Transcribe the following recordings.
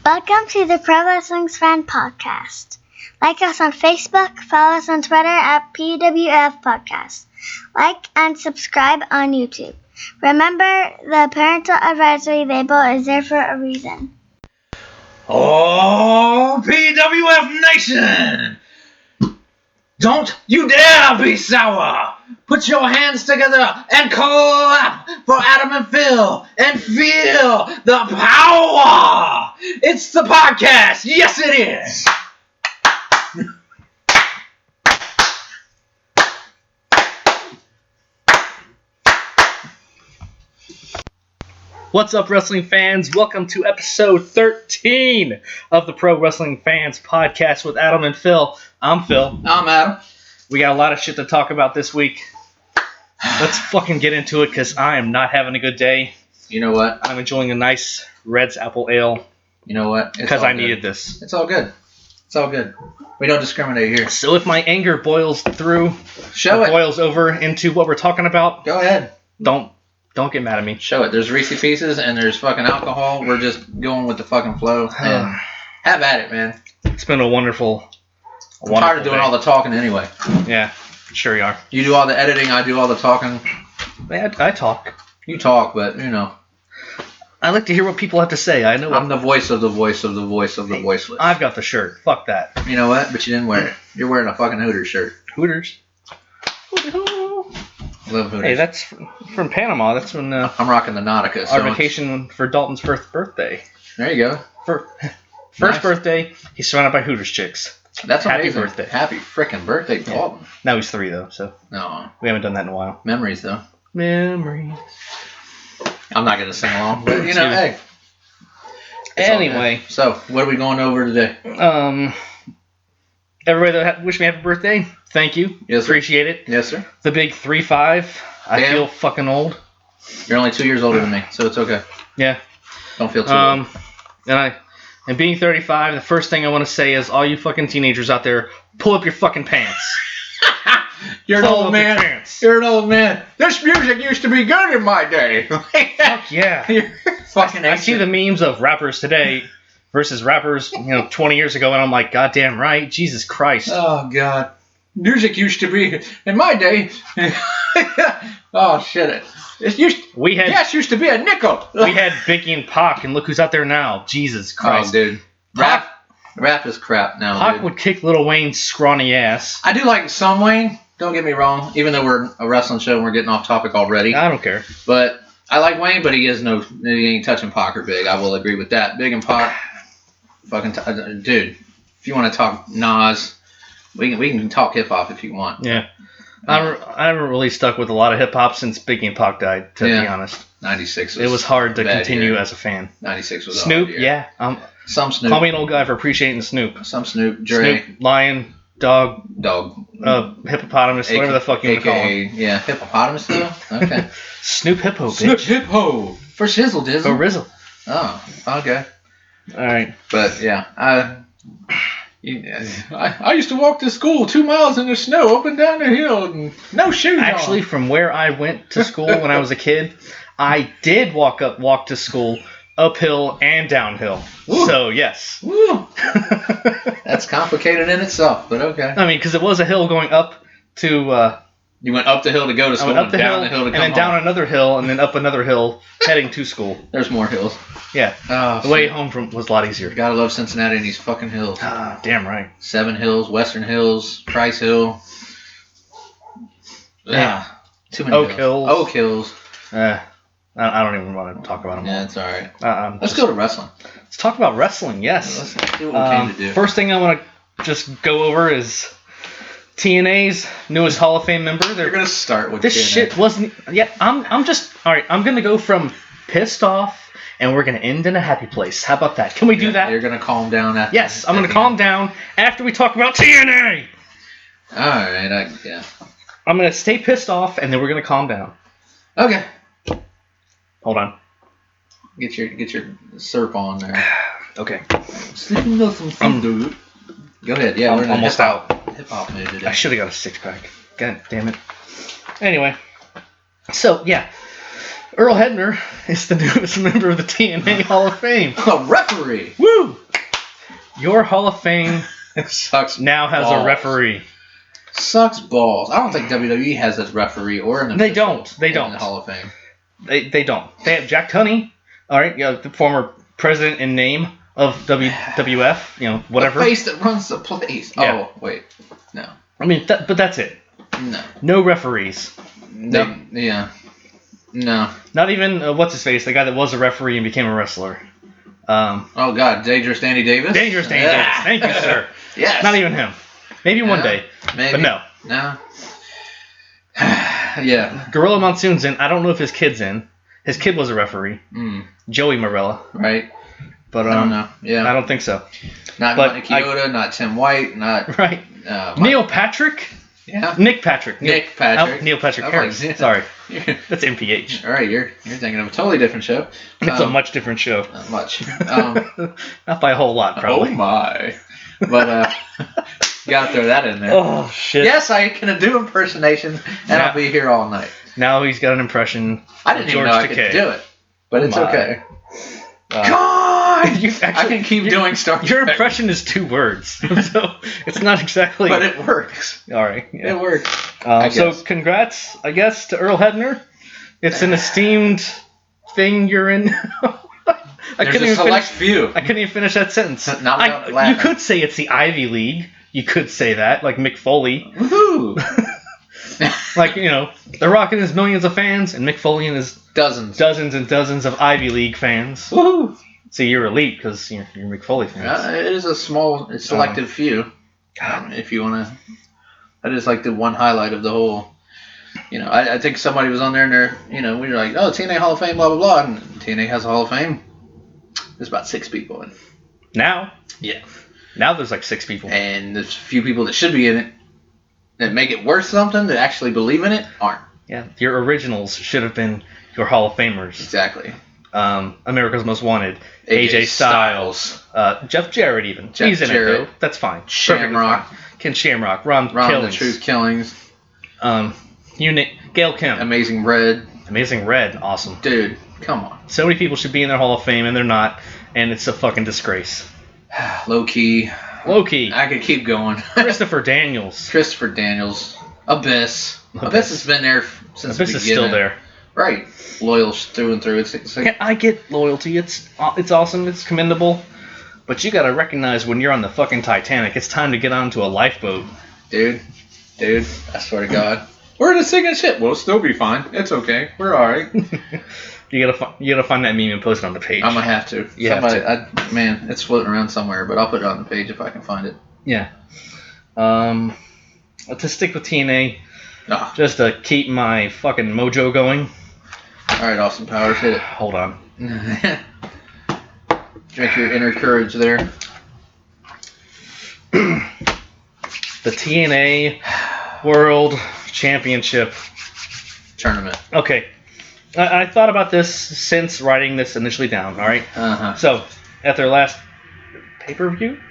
Welcome to the Pro Wrestling Fan Podcast. Like us on Facebook, follow us on Twitter at PWF Podcast. Like and subscribe on YouTube. Remember, the parental advisory label is there for a reason. Oh, PWF Nation! Don't you dare be sour! Put your hands together and clap for Adam and Phil and feel the power! It's the podcast! Yes, it is! What's up, wrestling fans? Welcome to episode 13 of the Pro Wrestling Fans Podcast with Adam and Phil. I'm Phil. I'm Adam. We got a lot of shit to talk about this week. Let's fucking get into it, because I am not having a good day. You know what? I'm enjoying a nice Red's Apple Ale. You know what? Because I needed this. It's all good. It's all good. We don't discriminate here. So if my anger boils through, boils over into what we're talking about, go ahead. Don't get mad at me. Show it. There's Reese's Pieces and there's fucking alcohol. We're just going with the fucking flow. And have at it, man. It's been a wonderful I'm tired of doing all the talking anyway. Yeah, sure you are. You do all the editing, I do all the talking. I talk. You talk, but, you know. I like to hear what people have to say. I know. I'm the voice of the voice of the voice of the voiceless. I've got the shirt. Fuck that. You know what? But you didn't wear it. You're wearing a fucking Hooters shirt. Hooters? Love Hooters. Hey, that's from Panama. That's when I'm rocking the Nautica. Our vacation for Dalton's first birthday. There you go. First birthday, he's surrounded by Hooters chicks. That's Happy amazing. birthday. Happy frickin' birthday, Dalton. Yeah. Now he's 3, though, so no, we haven't done that in a while. Memories, though. Memories. I'm not going to sing along, but, you know, hey. Anyway. So, what are we going over today? Everybody that wish me happy birthday, thank you. Yes, sir. Appreciate it. Yes, sir. The big 3-5. I feel fucking old. You're only 2 years older than me, so it's okay. Yeah. Don't feel too old. And being 35, the first thing I want to say is, all you fucking teenagers out there, pull up your fucking pants. You're an old man. You're an old man. This music used to be good in my day. Fuck yeah. You're fucking I see the memes of rappers today versus rappers, 20 years ago, and I'm like, goddamn right, Jesus Christ. Oh, God. Music used to be, in my day, oh, shit. Gas used to be a nickel. We had Biggie and Pac, and look who's out there now. Jesus Christ. Oh, dude. Rap is crap now, Pac would kick Lil Wayne's scrawny ass. I do like some Wayne, don't get me wrong, even though we're a wrestling show and we're getting off topic already. I don't care. But I like Wayne, but he ain't touching Pac or Big. I will agree with that. Big and Pac, fucking, dude, if you want to talk Nas, we can talk hip-hop if you want. Yeah. I haven't really stuck with a lot of hip-hop since Biggie and Pac died, to be honest. 96 it was hard to continue as a fan. 96 was Snoop, yeah. Some Snoop. Call me an old guy for appreciating Snoop. Some Snoop, Dre. Snoop, Lion, Dog. Hippopotamus, whatever the fuck you want to call him. Yeah, hippopotamus though? Okay. Snoop Hippo, bitch. Snoop Hippo. For Shizzle Dizzle. For Rizzle. Oh, okay. Alright. But, yeah, I used to walk to school 2 miles in the snow, up and down the hill, and no shoes Actually, from where I went to school when I was a kid, I did walk to school uphill and downhill. Woo. So, yes. Woo. That's complicated in itself, but okay. I mean, because it was a hill going up to... you went up the hill to go to school, and down the hill to come and then down another hill, and then up another hill, heading to school. There's more hills. Yeah. The way home was a lot easier. Gotta love Cincinnati and these fucking hills. Damn right. 7 Hills, Western Hills, Price Hill. Yeah. Too many hills. Oak Hills. I don't even want to talk about them. Yeah, it's alright. Let's go to wrestling. Let's talk about wrestling, yes. Let's do what we came to do. First thing I want to just go over is TNA's newest Hall of Fame member. You're going to start with this TNA. Shit wasn't... Yeah, I'm just... Alright, I'm going to go from pissed off, and we're going to end in a happy place. How about that? Can we do that? You're going to calm down after... Yes, I'm going to calm down after we talk about TNA! Alright, yeah. I'm going to stay pissed off, and then we're going to calm down. Okay. Hold on. Get your syrup on there. Okay. Sleeping with some food. Go ahead. Yeah, I'm almost out. Hip-hop mood today. I should have got a 6-pack. God damn it. Anyway. So, yeah. Earl Hebner is the newest member of the TNA Hall of Fame. A referee. Woo! Your Hall of Fame Sucks. now has balls. a referee. Sucks balls. I don't think WWE has a referee or an They official don't. They in don't. the Hall of Fame. They don't. They have Jack Tunney, all right, the former president in name of WWF, whatever. The face that runs the place. Yeah. Oh, wait. No. I mean, but that's it. No. No referees. Yeah. No. Not even, what's his face, the guy that was a referee and became a wrestler. Oh, God. Dangerous Danny Davis? Dangerous Danny Davis. Thank you, sir. Yes. Not even him. Maybe one day. Maybe. But no. No. Yeah. Gorilla Monsoon's in. I don't know if his kid's in. His kid was a referee. Joey Morella. Right. But I don't know. Yeah. I don't think so. Not but Mike Chioda, not Tim White, not... Right. Neil Patrick? Yeah. Nick Patrick. Nick Patrick. Neil Patrick I'm Harris. like, Sorry. That's MPH. All right, you're thinking of a totally different show. It's a much different show. Not much. Not by a whole lot, probably. Oh, my. But, gotta throw that in there. Oh, shit. Yes, I can do impersonations, and I'll be here all night. Now he's got an impression I didn't of even George know I Takei. could do it, but it's okay. God! I can keep doing Star Trek. Your impression is 2 words, so it's not exactly... But it works. All right. Yeah. It works. So congrats, I guess, to Earl Hebner. It's an esteemed thing you're in. There's a select few. I couldn't even finish that sentence. Not You could say it's the Ivy League. You could say that, like Mick Foley. Woohoo! Like, The Rock and his millions of fans, and Mick Foley and his dozens and dozens of Ivy League fans. Woohoo! So you're elite because you're Mick Foley fans. It is a small, selective few. If you want to... That is like the one highlight of the whole... I think somebody was on there and they're, we were like, oh, TNA Hall of Fame, blah, blah, blah. And TNA has a Hall of Fame. There's about 6 people in it. Now? Yeah. Now there's like 6 people. And there's a few people that should be in it that make it worth something, that actually believe in it, aren't. Yeah, your originals should have been your Hall of Famers. Exactly. America's Most Wanted, AJ Styles, Jeff Jarrett even. He's in Jarrett. it though. That's fine. Shamrock. Ken Shamrock, Ron The Killings. Truth Killings. Gail Kim. Amazing Red. Amazing Red, awesome. Dude, come on. So many people should be in their Hall of Fame and they're not, and it's a fucking disgrace. Low key. I could keep going. Christopher Daniels. Abyss. Abyss has been there since the beginning. Abyss is still there. Right. Loyal through and through. It's like, I get loyalty. It's awesome. It's commendable. But you gotta recognize when you're on the fucking Titanic, it's time to get onto a lifeboat. Dude, I swear to God. We're in a sinking ship. We'll still be fine. It's okay. We're alright. You gotta find that meme and post it on the page. I'm gonna have to. You have to. Man, it's floating around somewhere, but I'll put it on the page if I can find it. Yeah. To stick with TNA, Ah. just to keep my fucking mojo going. Alright, Austin Powers, hit it. Hold on. Drink your inner courage there. The TNA World Championship Tournament. Okay. I thought about this since writing this initially down, alright? Uh-huh. So, at their last pay-per-view?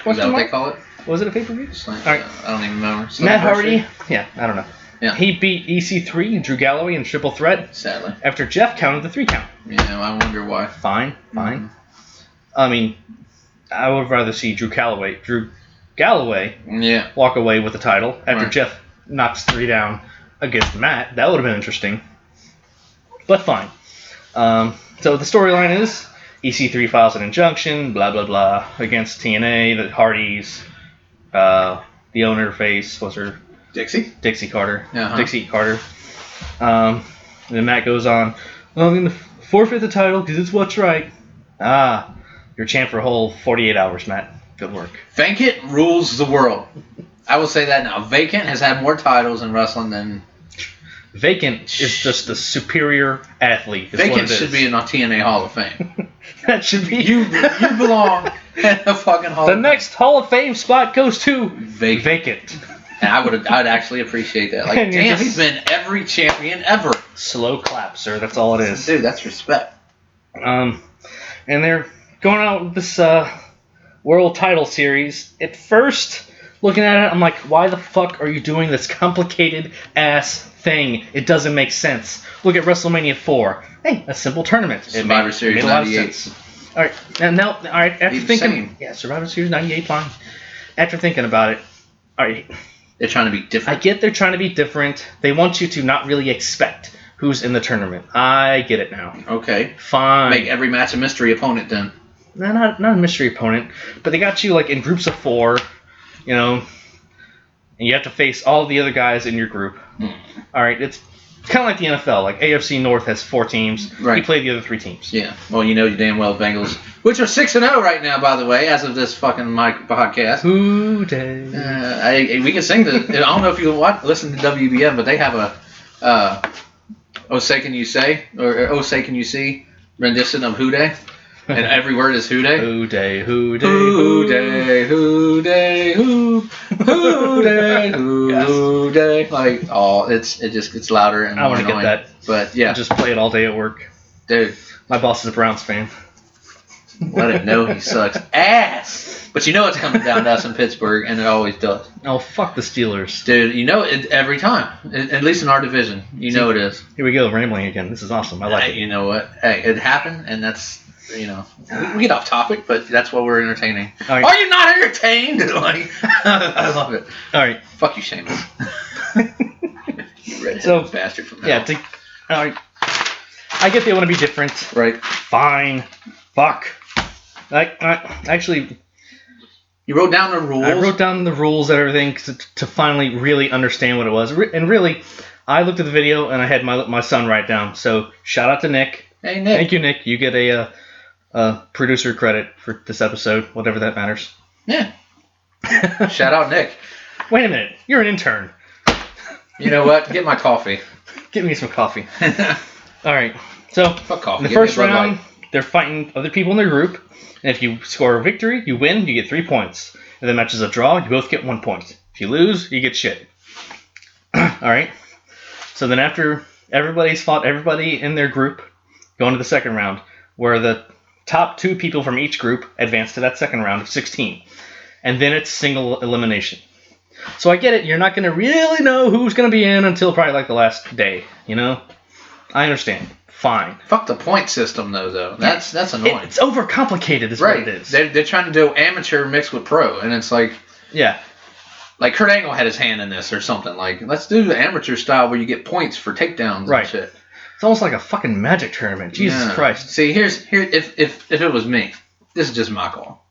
Is that what they call it? Was it a pay-per-view? Alright. I don't even remember. Matt Hardy? Yeah, I don't know. Yeah. He beat EC3, Drew Galloway, in Triple Threat. Sadly. After Jeff counted the 3 count. Yeah, I wonder why. Fine. Mm-hmm. I mean, I would rather see Drew Galloway Yeah. walk away with the title after Right. Jeff knocks 3 down against Matt. That would have been interesting. But fine. So the storyline is EC3 files an injunction, blah, blah, blah, against TNA, the Hardys, the owner face, what's her? Dixie Carter. Uh-huh. Dixie Carter. And then Matt goes on, well, I'm going to forfeit the title because it's what's right. You're champ for a whole 48 hours, Matt. Good work. Vacant rules the world. I will say that now. Vacant has had more titles in wrestling than... Vacant is just the superior athlete. Vacant should be in a TNA Hall of Fame. That should be... You belong in a fucking Hall of Fame. The next Hall of Fame spot goes to... Vacant. And I'd actually appreciate that. Like, damn, he's been every champion ever. Slow clap, sir. That's all it is. Dude, that's respect. And they're going out with this world title series. At first, Looking at it, I'm like, why the fuck are you doing this complicated ass thing? It doesn't make sense. Look at WrestleMania 4. Hey, a simple tournament. Survivor Series made a lot of 98. sense. All right, all right. After thinking, yeah, Survivor Series 98, fine. After thinking about it, all right. They're trying to be different. I get they're trying to be different. They want you to not really expect who's in the tournament. I get it now. Okay. Fine. Make every match a mystery opponent then. No, not a mystery opponent, but they got you like in groups of 4, you know, and you have to face all the other guys in your group. All right, it's kind of like the NFL. Like AFC North has 4 teams. Right. You play the other 3 teams. Yeah. Well, you know damn well Bengals, which are 6-0 right now, by the way, as of this fucking podcast. Who day? We can sing the. I don't know if you listen to WBM, but they have a "Oh Say Can You Say" or "Oh Say Can You See" rendition of "Who Day," and every word is "Who Day." Who day? Who day? Who day? Who day? Who day? Who day? Like, it just gets louder and I more want to get annoying. that. But yeah, I just play it all day at work. dude, My boss is a Browns fan. let him know he sucks ass. But you know it's coming down to us in Pittsburgh, and it always does. Oh, fuck the Steelers. Dude, you know it every time. At least in our division, you know it is. Here we go, rambling again. This is awesome. I like it. You know what? Hey, it happened, and that's, we get off topic, but that's what we're entertaining. All right. Are you not entertained? Like, I love it. All right. Fuck you, Seamus. You redheaded So, bastard from hell. Yeah, all right. I get they want to be different. Right. Fine. Fuck. Actually, You wrote down the rules. I wrote down the rules and everything to finally really understand what it was. And really, I looked at the video and I had my son write down. So shout out to Nick. Hey, Nick. Thank you, Nick. You get a producer credit for this episode, whatever that matters. Yeah. Shout out, Nick. Wait a minute. You're an intern. You know what? Get my coffee. Get me some coffee. All right. So Fuck coffee. in the Give me first a Bud round, Light. they're fighting other people in their group. And if you score a victory, you win, you get 3 points. If the match is a draw, you both get 1 point. If you lose, you get shit. Alright? So then after everybody's fought everybody in their group, go into the second round, where the top 2 people from each group advance to that second round of 16. And then it's single elimination. So I get it, you're not going to really know who's going to be in until probably like the last day, you know? I understand. Fine. Fuck the point system, though. That's annoying. It's overcomplicated is right. what it is. They're trying to do amateur mixed with pro, and it's like, Yeah. like Kurt Angle had his hand in this or something. Like, let's do the amateur style where you get points for takedowns Right. and shit. It's almost like a fucking magic tournament. Jesus Yeah. Christ. See, here if it was me, this is just my call.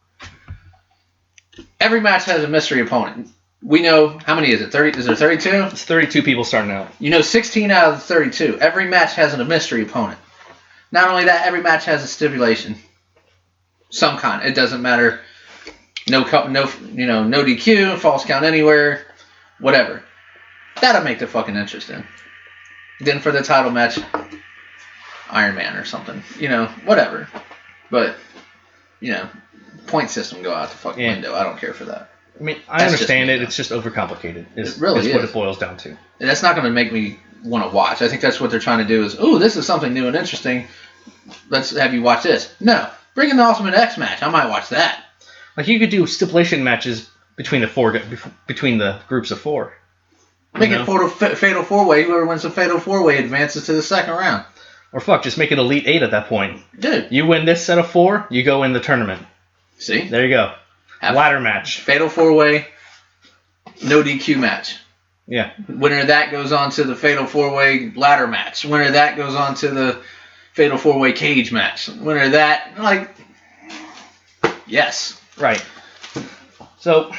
Every match has a mystery opponent. We know, how many is it? 30? Is there 32? It's 32 people starting out. You know 16 out of the 32. Every match has a mystery opponent. Not only that, every match has a stipulation. Some kind. It doesn't matter. No DQ, false count anywhere, whatever. That'll make the fucking interesting. Then for the title match, Iron Man or something. Whatever. But, point system go out the fucking window. I don't care for that. I mean, I That's understand just it. me, It's just overcomplicated. It really is what is. it boils down to. And that's not going to make me want to watch. I think that's what they're trying to do is, ooh, this is something new and interesting. Let's have you watch this. No. Bring in the Ultimate X match. I might watch that. Like you could do stipulation matches between the groups of 4. Make it fatal 4-way. Whoever wins the fatal 4-way advances to the second round. Or fuck, just make it Elite 8 at that point. Dude. You win this set of 4, you go in the tournament. See? There you go. Ladder match. Fatal 4-way, no DQ match. Yeah. Winner of that goes on to the fatal 4-way ladder match. Winner of that goes on to the fatal 4-way cage match. Winner of that, yes. Right. So.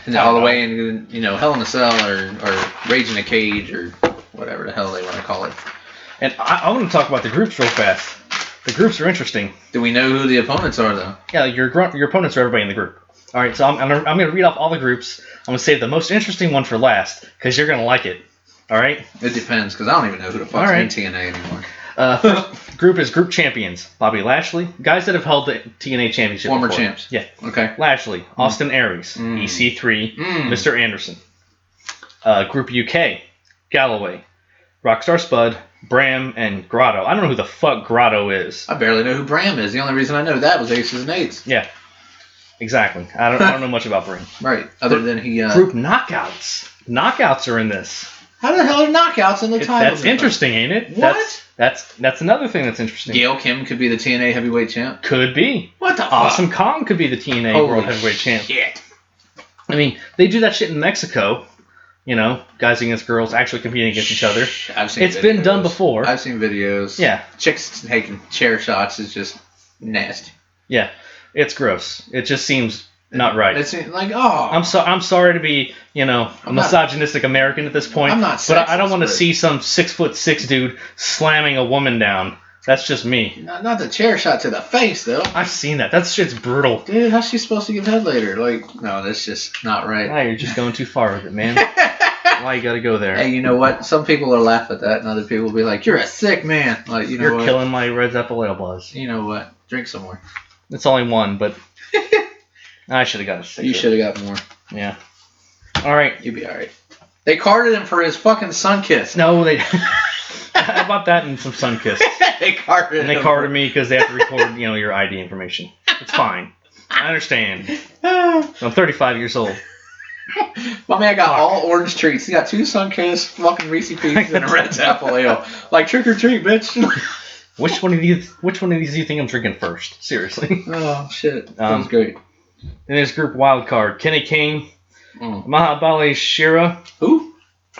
And all the way in, Hell in a Cell or Rage in a Cage or whatever the hell they want to call it. And I want to talk about the groups real fast. The groups are interesting. Do we know who the opponents are, though? Yeah, your opponents are everybody in the group. All right, so I'm going to read off all the groups. I'm going to save the most interesting one for last because you're going to like it. All right? It depends because I don't even know who the fuck's in TNA anymore. First group is group champions. Bobby Lashley, guys that have held the TNA championship Former before. champs. Yeah. Okay. Lashley, Austin Aries, EC3, Mr. Anderson. Group UK, Galloway, Rockstar Spud, Bram, and Grotto. I don't know who the fuck Grotto is. I barely know who Bram is. The only reason I know that was Aces and Eights. Yeah. Exactly. I don't know much about Bray. Right. Other than he... Group knockouts. Knockouts are in this. How the hell are knockouts in the title? That's interesting, ain't it? What? That's another thing that's interesting. Gail Kim could be the TNA heavyweight champ? Could be. What the fuck? Awesome Kong could be the TNA World Heavyweight champ. Shit. I mean, they do that shit in Mexico. You know, guys against girls actually competing against each other. It's been done before. I've seen videos. Yeah. Chicks taking chair shots is just nasty. Yeah. It's gross. It just seems not right. It's like, oh. I'm sorry to be, a misogynistic American at this point. I'm not sexist, but I don't want to see some 6'6" dude slamming a woman down. That's just me. Not the chair shot to the face, though. I've seen that. That shit's brutal. Dude, how's she supposed to give head later? Like, no, that's just not right. Nah, you're just going too far with it, man. Why you gotta go there? Hey, you know what? Some people will laugh at that, and other people will be like, you're a sick man. Like, you're what? Killing my Red Apple Ale buzz. You know what? Drink some more. It's only one, but I should have got a six. You should have got more. Yeah. All right. You'll be all right. They carded him for his fucking sun kiss. No, they... How about that and some sun kiss? They carded and they carded me because they have to record, your ID information. It's fine. I understand. I'm 35 years old. My man got all orange treats. He got 2 Sunkiss, fucking Reese Pieces, and a Red Apple Ale. Like, trick or treat, bitch. Which one of these do you think I'm drinking first? Seriously. Oh shit. That was great. In this group wild card, Kenny King, Mahabali Shira. Who?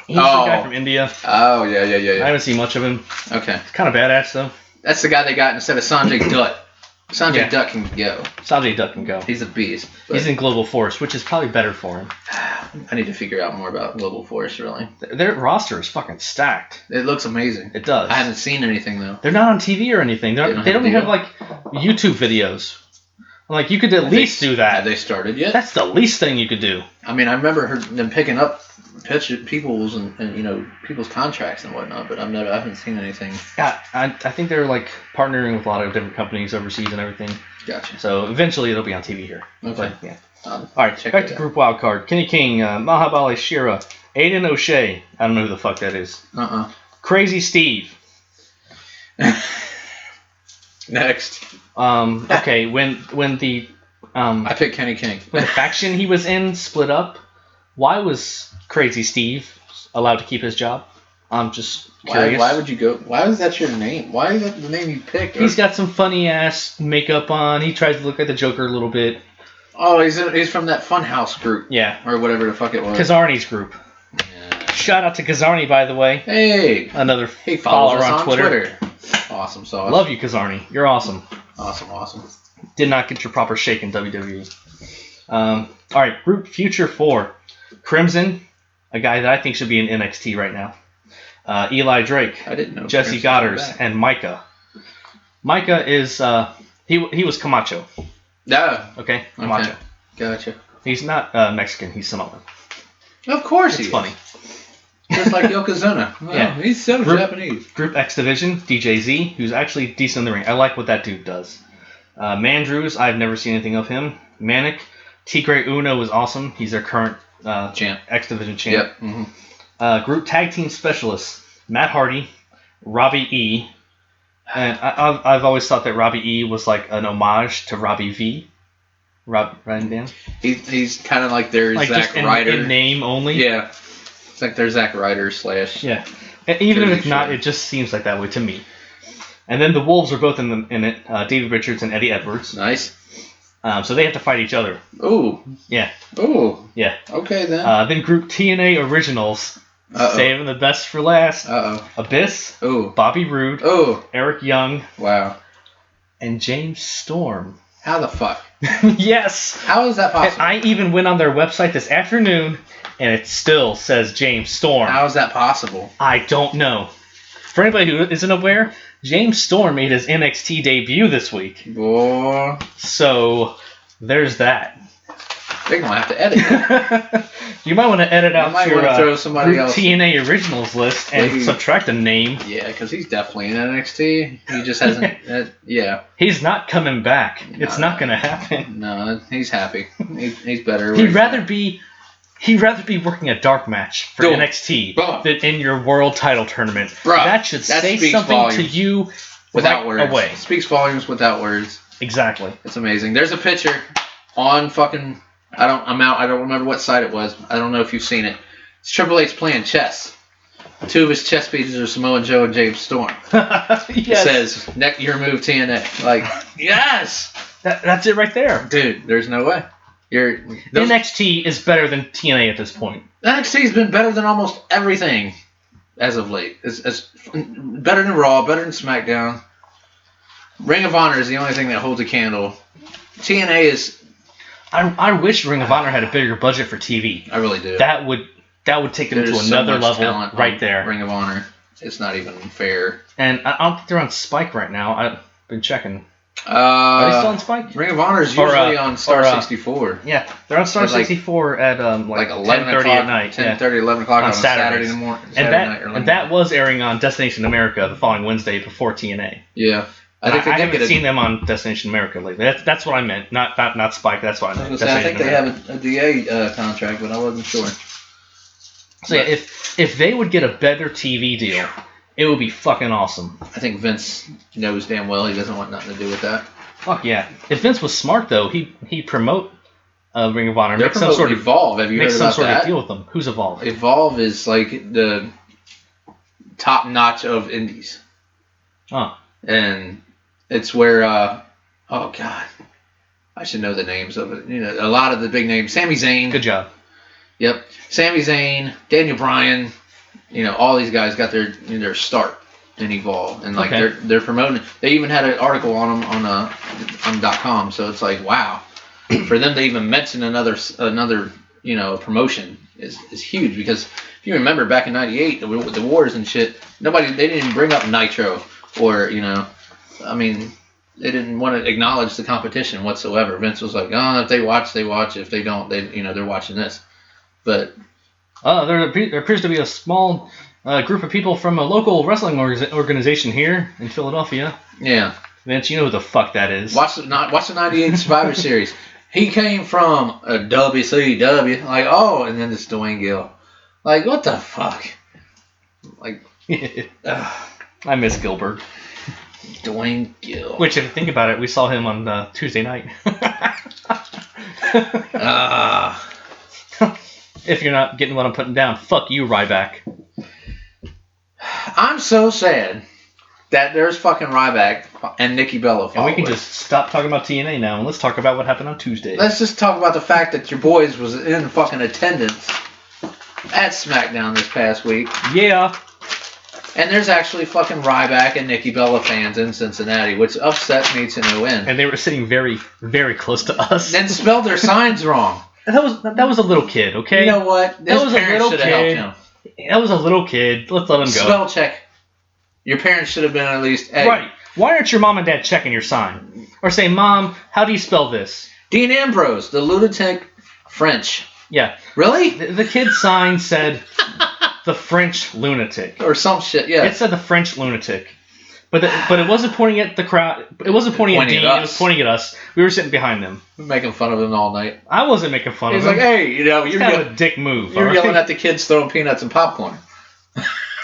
He's the guy from India. Oh yeah. I haven't seen much of him. Okay. Kind of badass though. That's the guy they got instead of Sanjay Dutt. Sanjay Dutt can go. Sanjay Dutt can go. He's a beast. He's in Global Force, which is probably better for him. I need to figure out more about Global Force, really. Their roster is fucking stacked. It looks amazing. It does. I haven't seen anything, though. They're not on TV or anything. They don't even have, like, YouTube videos. Like, you could at least do that. Have they started yet? That's the least thing you could do. I mean, I remember them picking up people's and people's contracts and whatnot, but I haven't seen anything. Yeah, I think they're like partnering with a lot of different companies overseas and everything. Gotcha. So eventually it'll be on TV here. Okay. But, yeah. All right, back to Group Wildcard. Kenny King, Mahabali Shira, Aiden O'Shea. I don't know who the fuck that is. Crazy Steve. Next. Okay, when the I picked Kenny King. When the faction he was in split up, why was Crazy Steve allowed to keep his job? I'm just curious. Why would you go? Why was that your name? Why is that the name you picked? He's got some funny ass makeup on. He tries to look like the Joker a little bit. Oh, he's from that Funhouse group. Yeah. Or whatever the fuck it was. Kazarni's group. Yeah. Shout out to Kazarni, by the way. Hey. Another follower on Twitter. Awesome sauce. Love you, Kazarni. You're awesome. Awesome. Did not get your proper shake in WWE. All right, Group Future 4. Crimson, a guy that I think should be in NXT right now. Eli Drake. I didn't know. Jesse Goddard and Micah. Micah is he was Camacho. No. Okay, Camacho. Okay. Gotcha. He's not Mexican. He's Samoan. Of course it's funny. Just like Yokozuna. Well, yeah. He's so Japanese. Group X Division, DJZ, who's actually decent in the ring. I like what that dude does. Mandrews, I've never seen anything of him. Manic. Tigre Uno is awesome. He's their current champ. X Division champ. Yep. Mm-hmm. Group Tag Team Specialists, Matt Hardy, Robbie E. And I've always thought that Robbie E was like an homage to Robbie V. Ryan Dan? He's kind of like their Zack Ryder. In name only? Yeah. It's like their Zack Ryder / Yeah. Even if it's not, it just seems like that way to me. And then the Wolves are both in it. David Richards and Eddie Edwards. Nice. So they have to fight each other. Ooh. Yeah. Ooh. Yeah. Okay then. Then Group TNA Originals. Saving the best for last. Abyss. Ooh. Bobby Roode. Ooh. Eric Young. Wow. And James Storm. How the fuck? Yes. How is that possible? And I even went on their website this afternoon, and it still says James Storm. How is that possible? I don't know. For anybody who isn't aware, James Storm made his NXT debut this week. Boy. So, there's that. They're going to have to edit it. You might want to edit out your throw somebody else. TNA Originals list and subtract a name. Yeah, because he's definitely in NXT. He just hasn't... yeah. He's not coming back. It's not going to happen. No, he's happy. He's better. He'd rather be working a dark match for NXT than in your world title tournament. That should say something volumes. To you without words. Away. It speaks volumes without words. Exactly. It's amazing. There's a picture on fucking, I don't remember what site it was. I don't know if you've seen it. It's Triple H playing chess. 2 of his chess pieces are Samoa Joe and James Storm. Yes. It says, you remove TNA. Like, yes! That's it right there. Dude, there's no way. NXT is better than TNA at this point. NXT's been better than almost everything as of late. It's better than Raw, better than SmackDown. Ring of Honor is the only thing that holds a candle. TNA is... I wish Ring of Honor had a bigger budget for TV. I really do. That would take them to another level right there. Ring of Honor. It's not even fair. And I don't think they're on Spike right now. I've been checking. Are they still on Spike? Ring of Honor is usually on Star 64. Yeah, they're on Star 64 at 10:30 at night. 10:30, 11 o'clock on Saturday morning. And that was airing on Destination America the following Wednesday before TNA. Yeah. I haven't seen them on Destination America lately. That's what I meant. Not Spike. That's what I meant. I think they have a DA contract, but I wasn't sure. So yeah, if they would get a better TV deal, it would be fucking awesome. I think Vince knows damn well he doesn't want nothing to do with that. Fuck yeah. If Vince was smart though, he'd promote Ring of Honor. They're promoting some sort of Evolve. Have you heard about that? Make some sort of deal with them. Who's Evolve? Evolve is like the top notch of indies. Oh. And it's where oh god, I should know the names of it. You know, a lot of the big names. Sami Zayn. Good job. Yep. Sami Zayn, Daniel Bryan, you know, all these guys got their start in Evolve, and like they're promoting. They even had an article on them on .com. So it's like, wow, for them to even mention another promotion is huge, because if you remember back in '98 with the wars and shit, they didn't even bring up Nitro or I mean, they didn't want to acknowledge the competition whatsoever. Vince was like, oh, if they watch, they watch. If they don't, they're watching this. But there appears to be a small group of people from a local wrestling organization here in Philadelphia. Yeah. Vince, you know who the fuck that is. Watch the '98 Survivor Series. He came from a WCW. Like, oh, and then this Dwayne Gill. Like, what the fuck? Like, I miss Gilbert. Dwayne Gill. Which, if you think about it, we saw him on Tuesday night. If you're not getting what I'm putting down, fuck you, Ryback. I'm so sad that there's fucking Ryback and Nikki Bella followers. And we can just stop talking about TNA now and let's talk about what happened on Tuesday. Let's just talk about the fact that your boys was in fucking attendance at Smackdown this past week. Yeah. And there's actually fucking Ryback and Nikki Bella fans in Cincinnati, which upset me to no end. And they were sitting very, very close to us. Then spelled their signs wrong. That was a little kid, okay? You know what? That was a little kid. That was a little kid. Let's let him go. Spell check. Your parents should have been at least... Hey. Right. Why aren't your mom and dad checking your sign? Or saying, Mom, how do you spell this? Dean Ambrose, the lunatic French. Yeah. Really? The kid's sign said the French lunatic. Or some shit, yeah. It said the French lunatic. But it wasn't pointing at the crowd. It wasn't pointing at Dean. It was pointing at us. We were sitting behind them. We're making fun of him all night. I wasn't making fun of him. He's like, hey, you're kind of a dick move. You're yelling at the kids throwing peanuts and popcorn.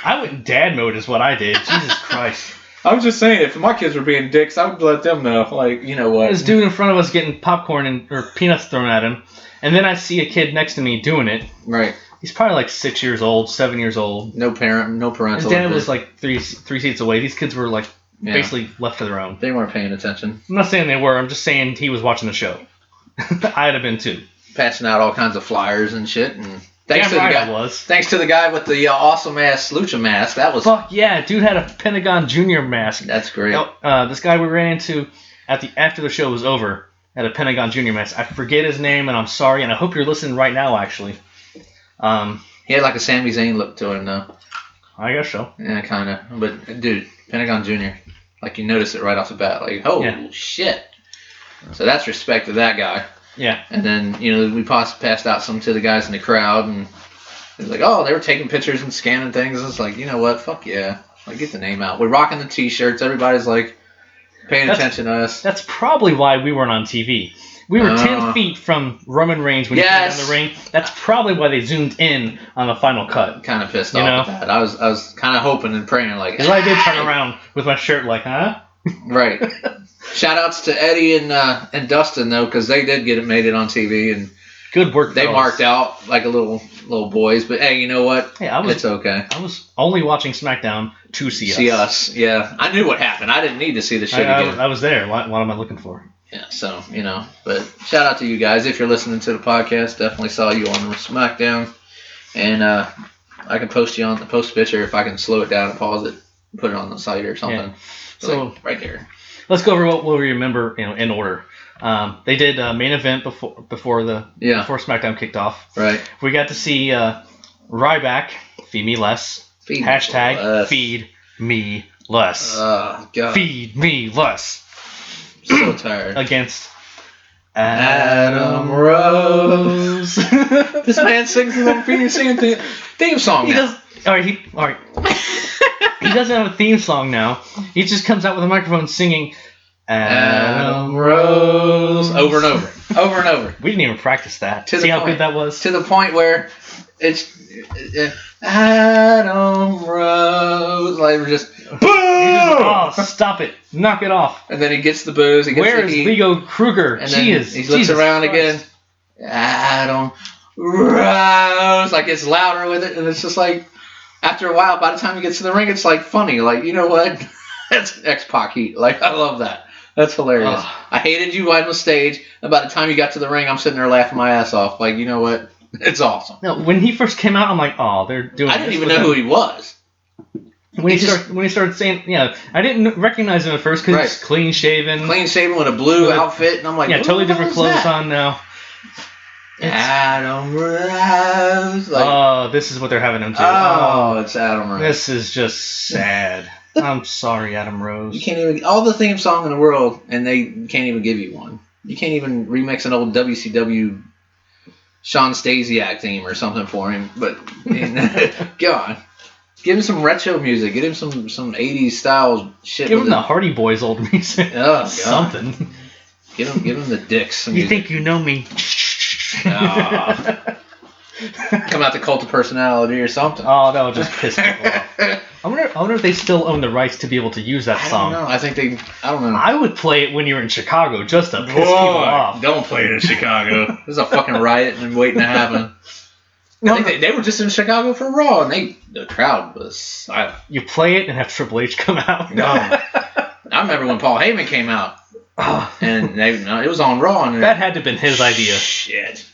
I went in dad mode is what I did. Jesus Christ. I was just saying, if my kids were being dicks, I would let them know. Like, you know what? This dude in front of us getting popcorn or peanuts thrown at him, and then I see a kid next to me doing it. Right. He's probably like 6 years old, 7 years old. No parental. His dad was like three seats away. These kids were like basically left to their own. They weren't paying attention. I'm not saying they were. I'm just saying he was watching the show. I'd have been too. Passing out all kinds of flyers and shit. And thanks to the guy with the awesome ass lucha mask. That was fuck yeah, dude had a Pentagon Junior mask. That's great. This guy we ran into after the show was over had a Pentagon Junior mask. I forget his name, and I'm sorry, and I hope you're listening right now. Actually, he had like a Sami Zayn look to him, though. I guess so. Yeah, kind of. But dude, Pentagon Junior, like you notice it right off the bat, like shit. So that's respect to that guy. Yeah. And then we passed out some to the guys in the crowd, and it was like, oh, they were taking pictures and scanning things. It's like, you know what? Fuck yeah. Like, get the name out. We're rocking the T-shirts. Everybody's like paying attention to us. That's probably why we weren't on TV. We were 10 feet from Roman Reigns when he came down the ring. That's probably why they zoomed in on the final cut. Kind of pissed off at that. I was kind of hoping and praying like. Because I did turn around with my shirt like, huh? Right. Shout outs to Eddie and Dustin though, because they did made it on TV and Good work. they marked out like a little boys. But hey, you know what? Hey, it's okay. I was only watching SmackDown to see us. Yeah. I knew what happened. I didn't need to see the shit again. I was there. What am I looking for? Yeah, so, but shout out to you guys. If you're listening to the podcast, definitely saw you on SmackDown. And I can post a picture if I can slow it down and pause it, put it on the site or something. Yeah. So right there. Let's go over what we remember, in order. They did a main event before SmackDown kicked off. Right. We got to see Ryback, Feed Me Less. Hashtag Feed Me Less. Oh, God. Feed Me Less. So tired. Against Adam Rose. This man sings his own theme song. He does. All right. He doesn't have a theme song now. He just comes out with a microphone singing Adam Rose over and over. We didn't even practice that. See how good that was? To the point where it's Adam Rose. Like we're just boom. Oh, stop it! Knock it off. And then he gets the booze. Where is Leo Kruger? And then he looks around again. Adam Rose. Like it's louder with it, and it's just like. After a while, by the time he gets to the ring, it's like funny. Like, you know what? That's X-Pac heat. Like, I love that. That's hilarious. I hated you on the stage, and by the time you got to the ring, I'm sitting there laughing my ass off. Like, you know what? It's awesome. No, when he first came out, I'm like, oh, they're doing. I didn't even know who he was. When he started saying, I didn't recognize him at first because he's clean shaven with a blue outfit, and I'm like, totally different clothes on now. Adam Rose. Like, this is what they're having him do. Oh, it's Adam Rose. This is just sad. I'm sorry, Adam Rose. You can't even all the theme song in the world, and they can't even give you one. You can't even remix an old WCW Sean Stasiak theme or something for him. But God, give him some retro music. Give him some 80s style shit. Give him the Hardy Boys old music. Oh, God. Something. Give him the Dicks. You think you know me? Come out the Cult of Personality or something. Oh, that would just piss people off. I wonder if they still own the rights to be able to use that song. I don't know. I don't know. I would play it when you're in Chicago just to piss people off. Don't play it in Chicago. There's a fucking riot and waiting to happen. I think they were just in Chicago for Raw, and the crowd was silent. You play it and have Triple H come out. No. I remember when Paul Heyman came out. And it was on Raw. And that had to have been his idea. Shit.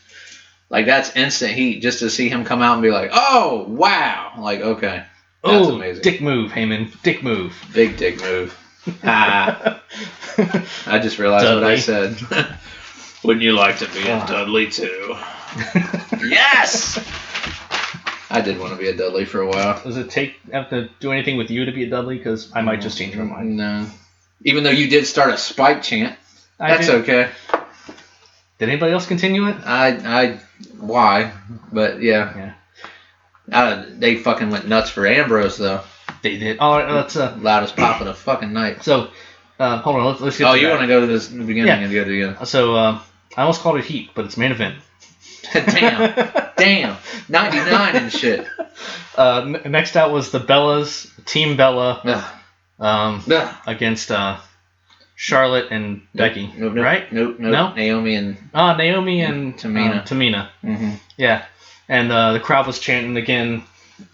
Like, that's instant heat just to see him come out and be like, oh, wow. Like, okay. That's amazing. Dick move, Heyman. Dick move. Big dick move. I just realized Dudley. What I said. Wouldn't you like to be a Dudley, too? Yes! I did want to be a Dudley for a while. Does it have to do anything with you to be a Dudley? Because I might just change my mind. No. Even though you did start a Spike chant. That's okay. Did anybody else continue it? Why? But yeah. They fucking went nuts for Ambrose though. They did. Oh, that's loudest pop of the fucking night. So, hold on. Let's get. Oh, you want to go to this beginning and go to the end? So, I almost called it Heat, but it's main event. Damn, 99 and shit. Next out was the Bellas, Team Bella, against Charlotte and Becky. Nope. Right? Nope. No? Naomi and Tamina. Mm-hmm. Yeah. And the crowd was chanting again.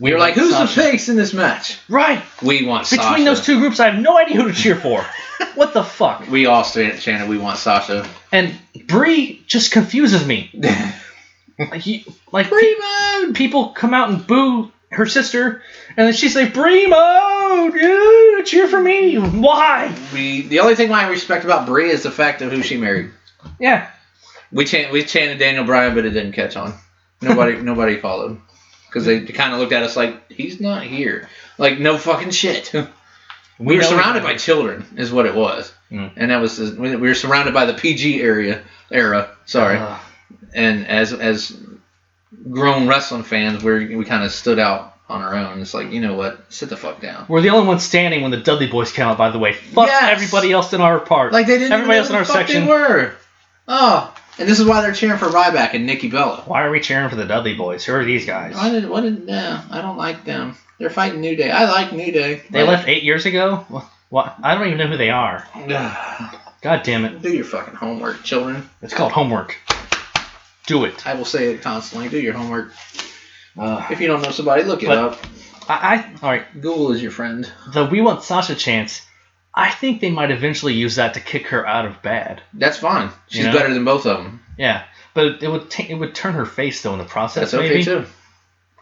We were like, who's the face in this match? Right. We want Sasha. Between those two groups, I have no idea who to cheer for. What the fuck? We all chanted, we want Sasha. And Brie just confuses me. People come out and boo her sister, and then she's like, Bremo, dude, cheer for me. Why? The only thing I respect about Brie is the fact of who she married. Yeah. We chanted Daniel Bryan, but it didn't catch on. Nobody followed. Because they kind of looked at us like, he's not here. Like, no fucking shit. We were surrounded by children, is what it was. Mm. And that was we were surrounded by the PG era. Sorry. And as grown wrestling fans, we kind of stood out on our own. It's like, you know what? Sit the fuck down. We're the only ones standing when the Dudley Boys came out, by the way. Fuck everybody else in our part. Like, they didn't everybody else in our section. They were. Oh. And this is why they're cheering for Ryback and Nikki Bella. Why are we cheering for the Dudley Boys? Who are these guys? I don't like them. They're fighting New Day. I like New Day. They left 8 years ago? What? I don't even know who they are. God damn it. Do your fucking homework, children. It's called homework. Do it. I will say it constantly. Do your homework. If you don't know somebody, look it up. All right. Google is your friend. The We Want Sasha chance, I think they might eventually use that to kick her out of bad. That's fine. She's better than both of them. Yeah. But it would turn her face, though, in the process, That's okay, maybe. too.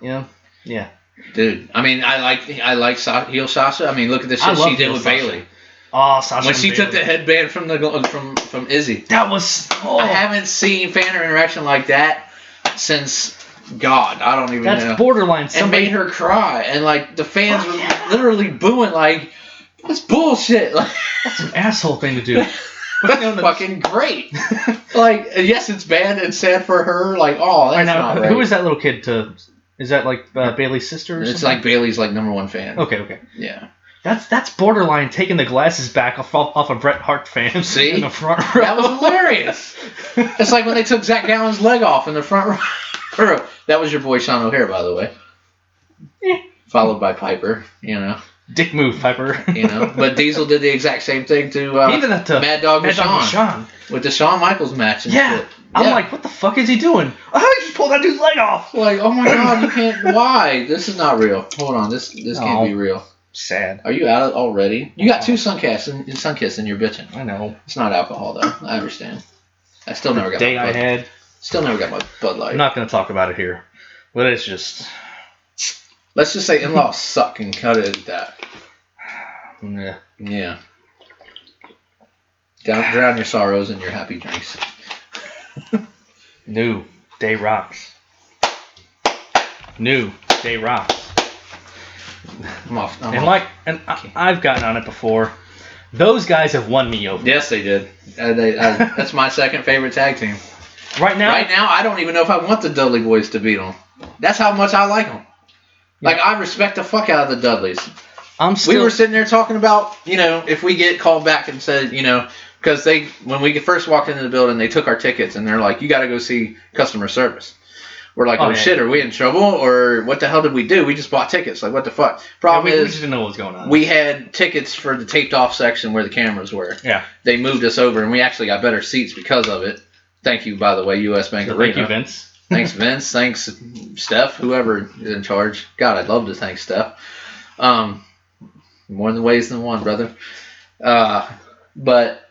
Yeah. Dude, I mean, I like heel Sasha. I mean, look at the shit she did with Bayley. Oh, Sasha. When she took the headband from Izzy. That was. Oh. I haven't seen fan interaction like that since God. I don't even know. That's borderline. And made her cry, and like the fans were literally booing like, "That's bullshit." Like, that's an asshole thing to do. That's fucking great. Like, yes, it's bad and sad for her. Like, oh, that's not right. Who is that little kid? Is that like Bailey's sister? Or it's something? like Bailey's like #1 fan. Okay. Yeah. That's borderline taking the glasses back off a Bret Hart fan. See? In the front row. That was hilarious. It's like when they took Zach Gallen's leg off in the front row. That was your boy Sean O'Hare, by the way. Followed by Piper, Dick move, Piper. But Diesel did the exact same thing to Mad Dog Sean. With the Shawn Michaels match and shit. I'm like, what the fuck is he doing? Oh, he just pulled that dude's leg off. Like, oh my god, you can't. Why? This is not real. Hold on, this can't be real. Sad. Are you out already? You got 2 Sunkiss and you're bitching. I know. It's not alcohol though. I understand. I still never got day I had. Still never got my Bud Light. I'm not going to talk about it here, but it's just. Let's just say in-laws suck and cut it at that. Yeah. Drown your sorrows in your happy drinks. New day rocks. New day rocks. I'm off. I've gotten on it before. Those guys have won me over. Yes, they did. That's my second favorite tag team. Right now, I don't even know if I want the Dudley Boys to beat them. That's how much I like them. Like, I respect the fuck out of the Dudleys. We were sitting there talking about, if we get called back and said, because when we first walked into the building, they took our tickets and they're like, you got to go see customer service. We're like, shit, are we in trouble? Or what the hell did we do? We just bought tickets. Like, what the fuck? Problem is, we just didn't know what was going on. We had tickets for the taped off section where the cameras were. Yeah. They moved us over and we actually got better seats because of it. Thank you, by the way, U.S. Bank Arena. Thank you, Vince. Thanks, Vince. Thanks, Steph, whoever is in charge. God, I'd love to thank Steph. More than ways than one, brother. But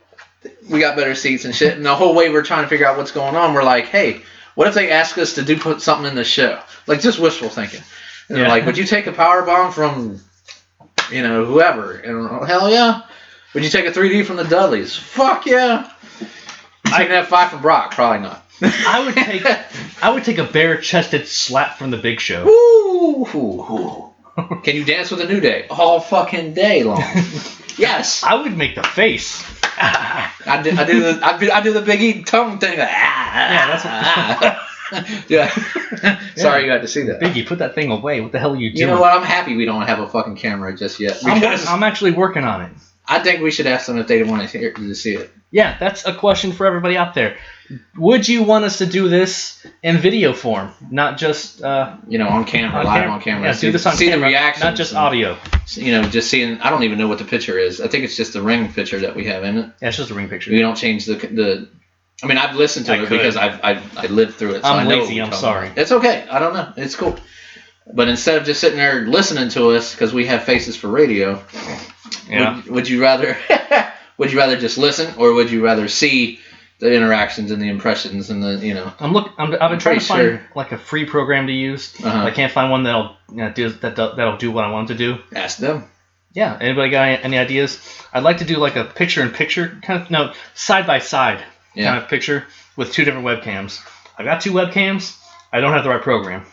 we got better seats and shit. And the whole way we're trying to figure out what's going on, we're like, hey, what if they ask us to put something in the show? Like, just wishful thinking. And they're like, would you take a power bomb from, whoever? And hell yeah. Would you take a 3D from the Dudleys? Fuck yeah. I can have 5 from Brock. Probably not. I would take a bare-chested slap from the Big Show. Ooh. Can you dance with a New Day? All fucking day long. Yes. I would make the face. I do the Big E tongue thing. Yeah, Sorry you had to see that. Biggie, put that thing away. What the hell are you doing? You know what? I'm happy we don't have a fucking camera just yet. I'm actually working on it. I think we should ask them if they want to see it. Yeah, that's a question for everybody out there. Would you want us to do this in video form, not just on camera, live on camera? Yeah, do this on camera, see the reactions, not just audio. Just seeing. I don't even know what the picture is. I think it's just the ring picture that we have in it. Yeah, it's just a ring picture. We don't change the. I mean, I've listened to it because I lived through it. So I'm I know lazy. I'm sorry. It's okay. I don't know. It's cool. But instead of just sitting there listening to us because we have faces for radio, would you rather just listen, or would you rather see the interactions and the impressions and the I've been trying to find like a free program to use. I can't find one that'll do what I want it to do. Ask them. Yeah. Anybody got any ideas? I'd like to do like a picture-in-picture side by side kind of picture with 2 different webcams. I got 2 webcams. I don't have the right program.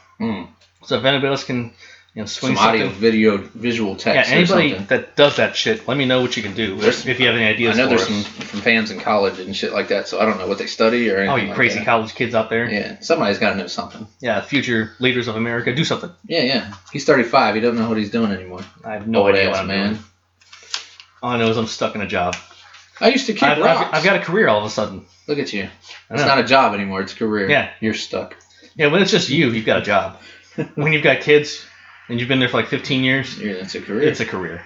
So if anybody else can swing some audio, video, visual text. Yeah, anybody that does that shit, let me know what you can do. If you have any ideas. I know there's some fans in college and shit like that, so I don't know what they study or anything. Oh, you crazy college kids out there. Yeah, somebody's got to know something. Yeah, future leaders of America, do something. Yeah. He's 35. He doesn't know what he's doing anymore. I have no idea what I'm doing. All I know is I'm stuck in a job. I used to kick rocks. I've got a career all of a sudden. Look at you. It's not a job anymore. It's a career. Yeah. You're stuck. Yeah, when it's just you've got a job. When you've got kids and you've been there for like 15 years, it's a career. It's a career.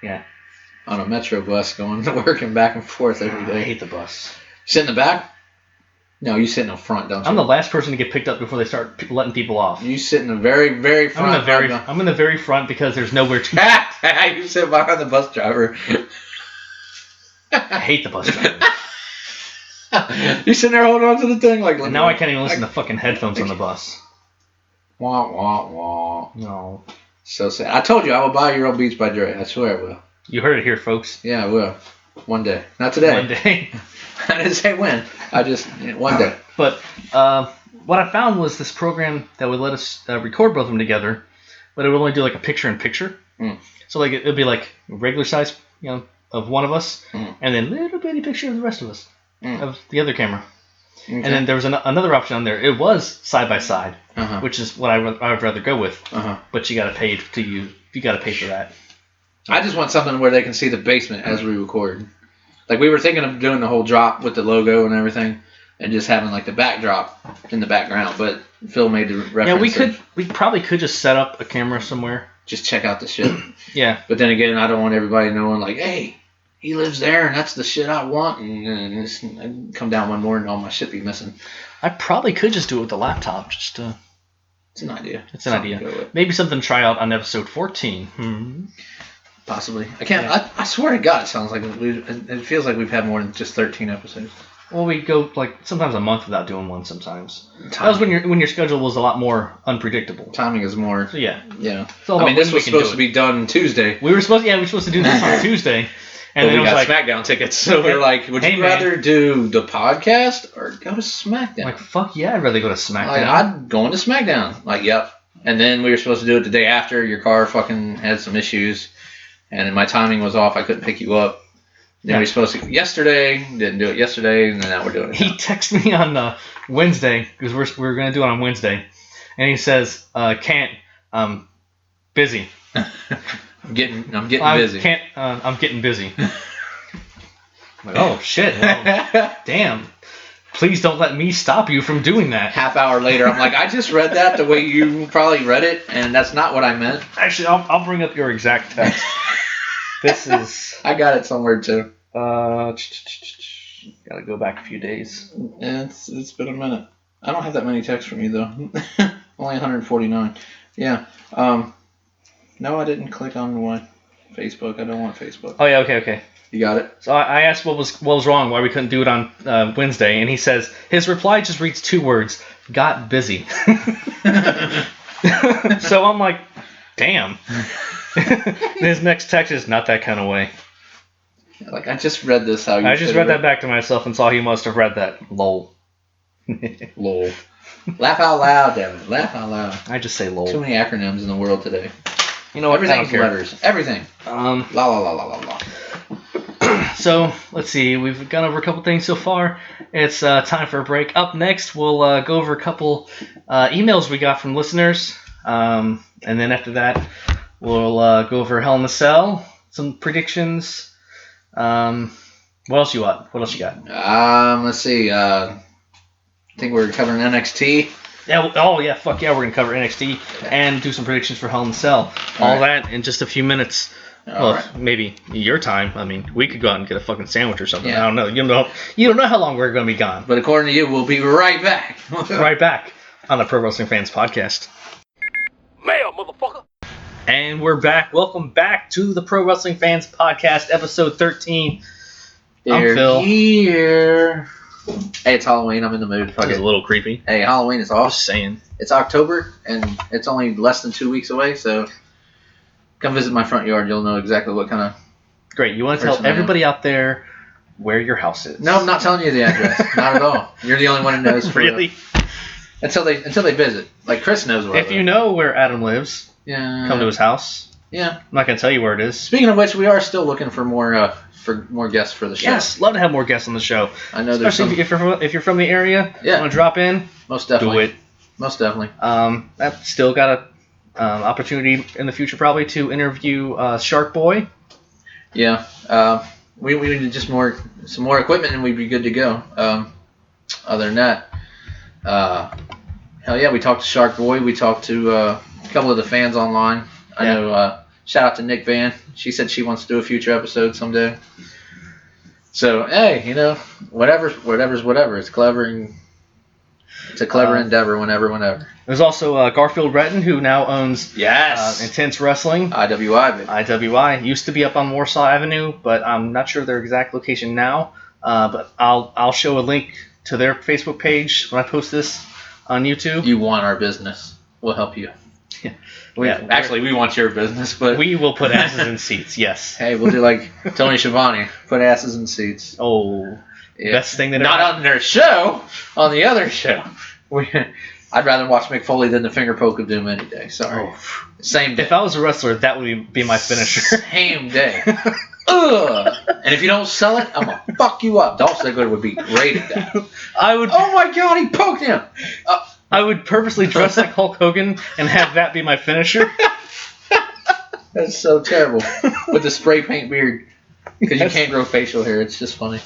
Yeah. on a metro bus going to work and back and forth every day. I hate the bus. Sit in the back? No, you sit in the front, don't you? I'm the last person to get picked up before they start letting people off. You sit in the very, very front. I'm in the very front because there's nowhere to. You sit behind the bus driver. I hate the bus driver. You sitting there holding on to the thing like. And now I can't even listen to fucking headphones on the bus. Wah wah wah. No. So sad. I told you I will buy your old Beats by Dre. I swear I will. You heard it here, folks. Yeah, I will. One day. Not today. One day. I didn't say when. I just one day. But what I found was this program that would let us record both of them together, but it would only do like a picture-in-picture. Mm. So like it would be like regular size, of one of us, Mm. and then little bitty picture of the rest of us, of the other camera. Okay. And then there was another option on there. It was side by side, which is what I would rather go with. But you got to pay You got to pay for that. I just want something where they can see the basement as we record. Like we were thinking of doing the whole drop with the logo and everything, and just having like the backdrop in the background. But Phil made the reference. Yeah, we probably could just set up a camera somewhere. Just check out the shit. Yeah. But then again, I don't want everybody knowing like, hey, he lives there and that's the shit I want. And it's, I'd come down one morning and all my shit be missing. I probably could just do it with the laptop. It's an idea. It's an idea. Maybe something to try out on episode 14. Possibly. I can't. Yeah. I swear to God, it sounds like it feels like we've had more than just 13 episodes. Well, we go like sometimes a month without doing one. Sometimes that was when your schedule was a lot more unpredictable. Timing is more. So yeah. I mean, this was supposed to be done Tuesday. We were supposed to do this on Tuesday, and then we got Smackdown tickets. So we were like, would you rather do the podcast or go to Smackdown? Like fuck yeah, I'd rather go to Smackdown. Like I'm going to Smackdown. Like yep. And then we were supposed to do it the day after. Your car fucking had some issues. And my timing was off. I couldn't pick you up. Then we were supposed to yesterday. Didn't do it yesterday, and now we're doing it. He texted me on Wednesday because we're going to do it on Wednesday, and he says, "Can't. Busy. I'm getting busy. Can't. I'm getting busy." I'm like, oh shit! Well, damn. Please don't let me stop you from doing that. Half hour later, I'm like, I just read that the way you probably read it, and that's not what I meant. Actually, I'll bring up your exact text. This is... I got it somewhere, too. Gotta go back a few days. Yeah, it's been a minute. I don't have that many texts from you, though. Only 149. Yeah. No, I didn't click on one. Facebook. I don't want Facebook. Oh, yeah, okay. You got it? So I asked what was wrong, why we couldn't do it on Wednesday, and he says his reply just reads 2 words, got busy. So I'm like, damn. His next text is not that kind of way. Like, I just read this how you I just read that back to myself and saw he must have read that. Lol. Lol. Laugh out loud, Devin. Laugh out loud. I just say lol. Too many acronyms in the world today. You know what? Everything's letters. Everything. La la la la la la. So, let's see. We've gone over a couple things so far. It's time for a break. Up next, we'll go over a couple emails we got from listeners. And then after that, we'll go over Hell in a Cell, some predictions. What else you got? Let's see. I think we're covering NXT. Yeah. Oh, yeah. Fuck yeah. We're going to cover NXT and do some predictions for Hell in a Cell. All that in just a few minutes. Right. Maybe your time. I mean, we could go out and get a fucking sandwich or something. Yeah. I don't know. You don't know how long we're going to be gone. But according to you, we'll be right back. Right back on the Pro Wrestling Fans Podcast. Mail, motherfucker. And we're back. Welcome back to the Pro Wrestling Fans Podcast, episode 13. I'm Phil. Here. Hey, it's Halloween. I'm in the mood. It's a little creepy. Hey, Halloween is off. Just saying. It's October, and it's only less than 2 weeks away, so come visit my front yard. You'll know exactly what kind of... Great. You want to tell everybody out there where your house is? No, I'm not telling you the address. Not at all. You're the only one who knows. Really? Until they visit. Like, Chris knows where I live. If you know where Adam lives, come to his house. Yeah. I'm not going to tell you where it is. Speaking of which, we are still looking for more guests for the show. Yes, love to have more guests on the show. I know especially if you're from the area, want to drop in, most definitely. Do it. Most definitely. I've still got a opportunity in the future probably to interview Shark Boy. Yeah. We need just some more equipment and we'd be good to go. Other than that, hell yeah, we talked to Shark Boy. We talked to a couple of the fans online. I know Shout out to Nick Van. She said she wants to do a future episode someday. So, hey, you know, whatever's whatever. It's clever and it's a clever endeavor whenever. There's also Garfield Retton, who now owns Yes. Intense Wrestling. IWI, baby. IWI used to be up on Warsaw Avenue, but I'm not sure their exact location now. But I'll show a link to their Facebook page when I post this on YouTube. You want our business. We'll help you. Yeah. We want your business, but We will put asses in seats, yes. hey, we'll do like Tony Schiavone, put asses in seats. Oh, Yeah. best thing that Not ever on their show, on the other show. I'd rather watch Mick Foley than the finger poke of doom any day. Sorry. Oh. Same day. If I was a wrestler, that would be my finisher. Same day. Ugh. And if you don't sell it, I'm gonna fuck you up. Dolph Ziggler would be great at that. I would Oh my God, he poked him. I would purposely dress like Hulk Hogan and have that be my finisher. That's so terrible. With the spray paint beard. Because you can't grow facial hair. It's just funny.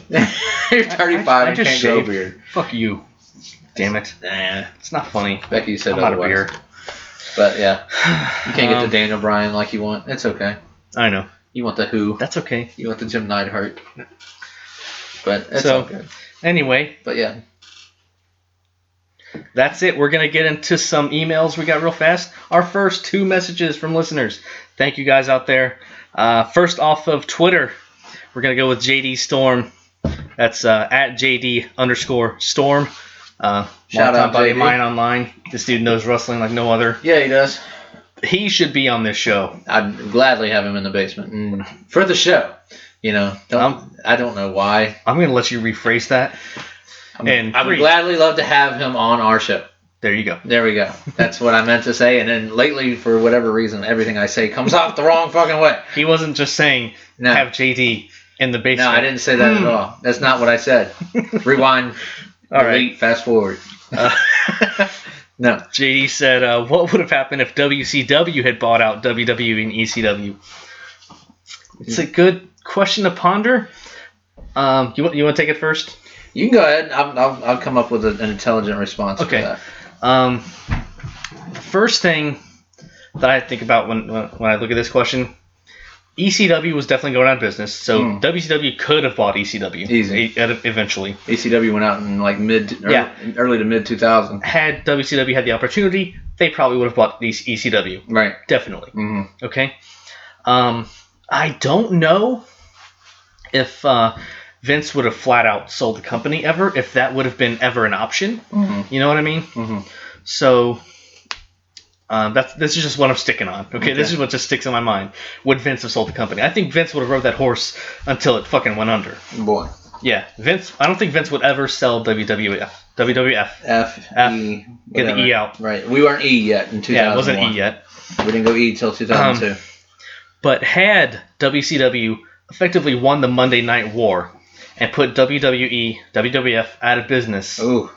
You're 35 I and just can't grow a shaved. beard. Fuck you. Damn it. Nah. It's not funny. Becky said I'm out of otherwise. beer. But yeah. You can't get the Um, Daniel Bryan like you want. It's okay. I know. You want the Who. That's okay. You want the Jim Neidhart. But it's So- all good. Anyway, But yeah. that's it. We're going to get into some emails we got real fast. Our first 2 messages from listeners. Thank you guys out there. First off of Twitter, we're going to go with JD Storm. That's at JD_Storm. Shout out, buddy JD. of mine online. This dude knows wrestling like no other. Yeah, he does. He should be on this show. I'd gladly have him in the basement. For the show. You know, I don't know why. I'm going to let you rephrase that. And I would 3. gladly love to have him on our show. There you go. There we go. That's what I meant to say. And then lately, for whatever reason, everything I say comes off the wrong fucking way. He wasn't just saying No. have JD in the basement. No, I didn't say that at all. That's not what I said. Rewind. All right. Delete, fast forward. No. JD said, what would have happened if WCW had bought out WWE and ECW? It's a good question to ponder. You want to take it first? You can go ahead. I'll come up with an intelligent response Okay. for that. The first thing that I think about when I look at this question, ECW was definitely going out of business, so WCW could have bought ECW Easy. Eventually. ECW went out in like early to mid 2000. Had WCW had the opportunity, they probably would have bought ECW. Right. Definitely. Mm-hmm. Okay. I don't know if Vince would have flat out sold the company ever, if that would have been ever an option. Mm-hmm. You know what I mean? Mm-hmm. So this is just what I'm sticking on. Okay, this is what just sticks in my mind. Would Vince have sold the company? I think Vince would have rode that horse until it fucking went under. Boy. Yeah, Vince. I don't think Vince would ever sell WWF. E. Get the E out. Right. We weren't E yet in 2001. Yeah, it wasn't E yet. We didn't go E till 2002. But had WCW effectively won the Monday Night War and put WWE, WWF out of business, Ooh.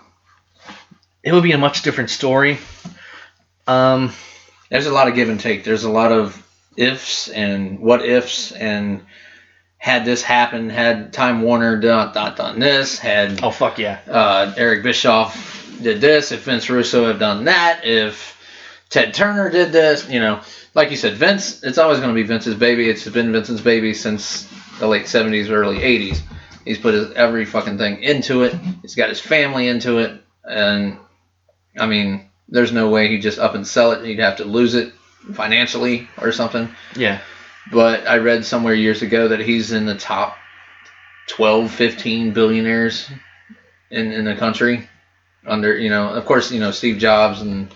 it would be a much different story. There's a lot of give and take. There's a lot of ifs and what ifs and had this happened, had Time Warner done this, had Oh, fuck yeah. Eric Bischoff did this, if Vince Russo had done that, if Ted Turner did this, you know, like you said, Vince, it's always going to be Vince's baby. It's been Vince's baby since the late 70s, early 80s. He's put every fucking thing into it. He's got his family into it. And, I mean, there's no way he'd just up and sell it. He'd have to lose it financially or something. Yeah. But I read somewhere years ago that he's in the top 12, 15 billionaires in the country. Under, you know, of course, you know, Steve Jobs and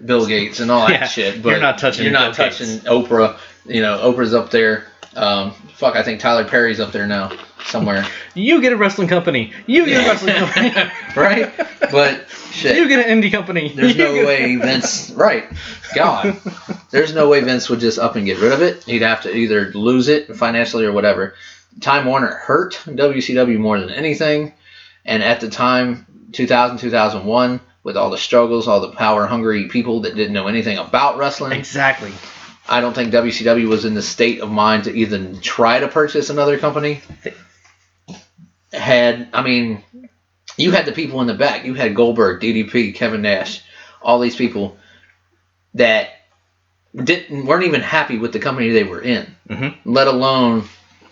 Bill Gates and all that shit. But you're not touching Bill Gates. Oprah. You know, Oprah's up there. I think Tyler Perry's up there now somewhere. You get a wrestling company. You get a wrestling company. Right? But shit. You get an indie company. There's no way Vince... Right. God. There's no way Vince would just up and get rid of it. He'd have to either lose it financially or whatever. Time Warner hurt WCW more than anything. And at the time, 2000, 2001, with all the struggles, all the power-hungry people that didn't know anything about wrestling... Exactly. I don't think WCW was in the state of mind to even try to purchase another company. You had the people in the back. You had Goldberg, DDP, Kevin Nash, all these people that weren't even happy with the company they were in, Mm-hmm. let alone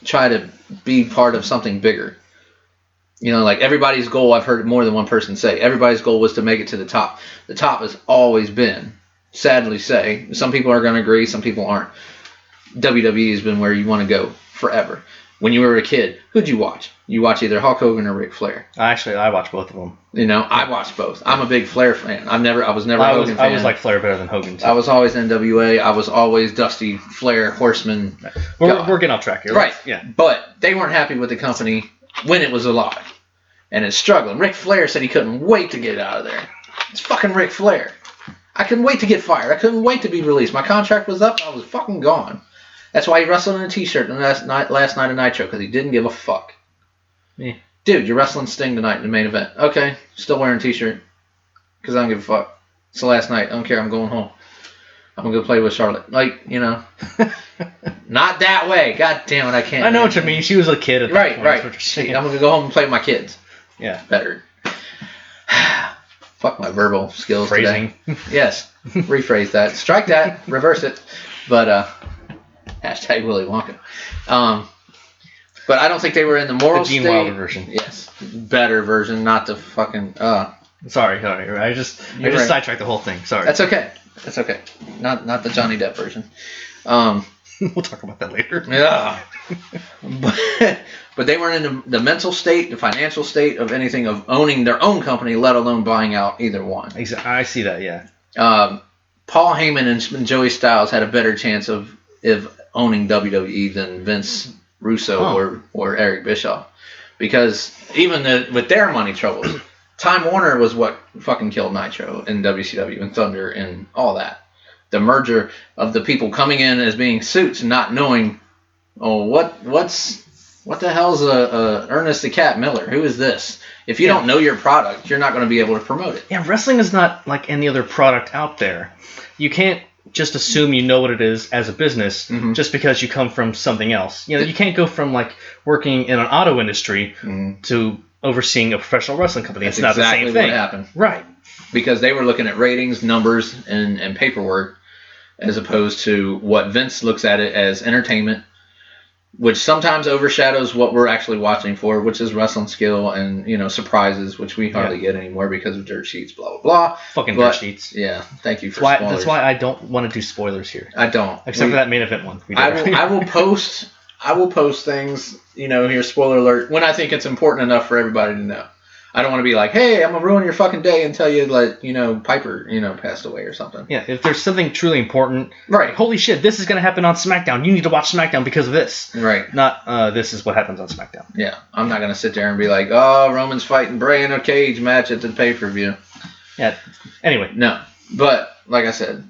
try to be part of something bigger. You know, like everybody's goal, I've heard more than one person say, everybody's goal was to make it to the top. The top has always been, sadly say, some people are going to agree, some people aren't. WWE has been where you want to go forever. When you were a kid, who'd you watch? You watch either Hulk Hogan or Ric Flair. I watch both of them. You know, I watched both. I'm a big Flair fan. I was never a Hogan fan. I was like Flair better than Hogan too. I was always NWA. I was always Dusty Flair Horseman. We're getting off track here. Right. Yeah. But they weren't happy with the company when it was alive. And it's struggling. Ric Flair said he couldn't wait to get out of there. It's fucking Ric Flair. I couldn't wait to get fired. I couldn't wait to be released. My contract was up. I was fucking gone. That's why he wrestled in a t-shirt last night of Nitro, because he didn't give a fuck. Yeah. Dude, you're wrestling Sting tonight in the main event. Okay, still wearing a t-shirt, because I don't give a fuck. It's the last night. I don't care. I'm going home. I'm going to go play with Charlotte. Like, you know. Not that way. God damn it, I can't. I know what you mean. She was a kid at that point. Right. That's what you're saying. I'm going to go home and play with my kids. Yeah. Better. Fuck my verbal skills Phrasing. today. Yes. Rephrase that. Strike that. Reverse it. But, hashtag Willy Wonka. But I don't think they were in the moral The Gene state. Wilder version. Yes. Better version, not the fucking... Sorry. I just right. sidetracked the whole thing. Sorry. That's okay. Not the Johnny Depp version. We'll talk about that later. Yeah. But they weren't in the mental state, the financial state of anything of owning their own company, let alone buying out either one. I see that, yeah. Paul Heyman and Joey Styles had a better chance of owning WWE than Vince Russo or Eric Bischoff. Because even with their money troubles, Time Warner was what fucking killed Nitro and WCW and Thunder and all that. The merger of the people coming in as being suits and not knowing, what the hell's a Ernest the Cat Miller? Who is this? If you don't know your product, you're not going to be able to promote it. Yeah, wrestling is not like any other product out there. You can't just assume you know what it is as a business just because you come from something else. You know, you can't go from like working in an auto industry to overseeing a professional wrestling company. That's it's not exactly the same thing. What happened. Right. Because they were looking at ratings, numbers, and paperwork as opposed to what Vince looks at it as entertainment, which sometimes overshadows what we're actually watching for, which is wrestling skill and, you know, surprises, which we hardly get anymore because of dirt sheets, blah, blah, blah. Fucking dirt sheets. Yeah, thank you for spoilers. That's why I don't want to do spoilers here. I don't. Except for that main event one. I will post things, you know, here, spoiler alert, when I think it's important enough for everybody to know. I don't want to be like, hey, I'm going to ruin your fucking day and tell you, like, you know, Piper, you know, passed away or something. Yeah, if there's something truly important, right? Holy shit, this is going to happen on SmackDown. You need to watch SmackDown because of this. Right. Not, this is what happens on SmackDown. Yeah, I'm not going to sit there and be like, oh, Roman's fighting Bray in a cage match at the pay-per-view. Yeah, anyway. No, but, like I said,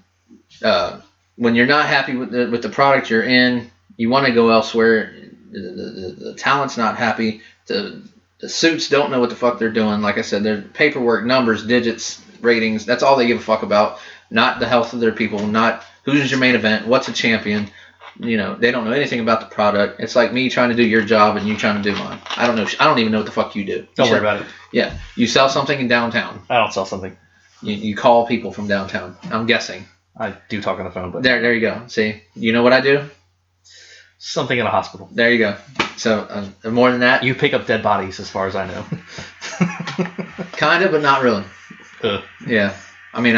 when you're not happy with the product you're in, you want to go elsewhere. The talent's not happy. The suits don't know what the fuck they're doing. Like I said, their paperwork, numbers, digits, ratings, that's all they give a fuck about. Not the health of their people, not who's your main event, what's a champion. You know, they don't know anything about the product. It's like me trying to do your job and you trying to do mine. I don't know. I don't even know what the fuck you do. Don't worry about it. Yeah. You sell something in downtown. I don't sell something. You call people from downtown. I'm guessing. I do talk on the phone, but... There you go. See? You know what I do? Something in a hospital. There you go. So, more than that... You pick up dead bodies, as far as I know. Kind of, but not really. Yeah. I mean,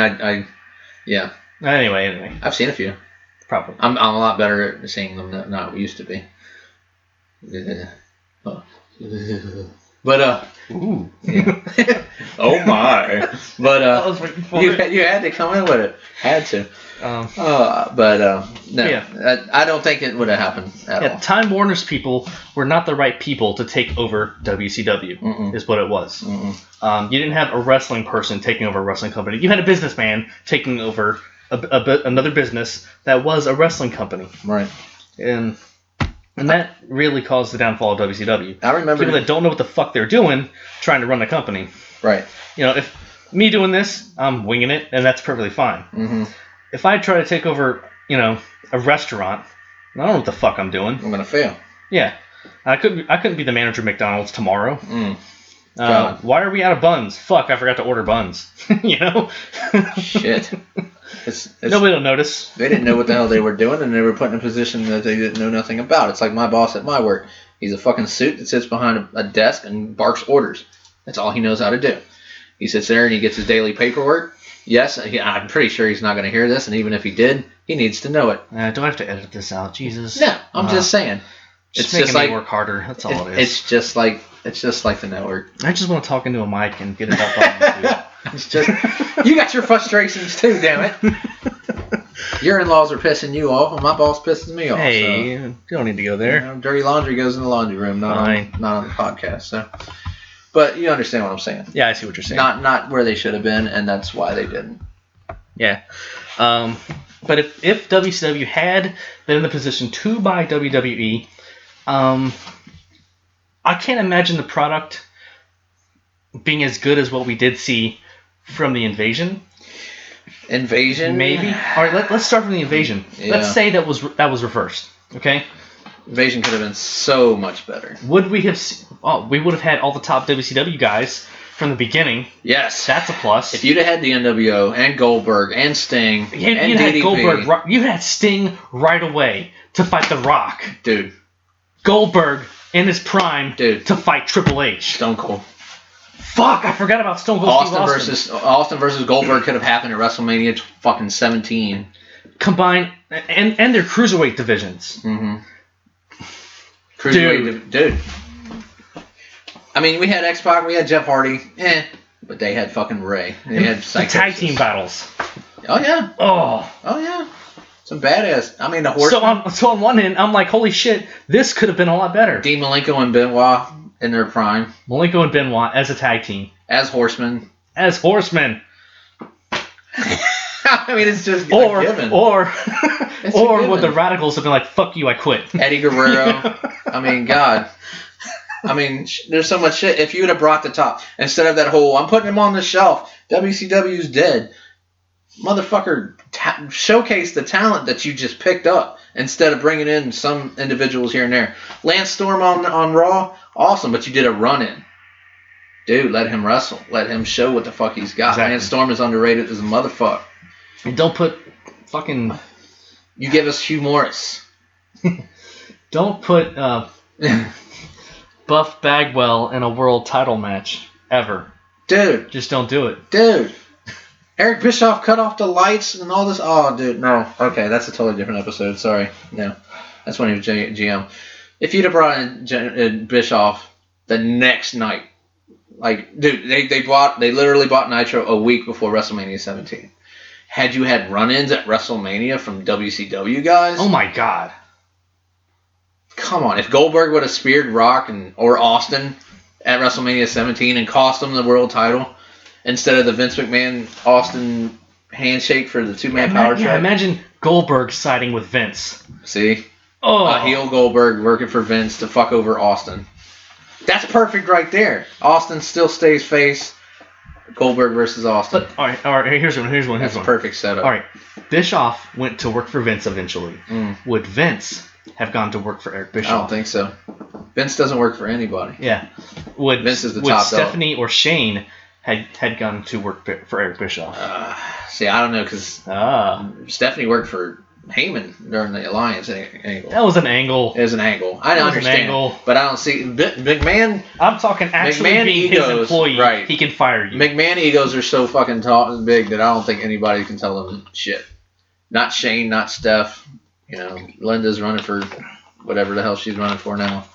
yeah. Anyway. I've seen a few. Probably. I'm a lot better at seeing them than I used to be. But, Ooh. Yeah. Oh, my. But, I was waiting for it. You had to come in with it. Had to. No. Yeah. I don't think it would have happened at all. Time Warner's people were not the right people to take over WCW, is what it was. You didn't have a wrestling person taking over a wrestling company. You had a businessman taking over another business that was a wrestling company. Right. And that really caused the downfall of WCW. I remember people that don't know what the fuck they're doing trying to run a company. Right. You know, if me doing this, I'm winging it, and that's perfectly fine. If I try to take over, you know, a restaurant, I don't know what the fuck I'm doing. I'm gonna fail. Yeah, I couldn't be the manager of McDonald's tomorrow. God. Why are we out of buns? Fuck, I forgot to order buns. You know? Shit. It's, Nobody will notice. They didn't know what the hell they were doing, and they were put in a position that they didn't know nothing about. It's like my boss at my work. He's a fucking suit that sits behind a desk and barks orders. That's all he knows how to do. He sits there and he gets his daily paperwork. Yes, I'm pretty sure he's not going to hear this, and even if he did, he needs to know it. Do I have to edit this out? Jesus. No, I'm just saying. It's just making me work harder. That's all it is. It's just like the network. I just want to talk into a mic and get it up on YouTube. It's just you got your frustrations too, damn it. Your in-laws are pissing you off, and my boss pisses me off. Hey, so. You don't need to go there. You know, dirty laundry goes in the laundry room, not on the podcast. So, but you understand what I'm saying. Yeah, I see what you're saying. Not where they should have been, and that's why they didn't. Yeah. But if WCW had been in the position to buy WWE, I can't imagine the product being as good as what we did see from the Invasion. Invasion? Maybe. All right, let's start from the Invasion. Yeah. Let's say that was reversed. Okay. Invasion could have been so much better. Would we have? We would have had all the top WCW guys from the beginning. Yes, that's a plus. If you'd have had the NWO and Goldberg and Sting and DDP, had Goldberg. You had Sting right away to fight The Rock, dude. Goldberg in his prime, dude, to fight Triple H. Stone Cold. Fuck, I forgot about Stone Cold. Austin versus Goldberg could have happened at WrestleMania fucking 17. Combined and their cruiserweight divisions. Mm-hmm. Cruiserweight, dude. I mean, we had X-Pac, we had Jeff Hardy, but they had fucking Ray. They had the tag team battles. Oh yeah. Oh yeah. Some badass. I mean, the Horsemen. So on one hand, I'm like, holy shit, this could have been a lot better. Dean Malenko and Benoit in their prime. Malenko and Benoit as a tag team. As Horsemen. I mean, it's just given. Or would the Radicals have been like, fuck you, I quit. Eddie Guerrero. I mean, God. I mean, there's so much shit. If you would have brought the top, instead of that whole, I'm putting him on the shelf, WCW's dead. Motherfucker, showcase the talent that you just picked up instead of bringing in some individuals here and there. Lance Storm on Raw, awesome, but you did a run-in. Dude, let him wrestle. Let him show what the fuck he's got. Exactly. Lance Storm is underrated as a motherfucker. And don't put fucking... You give us Hugh Morris. Don't put Buff Bagwell in a world title match. Ever. Dude. Just don't do it. Dude. Eric Bischoff cut off the lights and all this. Oh, dude, no. Okay, that's a totally different episode. Sorry. No. That's when he was GM. If you'd have brought in Bischoff the next night, like, dude, they literally bought Nitro a week before WrestleMania 17. Had you had run-ins at WrestleMania from WCW guys? Oh my God. Come on. If Goldberg would have speared Rock or Austin at WrestleMania 17 and cost them the world title instead of the Vince McMahon Austin handshake for the two-man power trip. Yeah, imagine Goldberg siding with Vince. See? Oh. Heel Goldberg working for Vince to fuck over Austin. That's perfect right there. Austin still stays face. Goldberg versus Austin. But, all right. Here's one. That's a perfect setup. All right. Bischoff went to work for Vince eventually. Would Vince have gone to work for Eric Bischoff? I don't think so. Vince doesn't work for anybody. Yeah. Vince is the top dog. Stephanie or Shane had gone to work for Eric Bischoff? See, I don't know, because Stephanie worked for Heyman during the Alliance angle. That was an angle. It was an angle. I don't understand. But I don't see... McMahon... I'm talking actually McMahon being egos, his employee. Right. He can fire you. McMahon egos are so fucking big that I don't think anybody can tell them shit. Not Shane, not Steph. You know, Linda's running for whatever the hell she's running for now.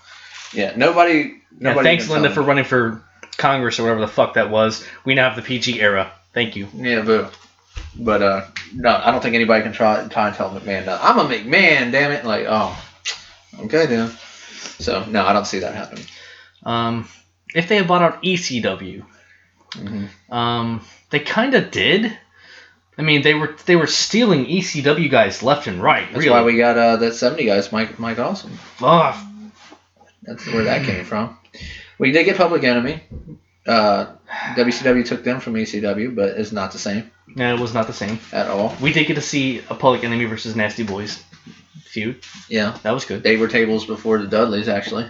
Yeah, nobody thanks, Linda, for running for Congress or whatever the fuck that was. We now have the PG era. Thank you. Yeah, boo. But, no, I don't think anybody can try and tell McMahon nothing. I'm a McMahon, damn it. Like, oh, okay then. So, no, I don't see that happening. If they had bought out ECW, they kind of did. I mean, they were stealing ECW guys left and right. That's why we got that 70 guys, Mike Awesome. Oh. That's where that came from. We did get Public Enemy. WCW took them from ECW, but it's not the same. No, it was not the same at all. We did get to see a Public Enemy versus Nasty Boys feud. Yeah, that was good. They were tables before the Dudleys, actually.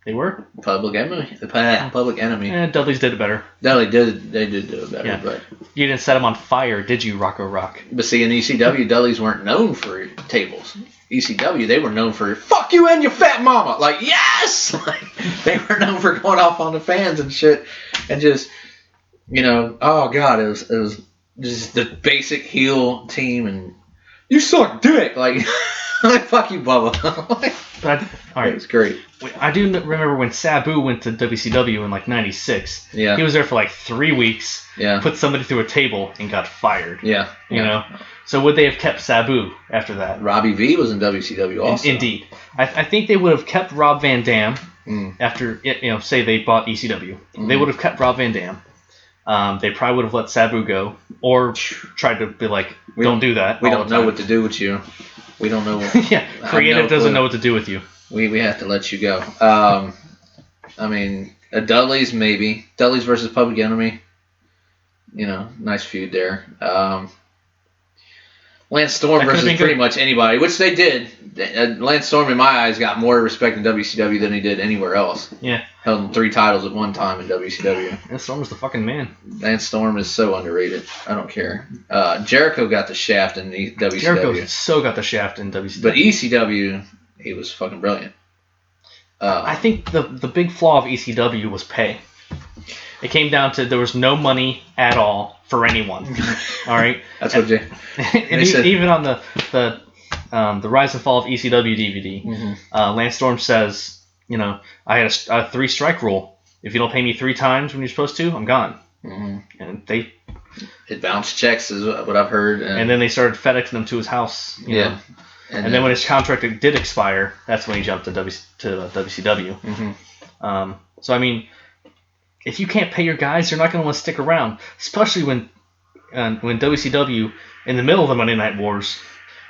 They were? Public Enemy. Public Enemy. Dudley's did it better. They did do it better. Yeah. But You didn't set them on fire, did you, Rocco Rock? But see, in ECW, Dudleys weren't known for tables. ECW, they were known for, fuck you and your fat mama. Like, yes! Like, they were known for going off on the fans and shit. And just, oh, God, it was just the basic heel team. And you suck dick. Like, fuck you, Bubba. But all right, it was great. I do remember when Sabu went to WCW in like '96. Yeah. He was there for like 3 weeks. Yeah. Put somebody through a table and got fired. Yeah. You know. So would they have kept Sabu after that? Robbie V was in WCW also. Indeed. I think they would have kept Rob Van Dam after say they bought ECW. They would have kept Rob Van Dam. They probably would have let Sabu go or tried to be like, don't do that. We don't know what to do with you. We don't know. Yeah, creative doesn't know what to do with you. We have to let you go. I mean, Dudley's maybe. Dudley's versus Public Enemy. Nice feud there. Lance Storm versus pretty much anybody, which they did. Lance Storm, in my eyes, got more respect in WCW than he did anywhere else. Yeah. Held 3 titles at one time in WCW. Lance Storm was the fucking man. Lance Storm is so underrated. I don't care. Jericho got the shaft in the WCW. Jericho so got the shaft in WCW. But ECW, he was fucking brilliant. I think the big flaw of ECW was pay. It came down to there was no money at all for anyone. All right. That's what they said. Even on the Rise and Fall of ECW DVD, Lance Storm says, I had a 3-strike rule. If you don't pay me 3 times when you're supposed to, I'm gone. And they bounced checks is what I've heard. And then they started FedExing them to his house. You know. And then when his contract did expire, that's when he jumped to WCW. So I mean, if you can't pay your guys, you're not going to want to stick around. Especially when WCW, in the middle of the Monday Night Wars,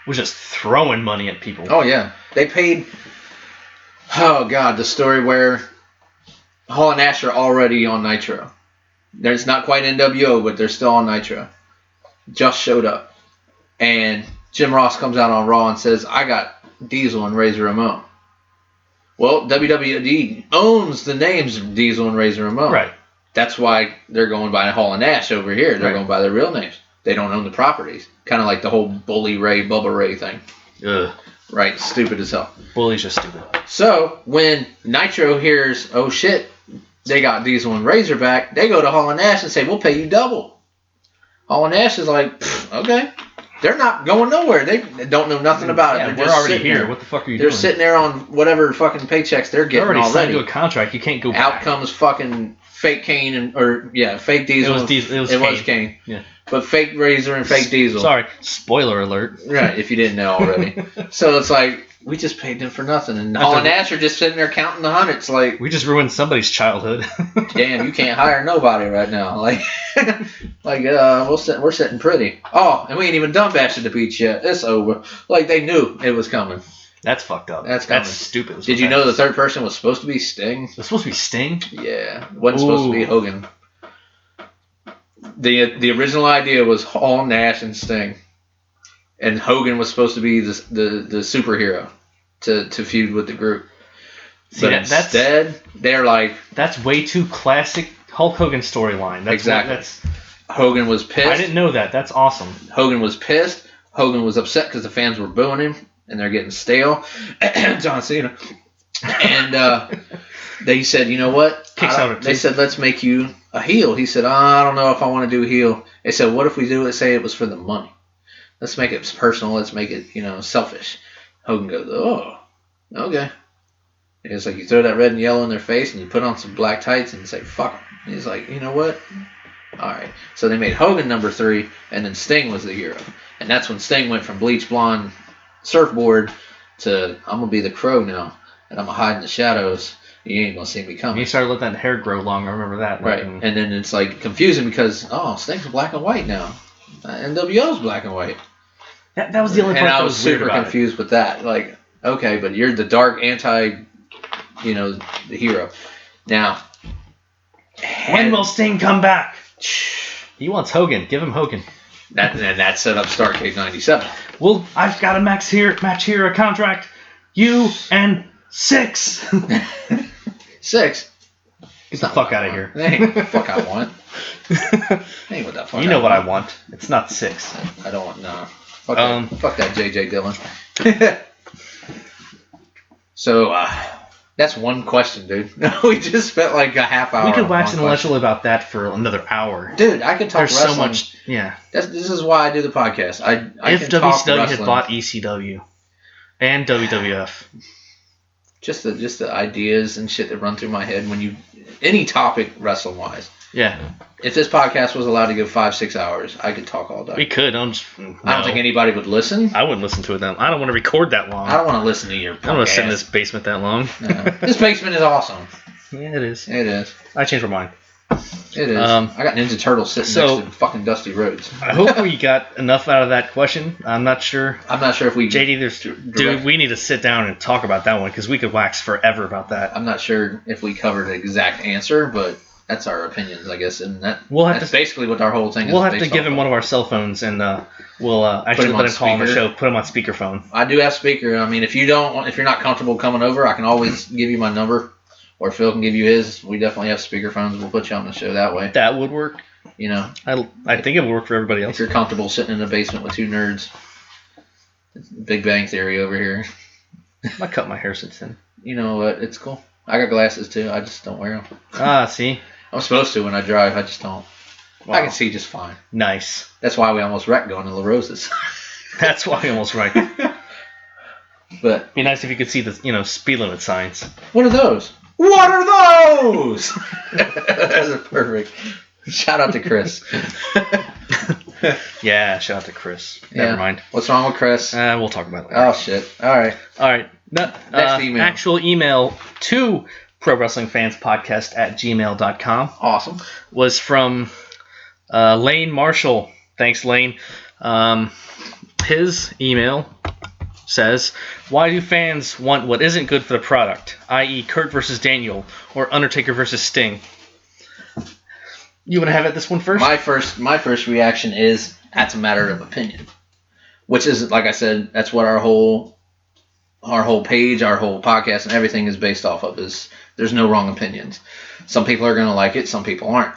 was just throwing money at people. Oh, yeah. They paid... Oh, God, the story where Hall and Nash are already on Nitro. It's not quite NWO, but they're still on Nitro. Just showed up. And Jim Ross comes out on Raw and says, I got Diesel and Razor Ramon. Well, WWE owns the names Diesel and Razor Ramon. Right. That's why they're going by Hall and Nash over here. They're going by their real names. They don't own the properties. Kind of like the whole Bully Ray, Bubba Ray thing. Ugh. Right. Stupid as hell. Bully's just stupid. So, when Nitro hears, oh shit, they got Diesel and Razor back, they go to Hall and Nash and say, we'll pay you double. Hall and Nash is like, okay. They're not going nowhere. They don't know nothing about it. We're already here. There. What the fuck are you doing? They're sitting there on whatever fucking paychecks they're getting already. Signed to a contract. You can't go back. Out comes fucking fake Kane fake Diesel. It was Kane. Yeah. But fake Razor and fake Diesel. Sorry. Spoiler alert. Right, if you didn't know already. So it's like, we just paid them for nothing. And Hall and Nash are just sitting there counting the hundreds. Like, we just ruined somebody's childhood. Damn, you can't hire nobody right now. Like, we're sitting pretty. Oh, and we ain't even done Bash at the Beach yet. It's over. Like, they knew it was coming. That's fucked up. That's stupid. Did you know the third person was supposed to be Sting? It was supposed to be Sting? Yeah. Wasn't supposed to be Hogan. The original idea was Hall, Nash, and Sting. And Hogan was supposed to be the superhero to feud with the group. But instead, they're like... That's way too classic Hulk Hogan storyline. Exactly. Hogan was pissed. I didn't know that. That's awesome. Hogan was pissed. Hogan was upset because the fans were booing him and they're getting stale. John Cena. And they said, you know what? They said, let's make you a heel. He said, I don't know if I want to do heel. They said, what if we do it? Say it was for the money. Let's make it personal. Let's make it, selfish. Hogan goes, oh, okay. And it's like you throw that red and yellow in their face and you put on some black tights and say, fuck them. And he's like, you know what? All right. So they made Hogan number 3 and then Sting was the hero. And that's when Sting went from bleach blonde surfboard to I'm going to be the Crow now. And I'm going to hide in the shadows. You ain't going to see me coming. He started letting that hair grow long. I remember that. Right. And then it's like confusing because, Sting's black and white now. NWO's black and white. That was the only part I was super confused with that. Like, okay, but you're the dark anti, the hero. Now, when will Sting come back? He wants Hogan. Give him Hogan. That set up Starrcade 97. Well, I've got a match here, a contract. You and 6. 6? Get the fuck out of here. That ain't what the fuck I want. Ain't what the fuck You know what I want. It's not 6. I don't want, no. Fuck that J.J. Dillon. So, that's one question, dude. We just spent like a half hour. We could wax intellectual about that for another hour. Dude, I could talk There's wrestling. so much, yeah. This is why I do the podcast. If can talk WCW had wrestling. bought ECW and WWF. Just the ideas and shit that run through my head when any topic wrestling wise. Yeah. If this podcast was allowed to go 5-6 hours, I could talk all day. We could. I don't think anybody would listen. I wouldn't listen to it that long. I don't want to record that long. I don't want to listen to your podcast. I don't want to sit in this basement that long. No. This basement is awesome. Yeah, it is. It is. I changed my mind. It is. I got Ninja Turtles sitting next to fucking Dusty Rhodes. I hope we got enough out of that question. I'm not sure. I'm not sure if we... JD, dude, we need to sit down and talk about that one because we could wax forever about that. I'm not sure if we covered the exact answer, but that's our opinions, I guess. And that's basically what our whole thing is. We'll have to give him one of our cell phones and we'll actually let him call on the show. Put him on speakerphone. I do have speaker. I mean, if you're not comfortable coming over, I can always give you my number. Or Phil can give you his. We definitely have speakerphones. We'll put you on the show that way. That would work. You know. I think it would work for everybody else. If you're comfortable sitting in the basement with two nerds. Big Bang Theory over here. I cut my hair since then. You know what? It's cool. I got glasses too. I just don't wear them. Ah, see? I'm supposed to when I drive. I just don't. Wow. I can see just fine. Nice. That's why we almost wrecked going to La Rosa's. That's why we almost wrecked. But it'd be nice if you could see the speed limit signs. What are those? What are those? That's perfect. Shout out to Chris. Yeah, shout out to Chris. Never mind. What's wrong with Chris? We'll talk about it later. Oh, shit. All right. Next email. Actual email to ProWrestlingFansPodcast@gmail.com. Awesome. Was from Lane Marshall. Thanks, Lane. His email says, why do fans want what isn't good for the product, i.e. Kurt versus Daniel or Undertaker versus Sting? You want to have it this one first? My first reaction is that's a matter of opinion, which is, like I said, that's what our whole page, our whole podcast, and everything is based off of. Is there's no wrong opinions. Some people are going to like it, some people aren't.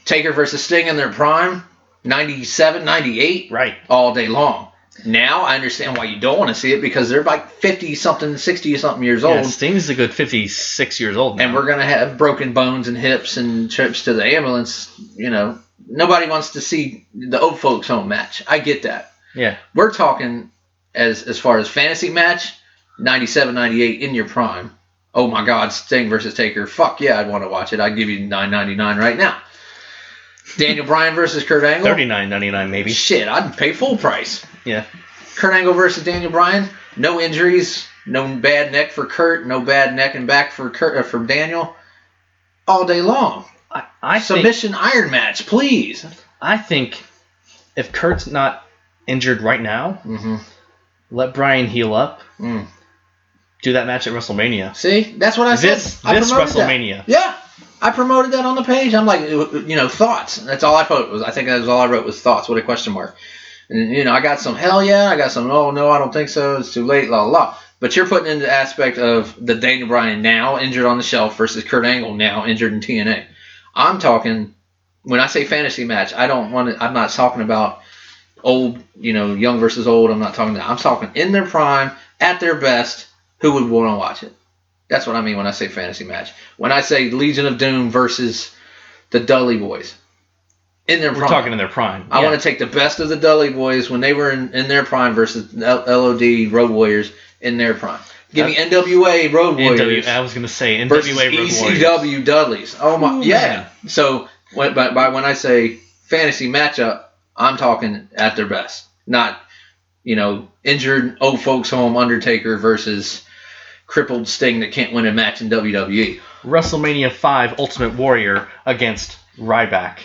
Taker versus Sting in their prime, 97, 98, right, all day long. Now I understand why you don't want to see it because they're like 50-something, 60-something years old. Sting's a good 56 years old now. And we're going to have broken bones and hips and trips to the ambulance. You know, nobody wants to see the old folks home match. I get that. Yeah. We're talking as far as fantasy match, 97, 98 in your prime. Oh my God, Sting versus Taker. Fuck yeah, I'd want to watch it. I'd give you $9.99 right now. Daniel Bryan versus Kurt Angle. $39.99 maybe. Shit, I'd pay full price. Yeah. Kurt Angle versus Daniel Bryan. No injuries. No bad neck for Kurt. No bad neck and back for Daniel. All day long. I Submission iron match, please. I think if Kurt's not injured right now, let Bryan heal up. Do that match at WrestleMania. See, that's what I said. This WrestleMania. That. Yeah. I promoted that on the page. I'm like, thoughts. That's all I put. I think that was all I wrote was thoughts with a question mark. And, I got some hell yeah. I got some, oh, no, I don't think so. It's too late, la, la, la. But you're putting in the aspect of the Daniel Bryan now injured on the shelf versus Kurt Angle now injured in TNA. I'm talking, when I say fantasy match, I'm not talking about old, young versus old. I'm talking in their prime, at their best, who would want to watch it. That's what I mean when I say fantasy match. When I say Legion of Doom versus the Dudley Boys. In their prime. We're talking in their prime. I want to take the best of the Dudley Boys when they were in their prime versus LOD Road Warriors in their prime. Give me NWA Road Warriors. I was going to say NWA versus Road Warriors. ECW Dudleys. Oh my, yeah. Man. So when I say fantasy matchup, I'm talking at their best. Not, injured old folks home Undertaker versus crippled Sting that can't win a match in WWE. WrestleMania 5 Ultimate Warrior against Ryback.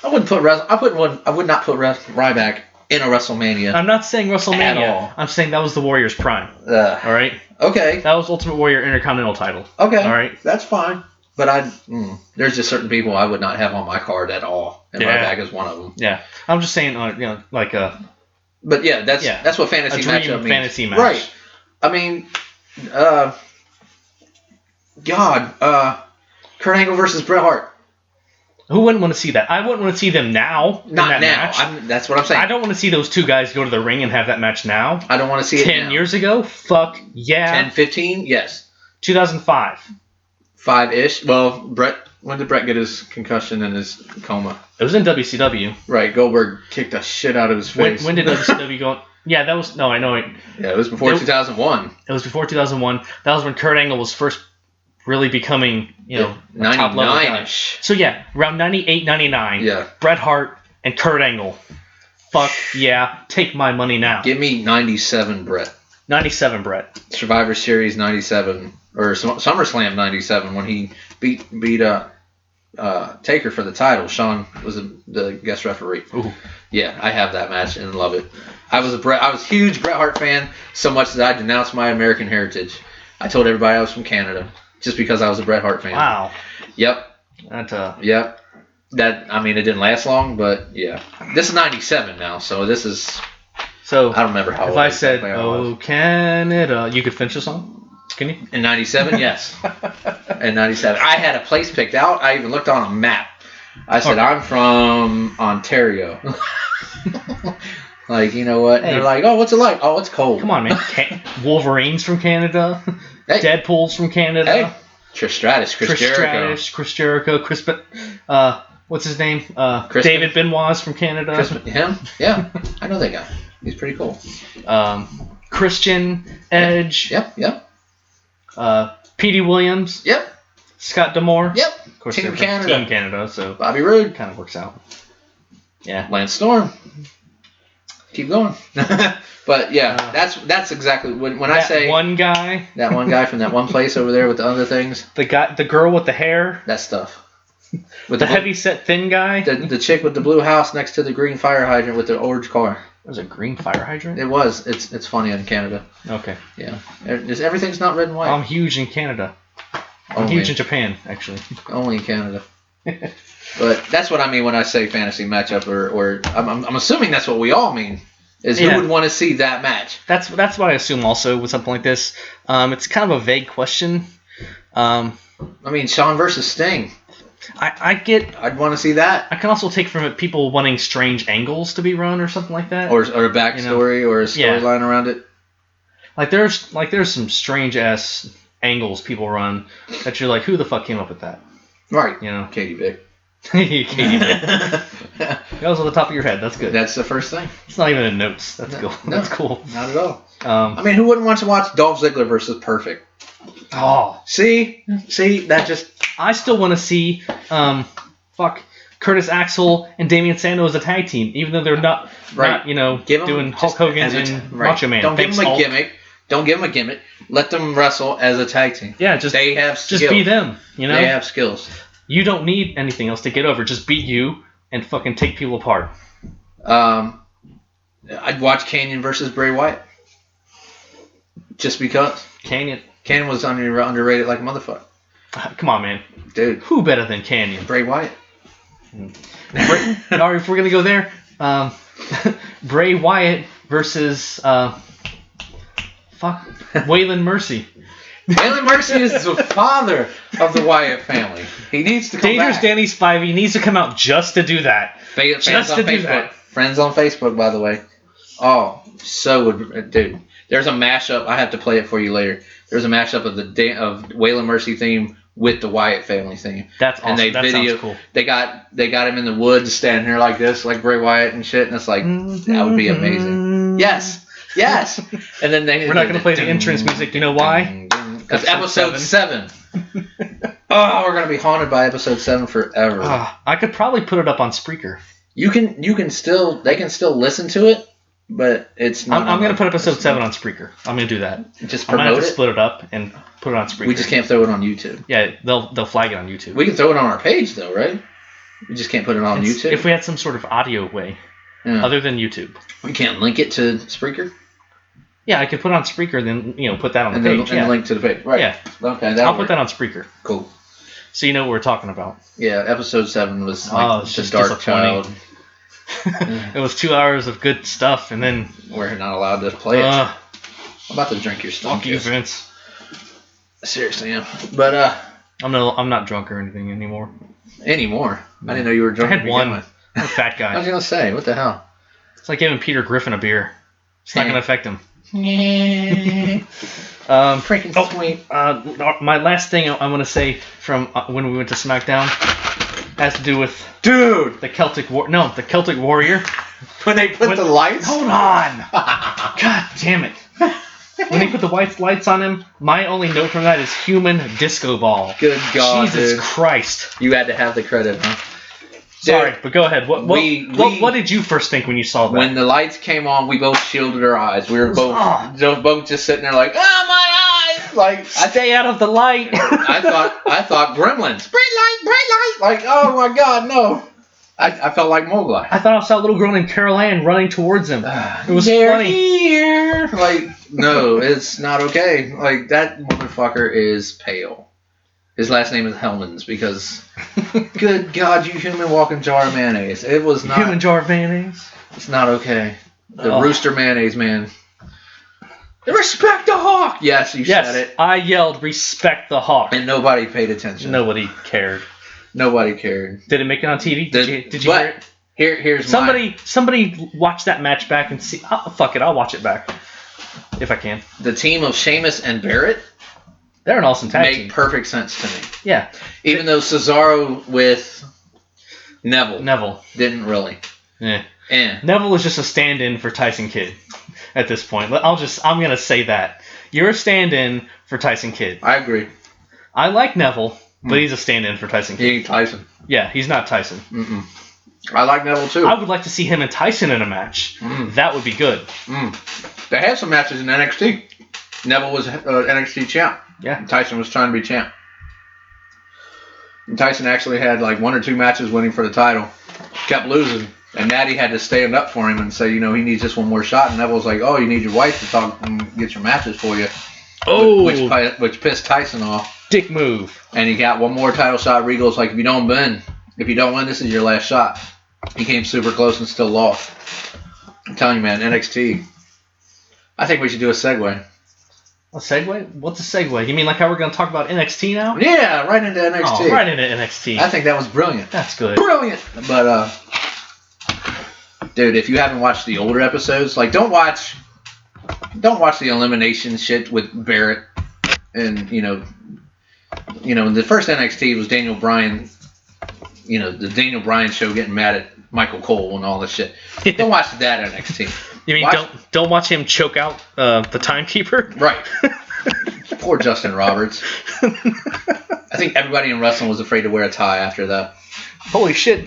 I would not put Ryback in a WrestleMania. I'm not saying WrestleMania. At all. I'm saying that was the Warrior's prime. All right? Okay. That was Ultimate Warrior Intercontinental title. Okay. All right? That's fine. But there's just certain people I would not have on my card at all. And Ryback is one of them. Yeah. I'm just saying, like a... But yeah, that's what fantasy matchup means. Fantasy match. Right. I mean, God, Kurt Angle versus Bret Hart. Who wouldn't want to see that? I wouldn't want to see them now. Not in that now. Match. That's what I'm saying. I don't want to see those two guys go to the ring and have that match now. I don't want to see it 10 now. years ago? Fuck yeah. 10, 15? Yes. 2005. 5-ish. Well, when did Bret get his concussion and his coma? It was in WCW. Right. Goldberg kicked the shit out of his face. When did WCW go? Yeah, that was... No, I know it. Yeah, it was before 2001. It was before 2001. That was when Kurt Angle was first really becoming, top level guy. 99-ish. So yeah, around 98, 99. Yeah. Bret Hart and Kurt Angle. Fuck yeah. Take my money now. Give me 97 Bret. 97 Bret. Survivor Series 97. Or SummerSlam 97 when he beat Taker for the title. Shawn was the guest referee. Ooh. Yeah, I have that match and love it. I was a huge Bret Hart fan, so much that I denounced my American heritage. I told everybody I was from Canada just because I was a Bret Hart fan. Wow. Yep. Yep. That, I mean, it didn't last long, but yeah. This is 97 now, so this is. So I don't remember how. If I said, "Oh Canada," you could finish the song. Can you? In 97, yes. In 97. I had a place picked out. I even looked on a map. I said, I'm from Ontario. Like, you know what? Hey. They're like, oh, what's it like? Oh, it's cold. Come on, man. Wolverine's from Canada. Hey. Deadpool's from Canada. Hey. Trish Stratus, Chris Jericho. What's his name? Chris David Benoit's from Canada. Him? Yeah. I know that guy. He's pretty cool. Christian, Edge. Yep. Petey Williams. Yep. Scott D'Amore. Yep. Of course, Team they're Canada. Team Canada, so Bobby Roode. kind of works out. Yeah. Lance Storm. Keep going. But yeah, that's exactly when I say one guy. That one guy from that one place over there with the other things. The girl with the hair. That stuff. With the heavy set thin guy. The chick with the blue house next to the green fire hydrant with the orange car. It was a green fire hydrant? It was. It's funny in Canada. Okay. Yeah. Everything's not red and white. I'm huge in Canada. I'm huge in Japan, actually. Only in Canada. But that's what I mean when I say fantasy matchup, or I'm assuming that's what we all mean. Is who would want to see that match? That's what I assume also with something like this. It's kind of a vague question. I mean, Shawn versus Sting. I'd want to see that. I can also take from it people wanting strange angles to be run or something like that. Or a backstory or a storyline around it. Like there's some strange ass angles people run that you're like, who the fuck came up with that? Right. You know, Katie Vick. Katie Vick. That was on the top of your head. That's good. That's the first thing. It's not even in notes. That's cool. No, that's cool. Not at all. I mean, who wouldn't want to watch Dolph Ziggler versus Perfect? Oh, see, that just. I still want to see, Curtis Axel and Damian Sandow as a tag team, even though they're not doing Hulk Hogan and Macho Man. Don't give them a gimmick. Don't give them a gimmick. Let them wrestle as a tag team. Yeah, they have skills. Just be them. You know, they have skills. You don't need anything else to get over. Just beat you and fucking take people apart. I'd watch Kanyon versus Bray Wyatt. Just because. Kanyon was underrated like a motherfucker. Come on, man. Dude. Who better than Kanyon? Bray Wyatt. All right, if we're going to go there, Bray Wyatt versus Waylon Mercy. Waylon Mercy is the father of the Wyatt family. He needs to come Dangerous back. Danny Spivey needs to come out just to do that. Friends on Facebook, by the way. Oh, dude. There's a mashup. I have to play it for you later. There's a mashup of of Waylon Mercy theme with the Wyatt family theme. That's awesome. And Sounds cool. They got him in the woods standing here like this, like Bray Wyatt and shit. And it's like that would be amazing. Yes. And then we're not gonna play the entrance music. Do you know why? Because episode 7. Oh, we're gonna be haunted by episode 7 forever. I could probably put it up on Spreaker. They can still listen to it, but it's not. I'm gonna put episode 7 on Spreaker. I'm gonna do that. Just I'm gonna promote have to it. split it up and put it on Spreaker. We just can't throw it on YouTube. Yeah, they'll flag it on YouTube. We can throw it on our page though, right? We just can't put it on YouTube. If we had some sort of audio way, other than YouTube, we can't link it to Spreaker. Yeah, I could put it on Spreaker, then put that on the page. And link to the page. Right. Yeah. Okay. I'll put that on Spreaker. Cool. So you know what we're talking about. Yeah, episode 7 was like the dark child. It was 2 hours of good stuff, and then we're not allowed to play it. I'm about to drink your stuff. Fuck you, Vince. Seriously, yeah. But I'm not drunk or anything anymore. anymore. I didn't know you were drunk. I had one. I'm a fat I was guy. gonna say, what the hell? It's like giving Peter Griffin a beer. It's not gonna affect him. Freaking sweet. My last thing I want to say from when we went to Smackdown has to do with Dude, the Celtic Warrior. when they put the lights. Hold on. God damn it. When they put the white lights on him, my only note from that is human disco ball. Good God, Jesus dude. Christ. You had to have the credit, huh? Sorry, Dude, but go ahead. What did you first think when you saw that? when the lights came on, we both shielded our eyes. We were both just sitting there like, oh my eyes! Like Stay out of the light. I thought Gremlins. Bright light. Like, oh my God, no. I felt like Mowgli. I thought I saw a little girl named Carol Ann running towards him. It was They're funny. here. Like, no, it's not okay. Like, that motherfucker is pale. His last name is Hellmans because, good God, you human walking jar of mayonnaise. It was not. Human jar of mayonnaise. It's not okay. The Rooster mayonnaise man. Respect the Hawk. Yes, you said it. I yelled, "Respect the Hawk," and nobody paid attention. Nobody cared. Nobody cared. Did it make it on TV? Did you hear it? Here's somebody watch that match back and see. Oh, fuck it, I'll watch it back if I can. The team of Sheamus and Barrett. They're an awesome tag team. Make perfect sense to me. Yeah. Even though Cesaro with Neville didn't really. Yeah. Neville is just a stand-in for Tyson Kidd at this point. I'm gonna say that you're a stand-in for Tyson Kidd. I agree. I like Neville, but he's a stand-in for Tyson Kidd. He ain't Tyson. Yeah, he's not Tyson. Mm-mm. I like Neville too. I would like to see him and Tyson in a match. That would be good. They had some matches in NXT. Neville was NXT champ. Yeah. And Tyson was trying to be champ. And Tyson actually had like 1 or 2 matches winning for the title. Kept losing. And Natty had to stand up for him and say, he needs just one more shot. And Neville was like, oh, you need your wife to talk and get your matches for you. Oh. Which pissed Tyson off. Dick move. And he got one more title shot. Regal's like, if you don't win, this is your last shot. He came super close and still lost. I'm telling you, man, NXT. I think we should do a segue. A segue? What's a segue? You mean like how we're going to talk about NXT now? Yeah, right into NXT. Oh, right into NXT. I think that was brilliant. That's good. Brilliant. But, dude, if you haven't watched the older episodes, like, don't watch the elimination shit with Barrett and, the first NXT was Daniel Bryan, the Daniel Bryan show getting mad at Michael Cole and all this shit. Don't watch that NXT. You mean don't watch him choke out the timekeeper? Right. Poor Justin Roberts. I think everybody in wrestling was afraid to wear a tie after that. Holy shit,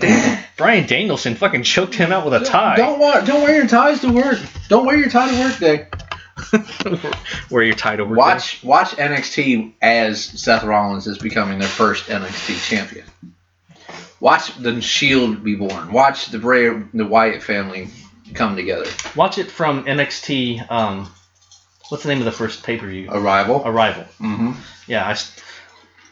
Bryan Danielson fucking choked him out with a tie. Don't wear your ties to work. Don't wear your tie to work day. Wear your tie to work Watch NXT as Seth Rollins is becoming their first NXT champion. Watch the Shield be born. Watch the Wyatt family come together. Watch it from NXT. What's the name of the first pay-per-view? Arrival. Mm-hmm. Yeah.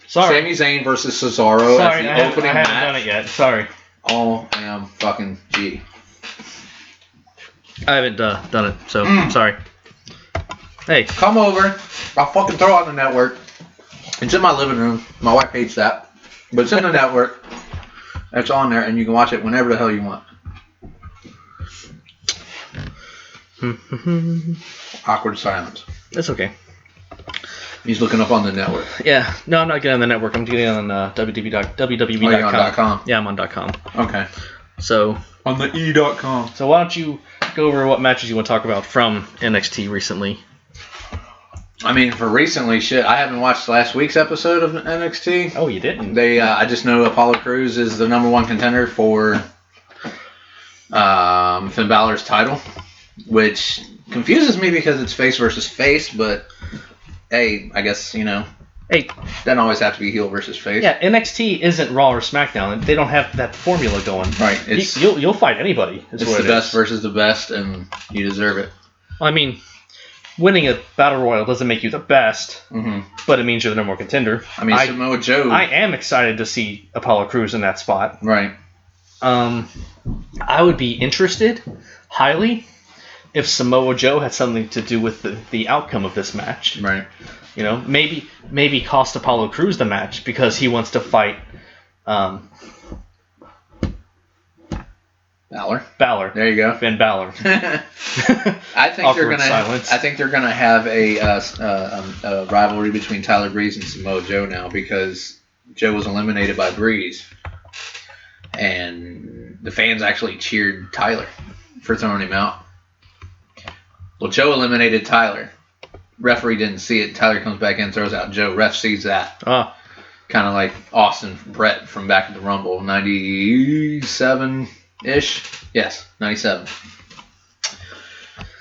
Sorry. Sami Zayn versus Cesaro. Sorry, as the opening match. I haven't done it yet. Sorry. OMG. I haven't done it, so sorry. Hey. Come over. I'll fucking throw it on the network. It's in my living room. My wife hates that. But it's in the network. It's on there, and you can watch it whenever the hell you want. Awkward silence. That's okay. He's looking up on the network. Yeah. No, I'm not getting on the network. I'm getting on WWE.com. Oh, you're on .com? Yeah, I'm on .com. Okay. So. On the E.com. So why don't you go over what matches you want to talk about from NXT recently? I mean, for recently, shit, I haven't watched last week's episode of NXT. Oh, you didn't? I just know Apollo Crews is the #1 contender for Finn Balor's title, which confuses me because it's face versus face, but hey, I guess, Hey, doesn't always have to be heel versus face. Yeah, NXT isn't Raw or SmackDown. They don't have that formula going. Right. You'll fight anybody. It's the best versus the best, and you deserve it. I mean, winning a Battle Royal doesn't make you the best, but it means you're the #1 contender. I mean, Samoa Joe. I am excited to see Apollo Crews in that spot. Right. I would be interested, highly, if Samoa Joe had something to do with the outcome of this match. Right. You know, maybe cost Apollo Crews the match because he wants to fight Balor. There you go. Finn Balor. I think they're gonna have a rivalry between Tyler Breeze and Samoa Joe now because Joe was eliminated by Breeze, and the fans actually cheered Tyler for throwing him out. Well, Joe eliminated Tyler. Referee didn't see it. Tyler comes back in, throws out Joe. Ref sees that. Oh. Kind of like Austin Brett from back at the Rumble, 97-ish. Yes, 97.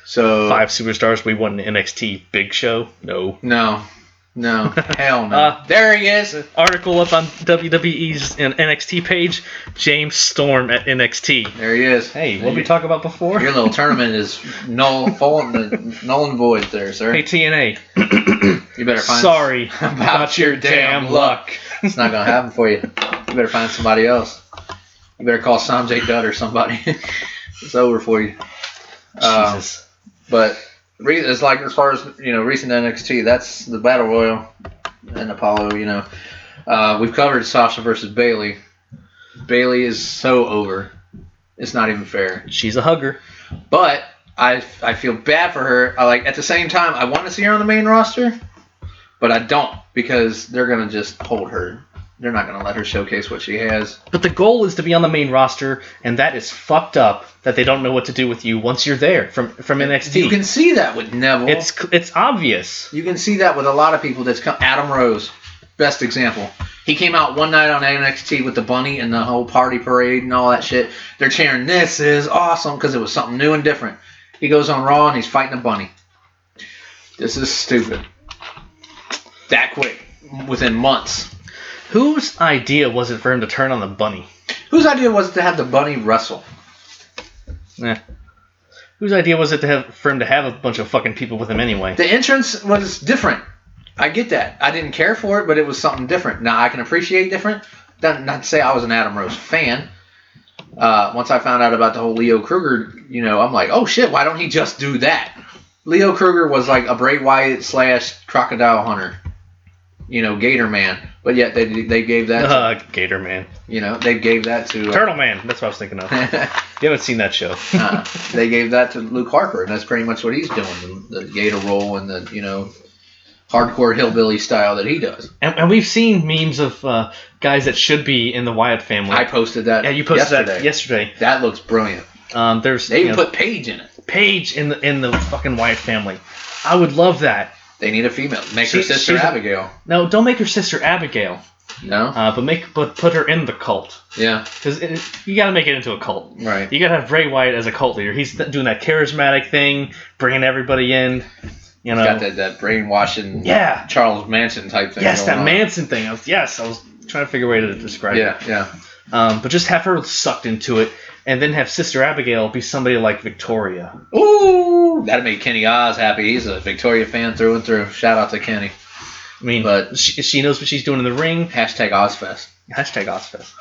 So 5 superstars. We won an NXT Big Show. No, hell no. There he is. Article up on WWE's NXT page. James Storm at NXT. There he is. Hey, what did we talk about before? Your little tournament is null and void there, sir. Hey, TNA. You better find. Sorry about your damn luck. It's not gonna happen for you. You better find somebody else. You better call Sanjay Dutt or somebody. It's over for you. Jesus. But it's like as far as recent NXT, that's the Battle Royal and Apollo. We've covered Sasha versus Bayley. Bayley is so over. It's not even fair. She's a hugger. But I feel bad for her. At the same time, I want to see her on the main roster, but I don't because they're gonna just hold her. They're not going to let her showcase what she has. But the goal is to be on the main roster, and that is fucked up that they don't know what to do with you once you're there from NXT. You can see that with Neville. It's obvious. You can see that with a lot of people that's come. Adam Rose, best example. He came out one night on NXT with the bunny and the whole party parade and all that shit. They're cheering, this is awesome, because it was something new and different. He goes on Raw and he's fighting a bunny. This is stupid. That quick. Within months. Whose idea was it for him to turn on the bunny? Whose idea was it to have the bunny wrestle? Whose idea was it for him to have a bunch of fucking people with him anyway? The entrance was different. I get that. I didn't care for it, but it was something different. Now, I can appreciate different. Not to say I was an Adam Rose fan. Once I found out about the whole Leo Kruger, I'm like, oh shit, why don't he just do that? Leo Kruger was like a Bray Wyatt / Crocodile Hunter. Gator Man. But yet they gave that to... Gator Man. They gave that to... Turtle Man. That's what I was thinking of. You haven't seen that show. They gave that to Luke Harper, and that's pretty much what he's doing. The Gator roll and the, hardcore hillbilly style that he does. And we've seen memes of guys that should be in the Wyatt family. I posted that Yeah, you posted that yesterday. That looks brilliant. They even put Paige in it. Paige in the fucking Wyatt family. I would love that. They need a female. Make her sister Abigail. No, don't make her sister Abigail. No. But put her in the cult. Yeah. Because you got to make it into a cult. Right. You got to have Bray Wyatt as a cult leader. He's doing that charismatic thing, bringing everybody in. He's got that brainwashing. Yeah. Charles Manson type thing. Yes, that Manson thing. I was trying to figure a way to describe it. Yeah. But just have her sucked into it. And then have Sister Abigail be somebody like Victoria. Ooh, that'd make Kenny Oz happy. He's a Victoria fan through and through. Shout out to Kenny. I mean, but she knows what she's doing in the ring. #Ozfest. #Ozfest.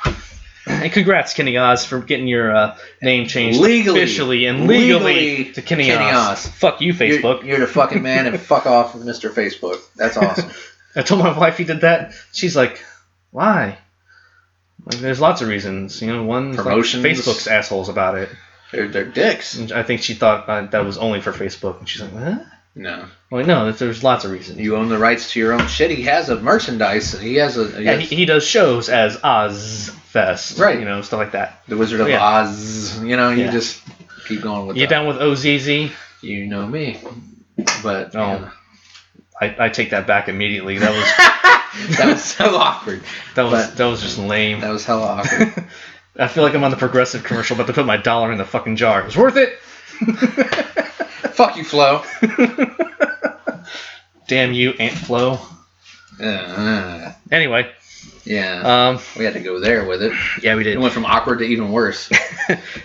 And congrats, Kenny Oz, for getting your name changed legally to Kenny Oz. Fuck you, Facebook. You're the fucking man, and fuck off, Mr. Facebook. That's awesome. I told my wife he did that. She's like, why? There's lots of reasons. One promotions. Like Facebook's assholes about it. They're dicks. And I think she thought that was only for Facebook. And she's like, what? No. Well, no, there's lots of reasons. You own the rights to your own shit. He has a merchandise. He has a... He does shows as Ozfest. Right. stuff like that. The Wizard of Oz. You just keep going with that. You down with OZZ? You know me. But... I take that back immediately. That was... that was so awkward. That was just lame. That was hella awkward. I feel like I'm on the Progressive commercial, about to put my $1 in the fucking jar. It was worth it. Fuck you, Flo. Damn you, Aunt Flo. Anyway. Yeah. We had to go there with it. Yeah, we did. It went from awkward to even worse.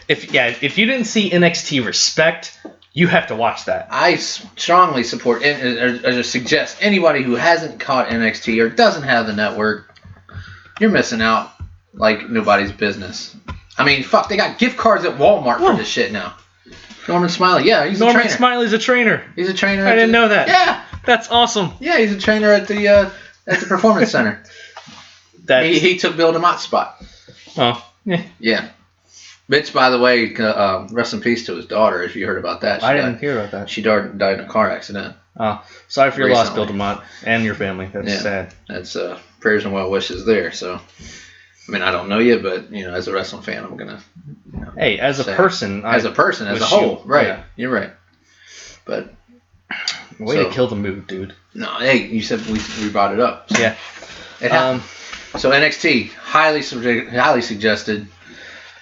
If you didn't see NXT Respect, you have to watch that. I strongly support or suggest anybody who hasn't caught NXT or doesn't have the network, you're missing out like nobody's business. I mean, fuck, they got gift cards at Walmart for this shit now. Norman Smiley, yeah, he's a trainer. Norman Smiley's a trainer. He's a trainer. I didn't know that. Yeah, That's awesome. Yeah, he's a trainer at the performance center. He took Bill DeMott's spot. Oh, yeah. Yeah. Bitch, by the way, rest in peace to his daughter, if you heard about that. I didn't hear about that. She died in a car accident. Oh, sorry for your loss, Bill Recently. DeMott, and your family. That's sad. That's prayers and well wishes there. So, I mean, I don't know you, but, as a wrestling fan, I'm going to, Hey, as a person, as a whole, right. Yeah. You're right. But... Way to kill the mood, dude. No, hey, you said we brought it up. So. Yeah. It happened. So NXT, highly suggested.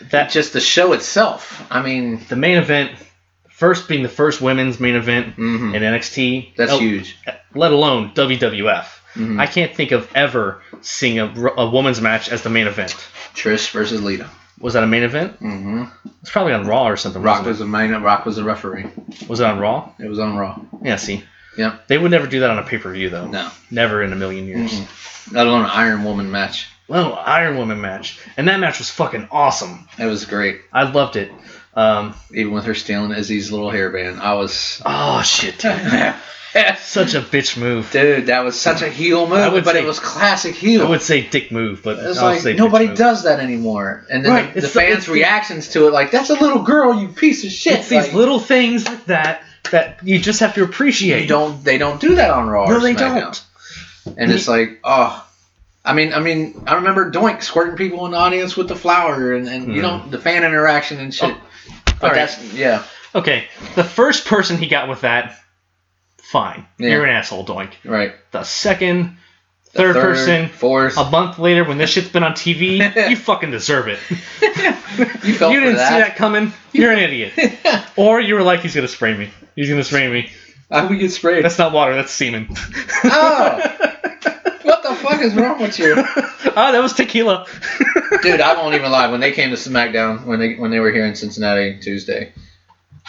That just the show itself. I mean, the main event, being the first women's main event in NXT. That's huge. Let alone WWF. Mm-hmm. I can't think of ever seeing a women's match as the main event. Trish versus Lita. Was that a main event? Mm-hmm. It's probably on Raw or something. Rock was the referee. Was it on Raw? It was on Raw. Yeah, see. Yeah. They would never do that on a pay-per-view, though. No. Never in a million years. Mm-hmm. Let alone an Iron Woman match. Well, Iron Woman match. And that match was fucking awesome. It was great. I loved it. Even with her stealing Izzy's little hairband, I was... Oh, shit, dude. Such a bitch move. Dude, that was such a heel move, but it was classic heel. I would say dick move, but it's I'll say nobody move. does that anymore. And then the fans' reactions to it, like, that's a little girl, you piece of shit. It's these little things like that you just have to appreciate. They don't do that on Raw or they SmackDown. Don't. And it's like, oh... I mean, I remember Doink squirting people in the audience with the flour and the fan interaction and shit. But that's, yeah. Okay, the first person he got with that, fine. Yeah. You're an asshole, Doink. Right. The second, third person, fourth. A month later when this shit's been on TV, you fucking deserve it. You didn't see that coming, you're an idiot. Or you were like, he's going to spray me. He's going to spray me. How do we get sprayed? That's not water, that's semen. Oh. What the fuck is wrong with you? That was tequila. Dude, I won't even lie. When they came to SmackDown, when they were here in Cincinnati Tuesday,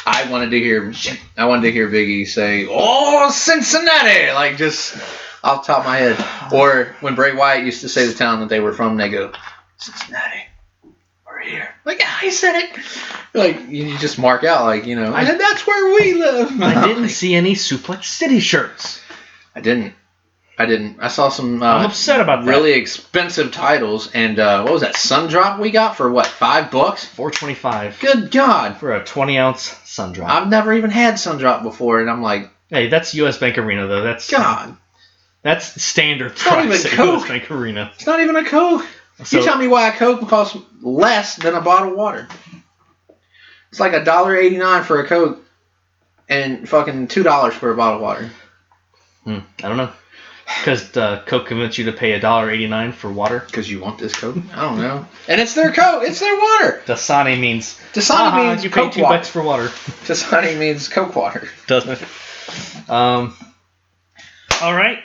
I wanted to hear Big E say, "Oh, Cincinnati!" Like just off the top of my head. Or when Bray Wyatt used to say the town that they were from, they go, "Cincinnati, we're here." Like, yeah, he said it. Like you just mark out, like and that's where we live. I didn't see any Suplex City shirts. I didn't. I saw some I'm upset about that. Really expensive titles, and what was that sun drop we got for what, $5? $4.25. Good God. For a 20-ounce sun drop. I've never even had sun drop before, and I'm like, hey, that's US Bank Arena though. That's standard price at US Bank Arena. It's not even a Coke. So, you tell me why a Coke costs less than a bottle of water. It's like $1.89 for a Coke and fucking $2 for a bottle of water. I don't know. Because Coke convinced you to pay $1.89 for water? Because you want this Coke? I don't know. And it's their Coke. It's their water. Dasani means you pay $2 for water. Dasani means Coke water. Doesn't it? All right.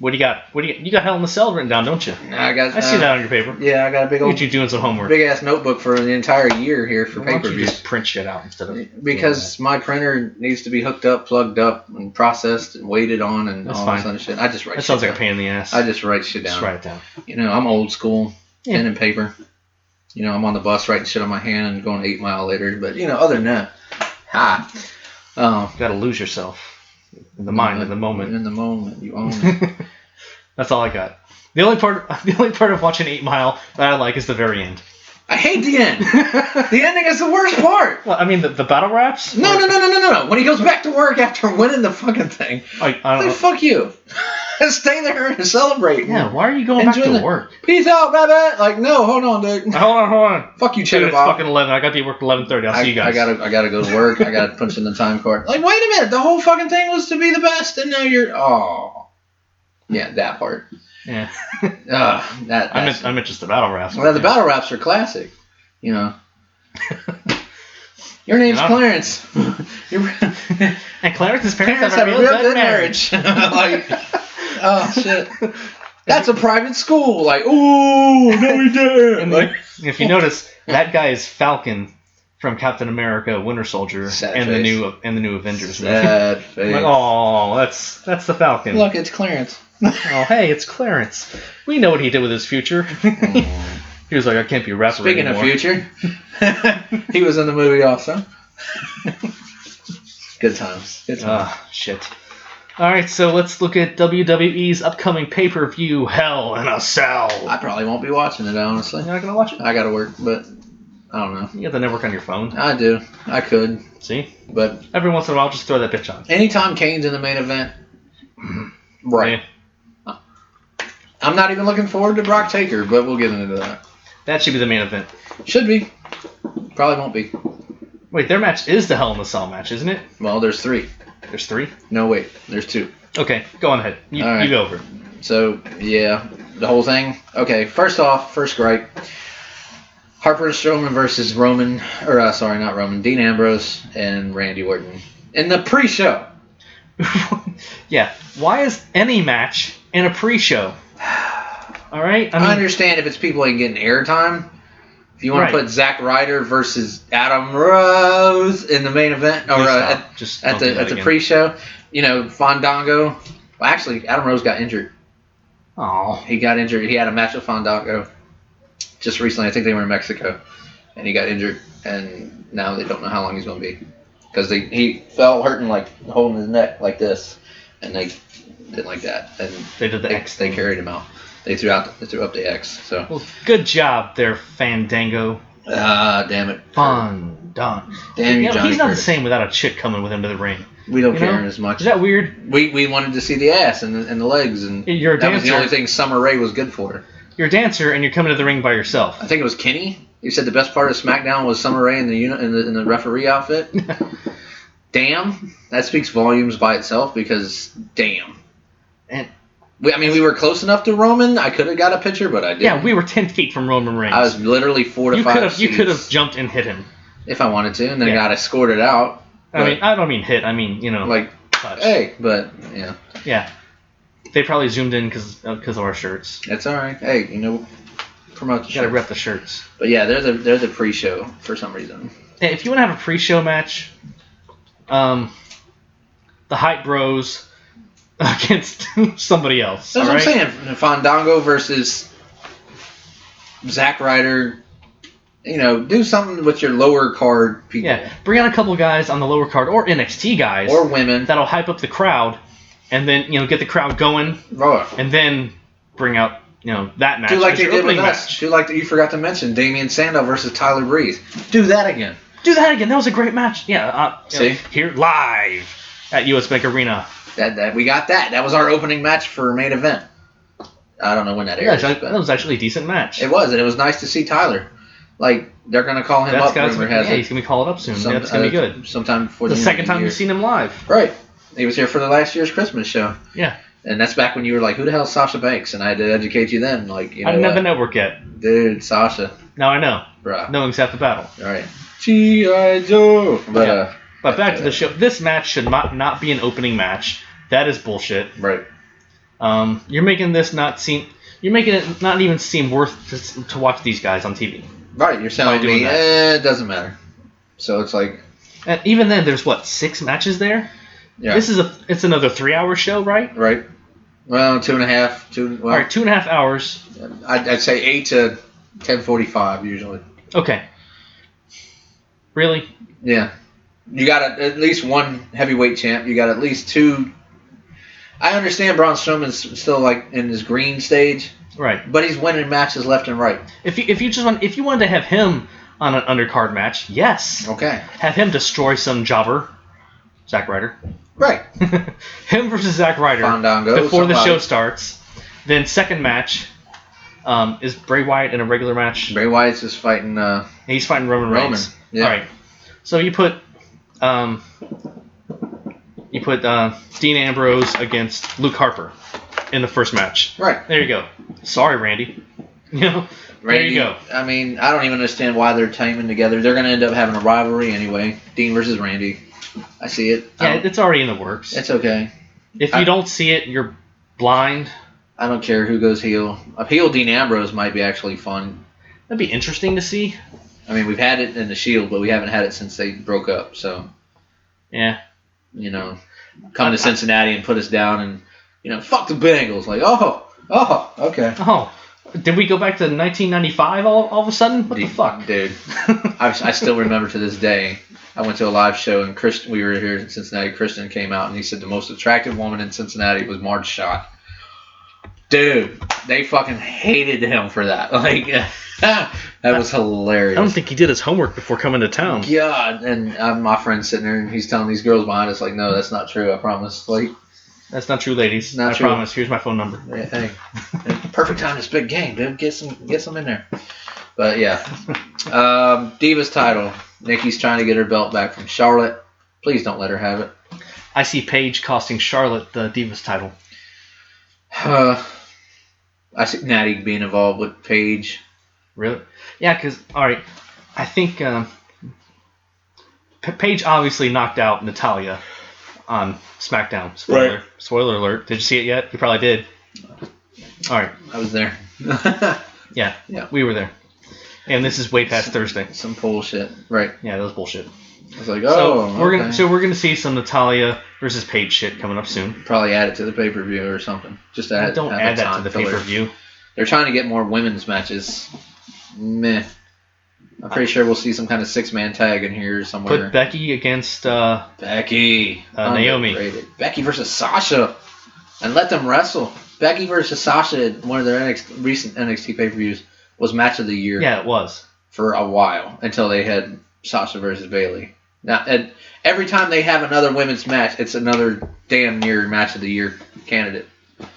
What do you got? You got Hell in the Cell written down, don't you? I see that on your paper. Yeah, I got a big old... You doing some homework. Big ass notebook for the entire year here for pay-per-views. Why don't you just print shit out instead of... Because my printer needs to be hooked up, plugged up, and processed and waited on and all this other shit. I just write shit down. That sounds like a pain in the ass. I just write shit down. Just write it down. I'm old school. Yeah. Pen and paper. I'm on the bus writing shit on my hand and going 8 Mile later. But, other than that, you gotta lose yourself. In the mind, in the moment. In the moment, you own it. That's all I got. The only part of watching 8 Mile that I like is the very end. I hate the end. The ending is the worst part. Well, I mean, the battle raps? No. When he goes back to work after winning the fucking thing. I don't know. Fuck you. Stay there and celebrate. Yeah, why are you going back to work? Peace out, baby. Like, no, hold on, dude. Hold on. Fuck you, Cheddar It's Bob. fucking 11. I got to be at work at 11:30. I'll see you guys. I gotta go to work. I gotta punch in the time card. Like, wait a minute. The whole fucking thing was to be the best, and now you're... Oh. Yeah, that part. Yeah. I meant just the battle raps. Well, the battle raps are classic. Your name's Clarence. And Clarence's parents have a real good marriage. Like, oh shit. That's a private school. Like, ooh, no, we did. Like, if you notice, that guy is Falcon from Captain America: Winter Soldier and the new Avengers. Sad face. Like, oh, that's the Falcon. Look, it's Clarence. Oh, hey, it's Clarence. We know what he did with his future. He was like, I can't be a rapper Speaking anymore. of future, he was in the movie also. Good times. Shit. All right, so let's look at WWE's upcoming pay-per-view, Hell in a Cell. I probably won't be watching it, honestly. You're not gonna watch it? I gotta work, but I don't know. You got the network on your phone. I do. I could. See? But every once in a while, just throw that bitch on. Anytime Kane's in the main event, right. Yeah. I'm not even looking forward to Brock Taker, but we'll get into that. That should be the main event. Should be. Probably won't be. Wait, their match is the Hell in a Cell match, isn't it? Well, there's 3. There's 3? No, wait. There's 2. Okay, go on ahead. You go over it. So, yeah, the whole thing. Okay, first gripe. Harper and Strowman versus not Roman, Dean Ambrose and Randy Orton. In the pre-show. Yeah, why is any match in a pre-show? All right? I understand if it's people ain't getting airtime. If you want to put Zack Ryder versus Adam Rose in the main event, or at the pre-show, Fandango. Well, actually, Adam Rose got injured. Oh. He got injured. He had a match with Fandango just recently. I think they were in Mexico, and he got injured, and now they don't know how long he's going to be because he fell hurting, like holding his neck like this, and they didn't like that, and they did the X. They carried him out. They threw up the X. So. Well, good job there, Fandango. Damn it. Fandango. Damn you, Johnny he's not Curtis. the same without a chick coming with him to the ring. We don't care as much. Is that weird? We wanted to see the ass and the legs, and you're a that was dancer. the only thing Summer Rae was good for. You're a dancer, and you're coming to the ring by yourself. I think it was Kenny. You said the best part of SmackDown was Summer Rae in the referee outfit. Damn, that speaks volumes by itself because damn. And we were close enough to Roman. I could have got a picture, but I didn't. Yeah, we were 10 feet from Roman Reigns. I was literally 4 to 5 You could have jumped and hit him. If I wanted to, and then got escorted out. I don't mean hit. I mean, like, touch. Hey, but, yeah. Yeah. They probably zoomed in because of our shirts. That's all right. Hey, promote the You gotta rep the shirts. But yeah, they're the pre-show for some reason. Yeah, if you want to have a pre-show match, the Hype Bros against somebody else. That's what I'm saying. Fandango versus Zack Ryder. Do something with your lower card people. Yeah, bring out a couple guys on the lower card or NXT guys or women that'll hype up the crowd, and then get the crowd going, and then bring out that match. Do like they did with us. Do like you forgot to mention Damian Sandow versus Tyler Breeze. Do that again. That was a great match. Yeah. See here live at US Bank Arena. That we got that. That was our opening match for main event. I don't know when that airs. Yeah, that was actually a decent match. It was, and it was nice to see Tyler. Like, they're going to call him up, rumor has it. He's going to be called up soon. That's going to be good. Sometime before the second time you've seen him live. Right. He was here for the last year's Christmas show. Yeah. And that's back when you were like, who the hell is Sasha Banks? And I had to educate you then. Like, I didn't have the network yet. Dude, Sasha. Now I know. Bruh. Knowing's half the battle. All right. G.I. Joe. But back to the show. This match should not be an opening match. That is bullshit. Right. You're making this You're making it not even seem worth to watch these guys on TV. Right, you're telling me it doesn't matter. So it's like, and even then, there's 6 matches there. Yeah. It's another 3-hour show, right? Right. Well, 2.5. All right, 2.5 hours. I'd say 8 to 10:45 usually. Okay. Really? Yeah. You got at least one heavyweight champ. You got at least 2. I understand Braun Strowman's still like in his green stage. Right. But he's winning matches left and right. If you wanted to have him on an undercard match, yes. Okay. Have him destroy some jobber, Zack Ryder. Right. Him versus Zack Ryder. Fandango, before the show starts. Then second match, is Bray Wyatt in a regular match? Bray Wyatt's just fighting. He's fighting Roman Reigns. Yeah. All right. So you put Dean Ambrose against Luke Harper in the first match. Right. There you go. Sorry, Randy. Randy, there you go. I mean, I don't even understand why they're teaming together. They're going to end up having a rivalry anyway. Dean versus Randy. I see it. Yeah, it's already in the works. It's okay. If you don't see it, you're blind. I don't care who goes heel. A heel Dean Ambrose might be actually fun. That'd be interesting to see. I mean, we've had it in the Shield, but we haven't had it since they broke up. So, yeah, come to Cincinnati and put us down, and fuck the Bengals. Like, okay. Oh, did we go back to 1995 all of a sudden? What the fuck, dude? I still remember to this day I went to a live show and we were here in Cincinnati. Christian came out and he said the most attractive woman in Cincinnati was Marge Schott. Dude, they fucking hated him for that. Like, that was hilarious. I don't think he did his homework before coming to town. God, and my friend's sitting there and he's telling these girls behind us, like, no, that's not true, I promise. Like, that's not true, ladies. Not I true. promise. Here's my phone number. Hey, perfect time to spit game, dude. Get some in there. But yeah, Divas title. Nikki's trying to get her belt back from Charlotte. Please don't let her have it. I see Paige costing Charlotte the Divas title. I see Natty being involved with Paige. Really? Yeah, because, alright, I think Paige obviously knocked out Natalya on Smackdown. Spoiler alert. Did you see it yet? You probably did. Alright. I was there. Yeah, Yeah. We were there. And this is way past Thursday. Some bullshit. Right. Yeah, that was bullshit. I was like, oh, so we're gonna see some Natalya versus Paige shit coming up soon. Probably add it to the pay-per-view or something. Just add. Don't add that to the pay-per-view. They're trying to get more women's matches. Meh. I'm pretty sure we'll see some kind of 6-man tag in here somewhere. Put Becky against Becky. Naomi. Underrated. Becky versus Sasha. And let them wrestle. Becky versus Sasha at one of their recent NXT pay-per-views was match of the year. Yeah, it was. For a while. Until they had Sasha versus Bayley. Now, and every time they have another women's match, it's another damn near match of the year candidate.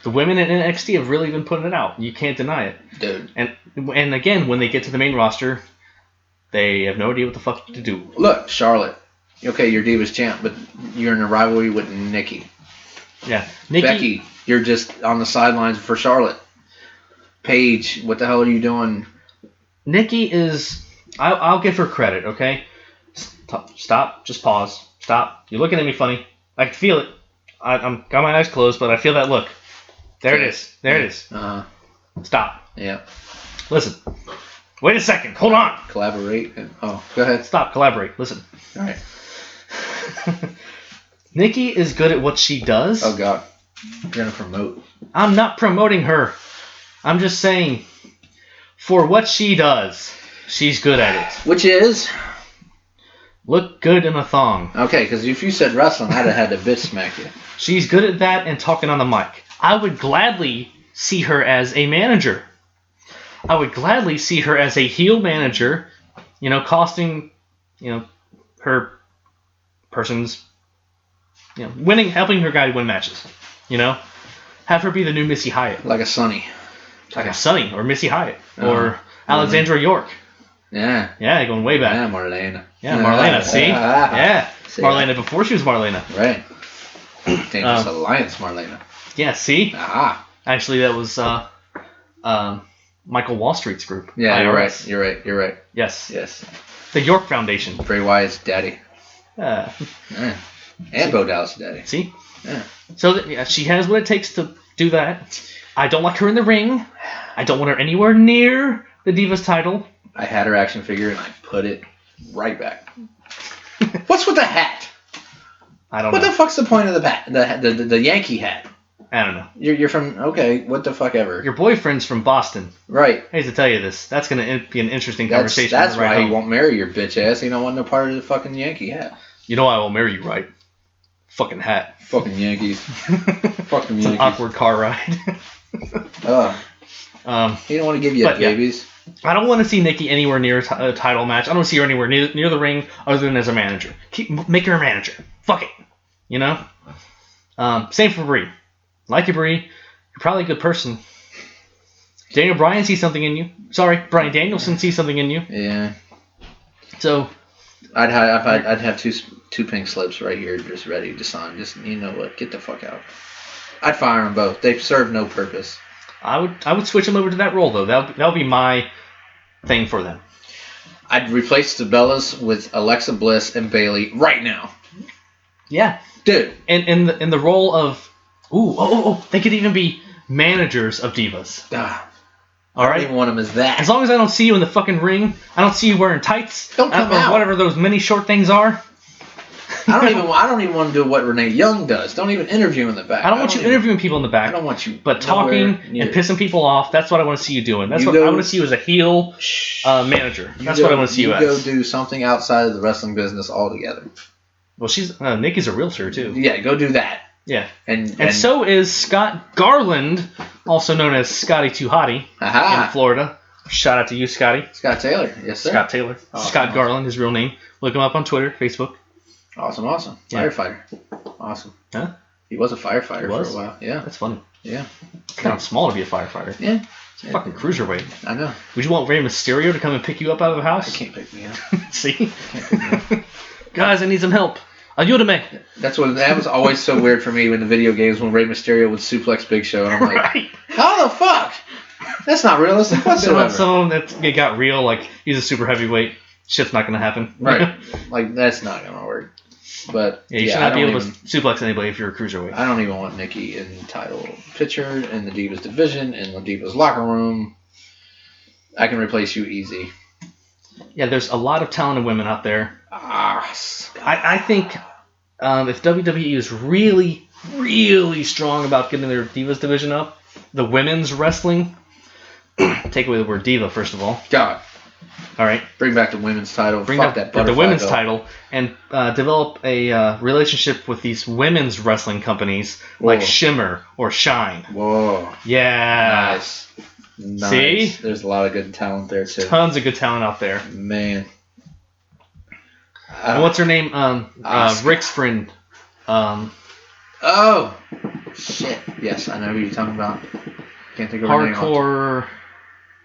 The women in NXT have really been putting it out. You can't deny it. Dude. And again, when they get to the main roster, they have no idea what the fuck to do. Look, Charlotte. Okay, you're Divas champ, but you're in a rivalry with Nikki. Yeah. Becky, you're just on the sidelines for Charlotte. Paige, what the hell are you doing? Nikki is... I'll give her credit, okay? Stop. Just pause. Stop. You're looking at me funny. I can feel it. I'm got my eyes closed, but I feel that look. There it is. There it is. Stop. Yeah. Listen. Wait a second. Hold on. Collaborate. Oh, go ahead. Stop. Collaborate. Listen. All right. Nikki is good at what she does. Oh, God. You're going to promote. I'm not promoting her. I'm just saying, for what she does, she's good at it. Which is? Look good in a thong. Okay, because if you said wrestling, I'd have had to bitch smack you. She's good at that and talking on the mic. I would gladly see her as a manager. I would gladly see her as a heel manager, costing, her person's, winning, helping her guy win matches. Have her be the new Missy Hyatt. Like a Sunny. Like a Sunny or Missy Hyatt or Alexandra York. Yeah. Yeah, going way back. Yeah, Marlena. Yeah, Marlena. See? Yeah. See Marlena before she was Marlena. Right. Dangerous Alliance Marlena. Yeah, see? Ah. Actually, that was Michael Wall Street's group. Yeah, IRS. you're right. Yes. Yes. The York Foundation. Bray Wyatt's daddy. Yeah. And Bo Dallas' daddy. See? Yeah. So she has what it takes to do that. I don't like her in the ring. I don't want her anywhere near the Divas title. I had her action figure and I put it right back. What's with the hat? I don't know. What the fuck's the point of the bat? The Yankee hat? I don't know. You're from... Okay, what the fuck ever. Your boyfriend's from Boston. Right. I hate to tell you this. That's going to be an interesting conversation. That's why he won't marry your bitch ass. He don't want no part of the fucking Yankee hat. You know I won't marry you, right? Fucking hat. Fucking Yankees. Fucking Yankees. It's an awkward car ride. He don't want to give you babies. I don't want to see Nikki anywhere near a title match. I don't want to see her anywhere near the ring other than as a manager. Make her a manager. Fuck it. Same for Brie. Like you, Brie. You're probably a good person. Daniel Bryan sees something in you. Sorry, Bryan Danielson sees something in you. Yeah. So... I'd have two pink slips right here just ready to sign. Just, you know what, get the fuck out. I'd fire them both. They serve no purpose. I would switch them over to that role, though. That'll be my thing for them. I'd replace the Bellas with Alexa Bliss and Bayley right now. Yeah. Dude. And in the role of... they could even be managers of divas. All right. I don't even want them as that. As long as I don't see you in the fucking ring, I don't see you wearing tights. Don't come out. Whatever those mini short things are. I don't even want to do what Renee Young does. Don't even interview in the back. I don't want you interviewing people in the back. I don't want you. But talking and pissing people off, that's what I want to see you doing. That's what I want to see you as a heel manager. That's what I want to see you as. Go do something outside of the wrestling business altogether. Well, Nikki's a realtor too. Yeah, go do that. Yeah. And so is Scott Garland, also known as Scotty Too Hottie in Florida. Shout out to you, Scotty. Scott Taylor. Yes, sir. Scott Taylor. Awesome, Scott Garland, his real name. Look him up on Twitter, Facebook. Awesome. Yeah. Firefighter. Awesome. Huh? He was a firefighter for a while. Yeah. That's funny. Yeah. It's kind of small to be a firefighter. Yeah. It's a fucking cruiserweight. I know. Would you want Rey Mysterio to come and pick you up out of the house? He can't pick me up. See? Guys, I need some help. Ayúdame. That was always so weird for me in the video games when Rey Mysterio would suplex Big Show, and I'm like, Right. How the fuck? That's not realistic whatsoever. Some of them that got real, like he's a super heavyweight. Shit's not gonna happen. Right. Like that's not gonna work. But yeah, you should not be able to suplex anybody if you're a cruiserweight. I don't even want Nikki in the title picture, in the Divas division, in the Divas locker room. I can replace you easy. Yeah, there's a lot of talented women out there. I think if WWE is really, really strong about getting their Divas division up, the women's wrestling, take away the word diva first of all. God. All right. Bring back the women's title. Bring Fuck back that the women's belt. title and develop a relationship with these women's wrestling companies like Shimmer or Shine. Whoa. Yeah. Nice. See? There's a lot of good talent there too. Tons of good talent out there. Man. And what's her name? Rick's friend. Oh. Shit. Yes, I know who you're talking about. Can't think of her name. Hardcore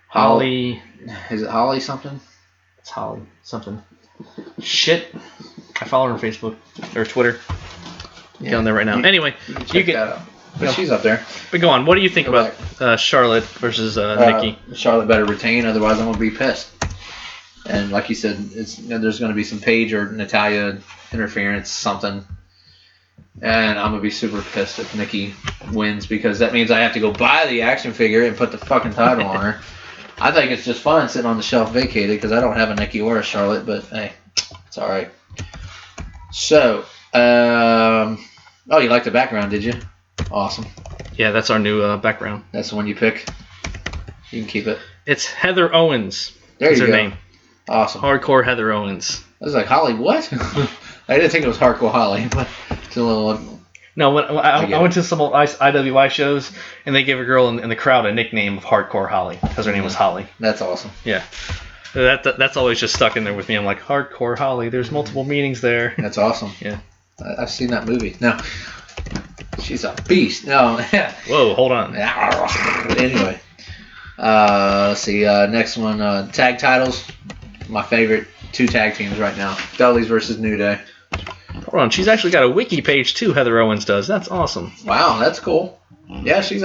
Holly. Is it Holly something? It's Holly something. Shit. I follow her on Facebook or Twitter. Yeah. Down there right now. Anyway, you can that out. But she's up there. But go on. What do you think about Charlotte versus Nikki? Charlotte better retain, otherwise I'm gonna be pissed. And like you said, there's gonna be some Paige or Natalya interference, something. And I'm gonna be super pissed if Nikki wins because that means I have to go buy the action figure and put the fucking title on her. I think it's just fun sitting on the shelf vacated because I don't have a Nikki or a Charlotte, but hey, it's all right. So, you like the background, did you? Awesome. Yeah, that's our new background. That's the one you pick. You can keep it. It's Heather Owens. There you her go. Name. Awesome. Hardcore Heather Owens. I was like, Holly, what? I didn't think it was Hardcore Holly, but it's a little... No, when I went to some old IWI shows, and they gave a girl in the crowd a nickname of Hardcore Holly, because her name was Holly. That's awesome. Yeah. That's always just stuck in there with me. I'm like, Hardcore Holly, there's multiple meanings there. That's awesome. Yeah. I've seen that movie. No. She's a beast. No. Whoa, hold on. Anyway. Let's see. Next one, tag titles. My favorite 2 tag teams right now. Dudley's versus New Day. Hold on. She's actually got a wiki page, too, Heather Owens does. That's awesome. Wow, that's cool. Yeah, she's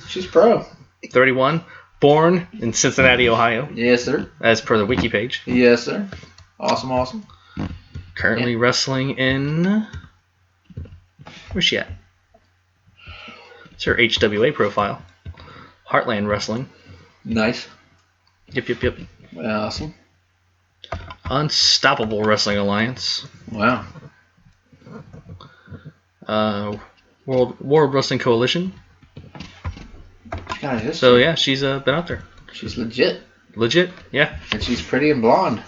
she's pro. 31. Born in Cincinnati, Ohio. Yes, sir. As per the wiki page. Yes, sir. Awesome. Currently wrestling in... Where's she at? It's her HWA profile. Heartland Wrestling. Nice. Yep. Awesome. Unstoppable Wrestling Alliance. Wow. World Wrestling Coalition. So yeah, she's been out there. She's legit. Legit, yeah. And she's pretty and blonde.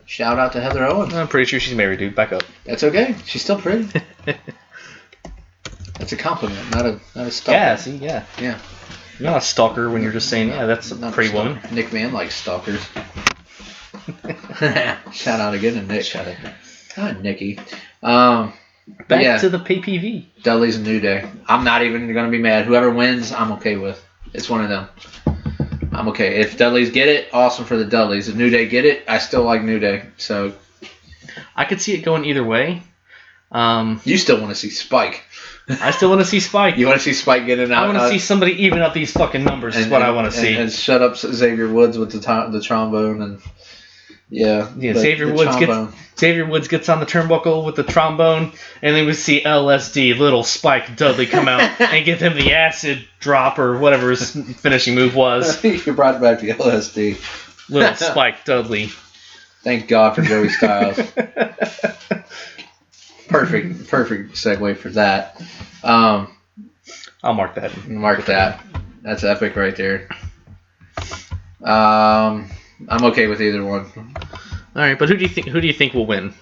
Shout out to Heather Owens. I'm pretty sure she's married, dude. Back up. That's okay. She's still pretty. That's a compliment, not a stalker. Yeah, see, yeah. Yeah. You're not a stalker when you're just saying, yeah, that's a pretty woman. Nick Van likes stalkers. Shout out again to Nick. Shout out. God, Nikki. Back to the PPV. Dudley's a New Day. I'm not even going to be mad. Whoever wins, I'm okay with. It's one of them. I'm okay. If Dudleys get it, awesome for the Dudleys. If New Day get it, I still like New Day. So I could see it going either way. You still want to see Spike. I still want to see Spike. You want to see Spike get it out? I want to see somebody even up these fucking numbers is what I want to see. And shut up Xavier Woods with the trombone and Xavier Woods gets on the turnbuckle with the trombone, and then we see LSD, little Spike Dudley, come out and give him the acid drop or whatever his finishing move was. You brought back the LSD. Little Spike Dudley. Thank God for Joey Styles. perfect segue for that. I'll mark that. Mark that. That's epic right there. I'm okay with either one. All right, but who do you think will win?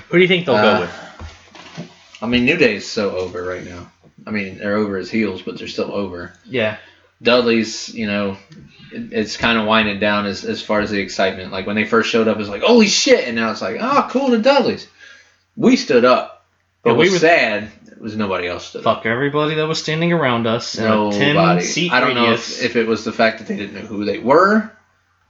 Who do you think they'll go with? I mean, New Day's so over right now. I mean, they're over as heels, but they're still over. Yeah. Dudley's, it's kind of winding down as far as the excitement. Like when they first showed up, it's like, holy shit, and now it's like, oh, cool, the Dudleys. We stood up, but what was sad was nobody else stood up. Fuck everybody that was standing around us. Nobody. 10-seat I don't know radius. if it was the fact that they didn't know who they were,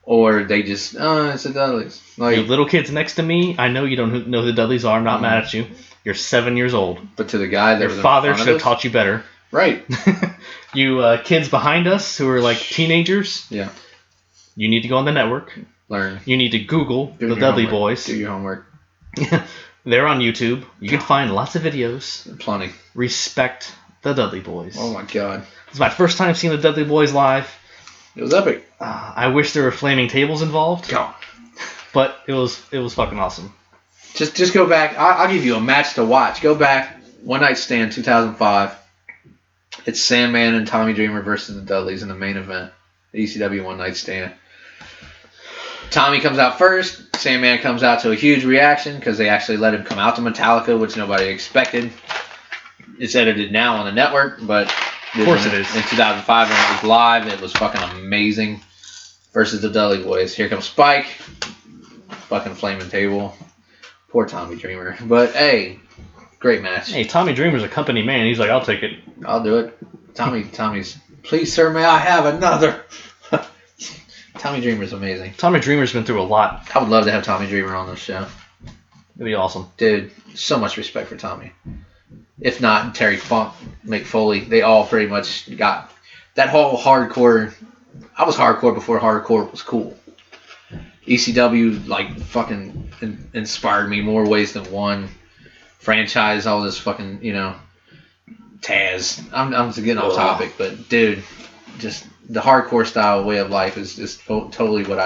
or they just, it's the Dudleys. Like, you little kids next to me, I know you don't know who the Dudleys are. I'm not mad at you. You're 7 years old. But to the guy that your was father should have taught you better. Right. You kids behind us who are like teenagers. Yeah. You need to go on the network. Learn. You need to Google the Dudley homework. Boys. Do your homework. They're on YouTube. You can find lots of videos. Plenty. Respect the Dudley Boys. Oh my god. It's my first time seeing the Dudley Boys live. It was epic. I wish there were flaming tables involved. Go. But it was fucking awesome. Just go back. I'll give you a match to watch. Go back. One Night Stand, 2005. It's Sandman and Tommy Dreamer versus the Dudleys in the main event. The ECW One Night Stand. Tommy comes out first. Sandman comes out to a huge reaction because they actually let him come out to Metallica, which nobody expected. It's edited now on the network, but of course it is. In 2005 when it was live, it was fucking amazing. Versus the Dudley Boys. Here comes Spike. Fucking flaming table. Poor Tommy Dreamer. But hey, great match. Hey, Tommy Dreamer's a company man. He's like, I'll take it. I'll do it. Tommy's, please sir, may I have another? Tommy Dreamer's amazing. Tommy Dreamer's been through a lot. I would love to have Tommy Dreamer on this show. It'd be awesome. Dude, so much respect for Tommy. If not, Terry Funk, Mick Foley, they all pretty much got that whole hardcore. I was hardcore before hardcore was cool. ECW, like, fucking inspired me more ways than one. Franchise, all this fucking, Taz. I'm just getting off topic, but dude, just the hardcore style way of life is just totally what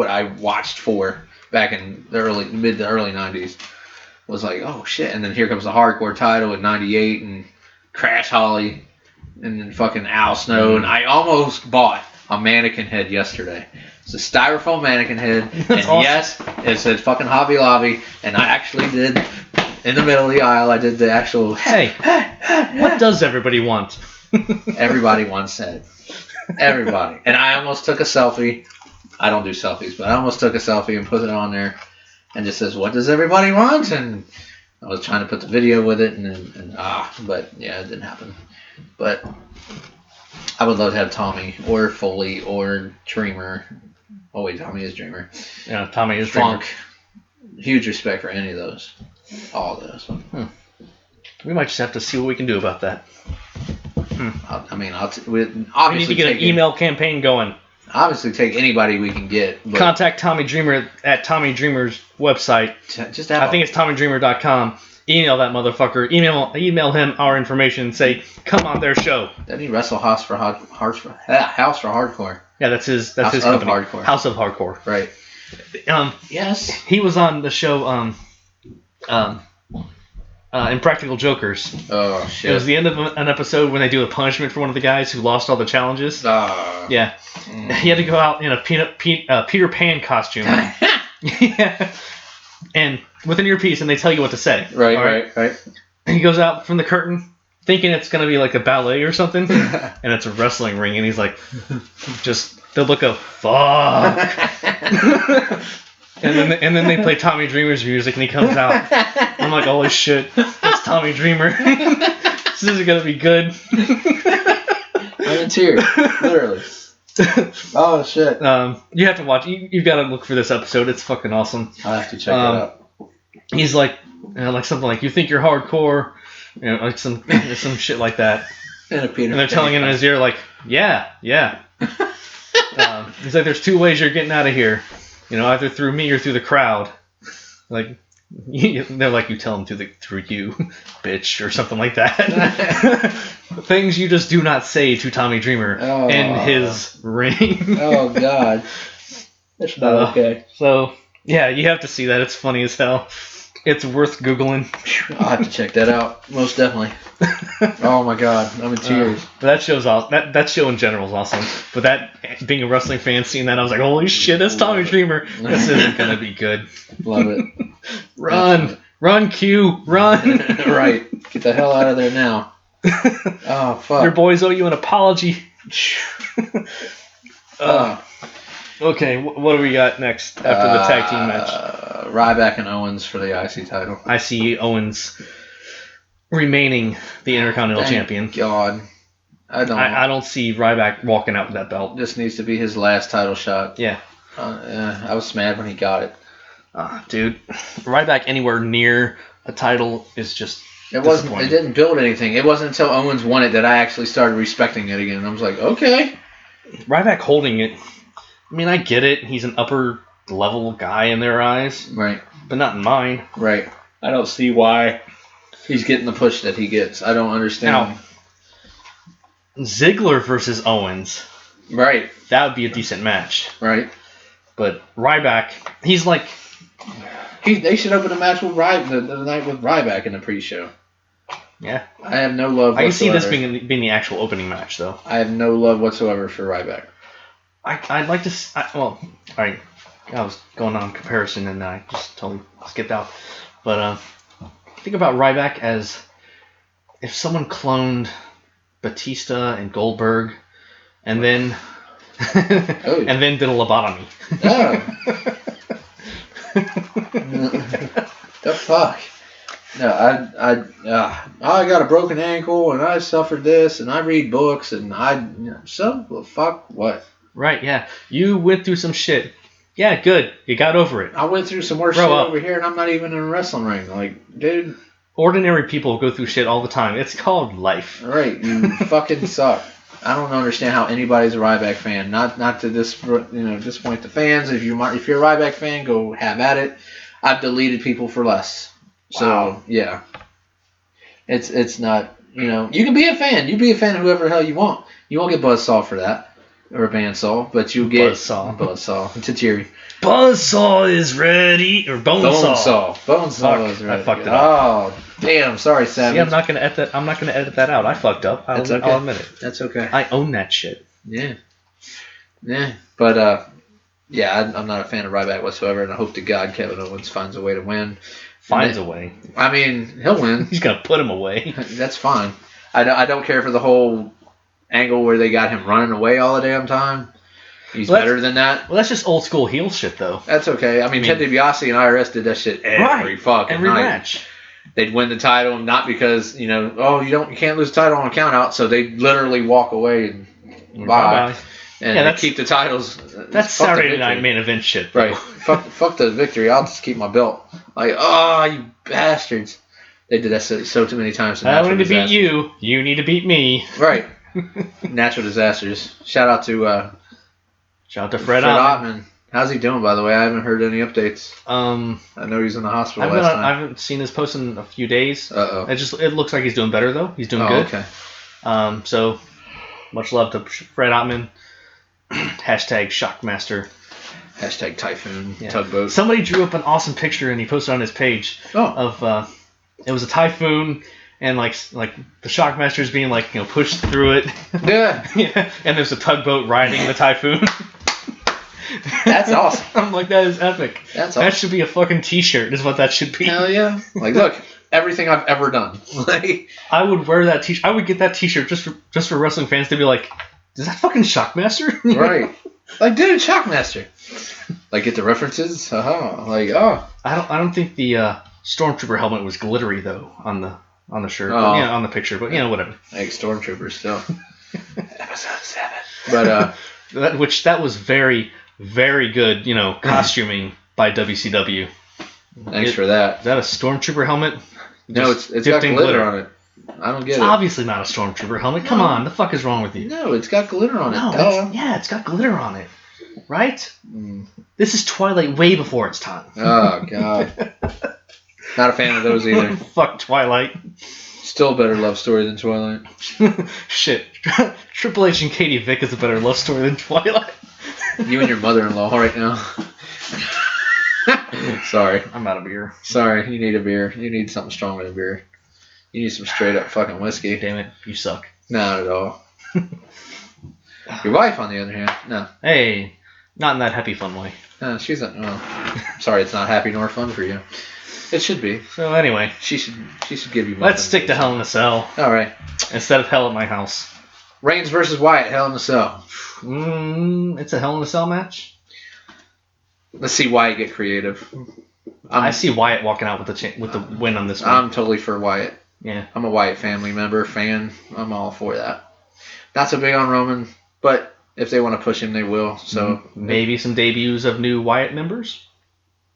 I watched for back in the mid to early 90s. Was like, oh shit, and then here comes the hardcore title in 98 and Crash Holly and then fucking Al Snow, and I almost bought a mannequin head yesterday. It's a styrofoam mannequin head, and awesome. Yes, it said fucking Hobby Lobby, and I actually did, in the middle of the aisle, I did the actual, hey, what does everybody want? Everybody wants that. Everybody. And I almost took a selfie. I don't do selfies, but I almost took a selfie and put it on there, and just says, what does everybody want? And I was trying to put the video with it, but yeah, it didn't happen. But I would love to have Tommy or Foley or Dreamer. Oh wait, Tommy is Dreamer. Yeah, Tommy is Funk. Dreamer. Huge respect for any of those. All of those. We might just have to see what we can do about that. We We need to get an email campaign going. Obviously, take anybody we can get. But Contact Tommy Dreamer at Tommy Dreamer's website. Just I think it's TommyDreamer.com. Email that motherfucker. Email him our information and say, come on their show. Doesn't he wrestle House for Hardcore? Yeah, that's his House of company. Hardcore. House of Hardcore. Right. Yes. He was on the show Impractical Jokers. Oh shit. It was the end of an episode when they do a punishment for one of the guys who lost all the challenges. Yeah. He had to go out in a Peter Pan costume. Yeah. And with an earpiece, and they tell you what to say. Right. And he goes out from the curtain thinking it's going to be like a ballet or something, and it's a wrestling ring, and he's like, just the look of fuck. and then they play Tommy Dreamer's music, and he comes out. I'm like, holy shit, it's Tommy Dreamer. This is going to be good. I'm in tears, literally. Oh shit. You have to watch. You've got to look for this episode. It's fucking awesome. I'll have to check it out. He's like, like something like, you think you're hardcore, like some shit like that. And they're telling him in his ear, like, yeah. He's like, there's two ways you're getting out of here, either through me or through the crowd. Like, they're like, you tell him through you, bitch, or something like that. Things you just do not say to Tommy Dreamer in his ring. Oh god, that's not okay. So yeah, you have to see that. It's funny as hell. It's worth Googling. I'll have to check that out. Most definitely. Oh my god, I'm in tears. That show's awesome. That show in general is awesome. But that, being a wrestling fan, seeing that, I was like, holy shit, that's Tommy Dreamer. This isn't gonna be good. Love it. Run, Q, run. Right. Get the hell out of there now. Oh, fuck. Your boys owe you an apology. Okay, what do we got next after the tag team match? Ryback and Owens for the IC title. I see Owens remaining the Intercontinental Champion. God. I don't see Ryback walking out with that belt. This needs to be his last title shot. Yeah. I was mad when he got it. Dude, Ryback anywhere near a title is just It didn't build anything. It wasn't until Owens won it that I actually started respecting it again. I was like, okay. Ryback holding it. I mean, I get it. He's an upper level guy in their eyes. Right. But not in mine. Right. I don't see why he's getting the push that he gets. I don't understand. Now, Ziggler versus Owens. Right. That would be a decent match. Right. But Ryback, he's like... They should open a match with the night with Ryback in the pre-show. Yeah. I have no love whatsoever. I can see this being the actual opening match, though. I have no love whatsoever for Ryback. I'd like to... all right. I was going on comparison, and I just totally skipped out. But think about Ryback as if someone cloned Batista and Goldberg, and then and then did a lobotomy. Oh. The fuck? No, I got a broken ankle, and I suffered this, and I read books, and fuck what? Right, yeah. You went through some shit. Yeah, good. You got over it. I went through some worse shit over here, and I'm not even in a wrestling ring. Like, dude. Ordinary people go through shit all the time. It's called life. Right, you fucking suck. I don't understand how anybody's a Ryback fan. Not to this disappoint the fans. If you're a Ryback fan, go have at it. I've deleted people for less. So Wow. Yeah, it's not. You can be a fan. You be a fan of whoever the hell you want. You won't get Buzzsaw for that. Or a bandsaw, but you get Buzzsaw. Tatiri. Buzzsaw is ready, or Bonesaw. Bonesaw is ready. I fucked it up. Oh, damn! Sorry, Savage. See, I'm not gonna edit that out. I fucked up. I'll admit it. That's okay. I own that shit. Yeah. But yeah, I'm not a fan of Ryback whatsoever, and I hope to God Kevin Owens finds a way to win. Finds a way. I mean, he'll win. He's gonna put him away. That's fine. I don't care for the whole angle where they got him running away all the damn time. He's better than that. Well, that's just old school heel shit, though. That's okay. I mean Ted DiBiase and IRS did that shit every fucking night. Match. They'd win the title, not because you can't lose the title on a count out, so they literally walk away and bye. And they keep the titles. That's Saturday Night Main Event shit, though. Right? fuck the victory. I'll just keep my belt. Like, you bastards! They did that so too many times. I wanted to beat you. You need to beat me. Right. Natural disasters. Shout out to Fred Ottman. How's he doing, by the way? I haven't heard any updates. I know he's in the hospital last time. I haven't seen his post in a few days. Uh-oh. It looks like he's doing better, though. He's doing good. Okay. So, much love to Fred Ottman. Hashtag Shockmaster. Hashtag Typhoon Tugboat. Somebody drew up an awesome picture, and he posted on his page of it was a typhoon. And like the Shockmaster's being pushed through it. Yeah. Yeah. And there's a tugboat riding the typhoon. That's awesome. I'm like, that is epic. That's awesome. That should be a fucking t-shirt is what that should be. Hell yeah. Like, look, everything I've ever done. I would wear that t-shirt. I would get that t-shirt just for wrestling fans to be like, is that fucking Shockmaster? Right. Like, dude, Shockmaster. Like, get the references? Like, oh. I don't think the Stormtrooper helmet was glittery though on the shirt. Oh. On the picture, but whatever. Like Stormtroopers still. Episode 7. But that was very, very good, costuming by WCW. Thanks for that. Is that a Stormtrooper helmet? No, it's got glitter on it. I don't get it. It's obviously not a Stormtrooper helmet. Come on, the fuck is wrong with you? No, it's got glitter on it. No, it's got glitter on it. Right? This is Twilight way before its time. Oh, God. Not a fan of those either. Fuck Twilight. Still a better love story than Twilight. Shit. Triple H and Katie Vick is a better love story than Twilight. You and your mother-in-law right now. Sorry. I'm out of beer. Sorry, you need a beer. You need something stronger than beer. You need some straight up fucking whiskey. Damn it, you suck. Not at all. Your wife, on the other hand, no. Hey, not in that happy fun way. No, she's not. Well, sorry, it's not happy nor fun for you. It should be. So anyway, She should give you. let's stick to Hell in a Cell All right. instead of Hell at my house. Reigns versus Wyatt, Hell in a Cell. It's a Hell in a Cell match. Let's see Wyatt get creative. I see Wyatt walking out with the win on this one. I'm totally for Wyatt. Yeah. I'm a Wyatt family member, fan. I'm all for that. Not so big on Roman, but if they want to push him, they will. So maybe some debuts of new Wyatt members.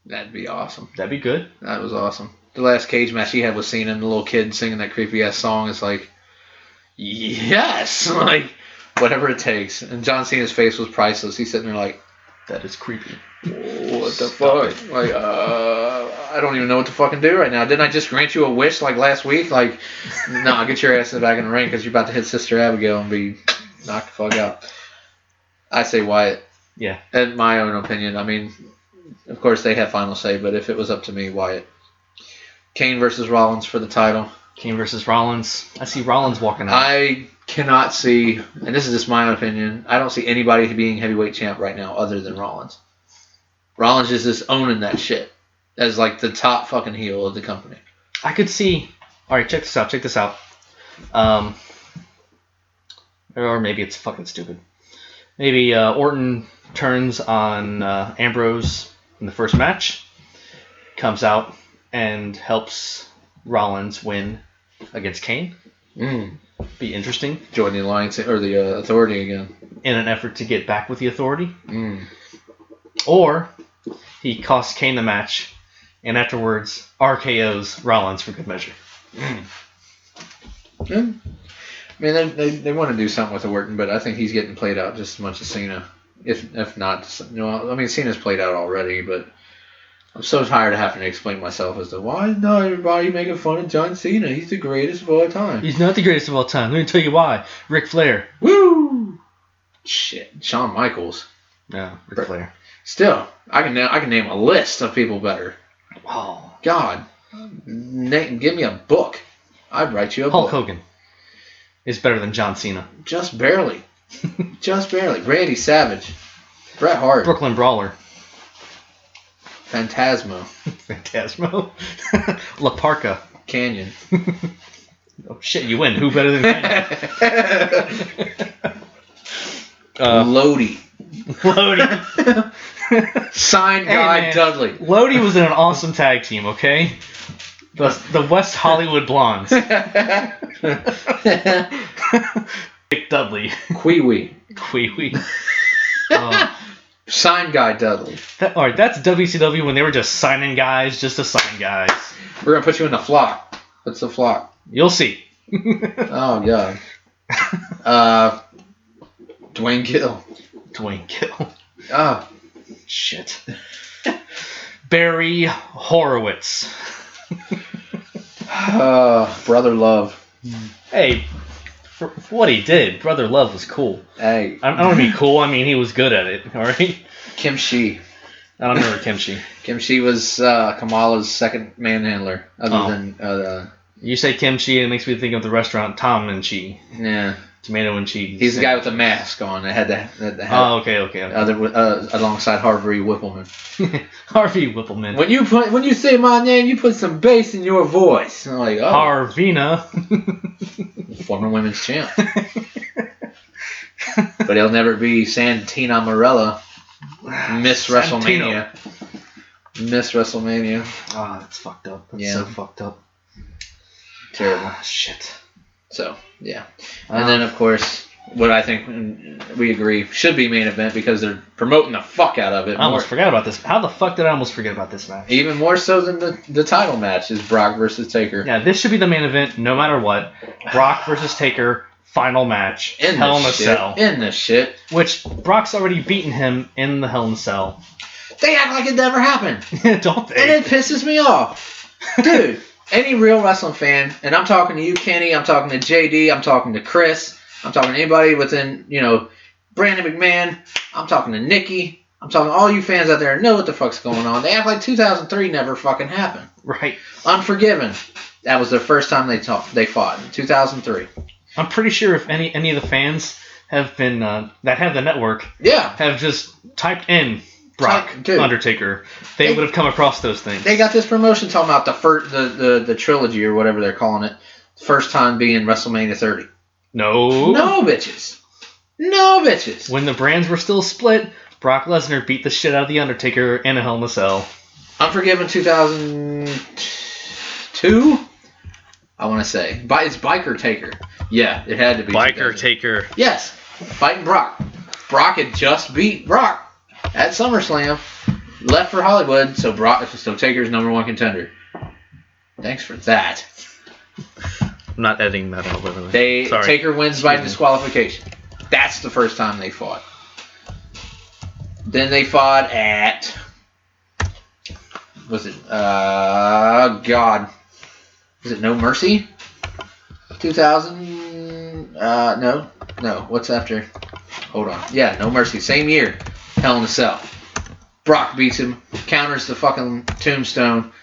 That'd be awesome. That'd be good. That was awesome. The last cage match he had with Cena and the little kid singing that creepy ass song is like, yes, like whatever it takes. And John Cena's face was priceless. He's sitting there like, that is creepy. what the fuck? Like, I don't even know what to fucking do right now. Didn't I just grant you a wish like last week? Like, no, get your ass back in the ring because you're about to hit Sister Abigail and be knocked the fuck out. I say Wyatt. Yeah. In my own opinion. I mean, of course they have final say, but if it was up to me, Wyatt. Kane versus Rollins for the title. Kane versus Rollins. I see Rollins walking out. I cannot see, and this is just my opinion, I don't see anybody being heavyweight champ right now other than Rollins. Rollins is just owning that shit as like the top fucking heel of the company. I could see. All right, check this out. Or maybe it's fucking stupid. Maybe Orton turns on Ambrose in the first match, comes out and helps Rollins win against Kane. Be interesting. Join the alliance or the authority again. In an effort to get back with the authority. Or he costs Kane the match and afterwards RKO's Rollins for good measure. Yeah. I mean, they want to do something with Orton, but I think he's getting played out just as much as Cena. If not, I mean, Cena's played out already, but I'm so tired of having to explain myself as to why is not everybody making fun of John Cena? He's the greatest of all time. He's not the greatest of all time. Let me tell you why. Ric Flair. Woo! Shit. Shawn Michaels. Yeah, Ric Flair. Still, I can name a list of people better. Wow. God. Give me a book. I'd write you a Hulk book. Hogan is better than John Cena. Just barely. Just barely. Randy Savage. Bret Hart. Brooklyn Brawler. Phantasmo. Phantasmo. La Parka. Canyon. Oh shit, you win. Who better than Canyon? Lodi. Lodi. Signed Guy Dudley. Lodi was in an awesome tag team, okay? The West Hollywood Blondes. Dick Dudley. Quee-wee. Quee-wee. Signed Guy Dudley. Alright, that's WCW when they were just signing guys just to sign guys. We're going to put you in the flock. What's the flock? You'll see. Oh, God. Dwayne Gill. Dwayne Gill. Oh. Shit. Barry Horowitz. Brother Love. Hey, for what he did, Brother Love was cool. Hey. I don't mean cool, I mean he was good at it, alright? Kim Shi. I don't remember Kim Shi. Kim Shi was Kamala's second manhandler, other than... You say Kim Shi, and it makes me think of the restaurant Tom and Chi. Yeah. Tomato and cheese. He's the guy with the mask on. That had the Oh, okay. alongside Harvey Whippleman. Harvey Whippleman. When you say my name, you put some bass in your voice. I'm like, oh. Harvina. Former women's champ. But he'll never be Santina Marella. Miss WrestleMania. Miss WrestleMania. Ah, that's fucked up. That's Yeah. so fucked up. Terrible. Shit. So, yeah. And then, of course, what I think we agree should be main event because they're promoting the fuck out of it. I almost forgot about this. How the fuck did I almost forget about this match? Even more so than the title match is Brock versus Taker. Yeah, this should be the main event no matter what. Brock versus Taker, final match. Hell in a Cell. In the shit. Which, Brock's already beaten him in the Hell in a Cell. They act like it never happened. Don't they? And it pisses me off. Dude, any real wrestling fan, and I'm talking to you, Kenny, I'm talking to JD, I'm talking to Chris, I'm talking to anybody within, Brandon McMahon, I'm talking to Nikki, I'm talking all you fans out there know what the fuck's going on. They act like 2003 never fucking happened. Right. Unforgiven. That was the first time they fought in 2003. I'm pretty sure if any of the fans have been that have the network, have just typed in Brock Undertaker, they would have come across those things. They got this promotion talking about the trilogy or whatever they're calling it. First time being WrestleMania 30. No bitches. When the brands were still split, Brock Lesnar beat the shit out of the Undertaker in a Hell in a Cell. Unforgiven 2002. I want to say it's Biker Taker. Yeah, it had to be Biker Taker. Yes, fighting Brock. Brock had just beat Brock at SummerSlam, left for Hollywood, so Taker's #1 contender. Thanks for that. I'm not editing that out, by the way. Taker wins by disqualification. That's the first time they fought. Then they fought at was it No Mercy? 2000 no. What's after? Hold on. Yeah, No Mercy. Same year. Hell in a Cell. Brock beats him, counters the fucking tombstone,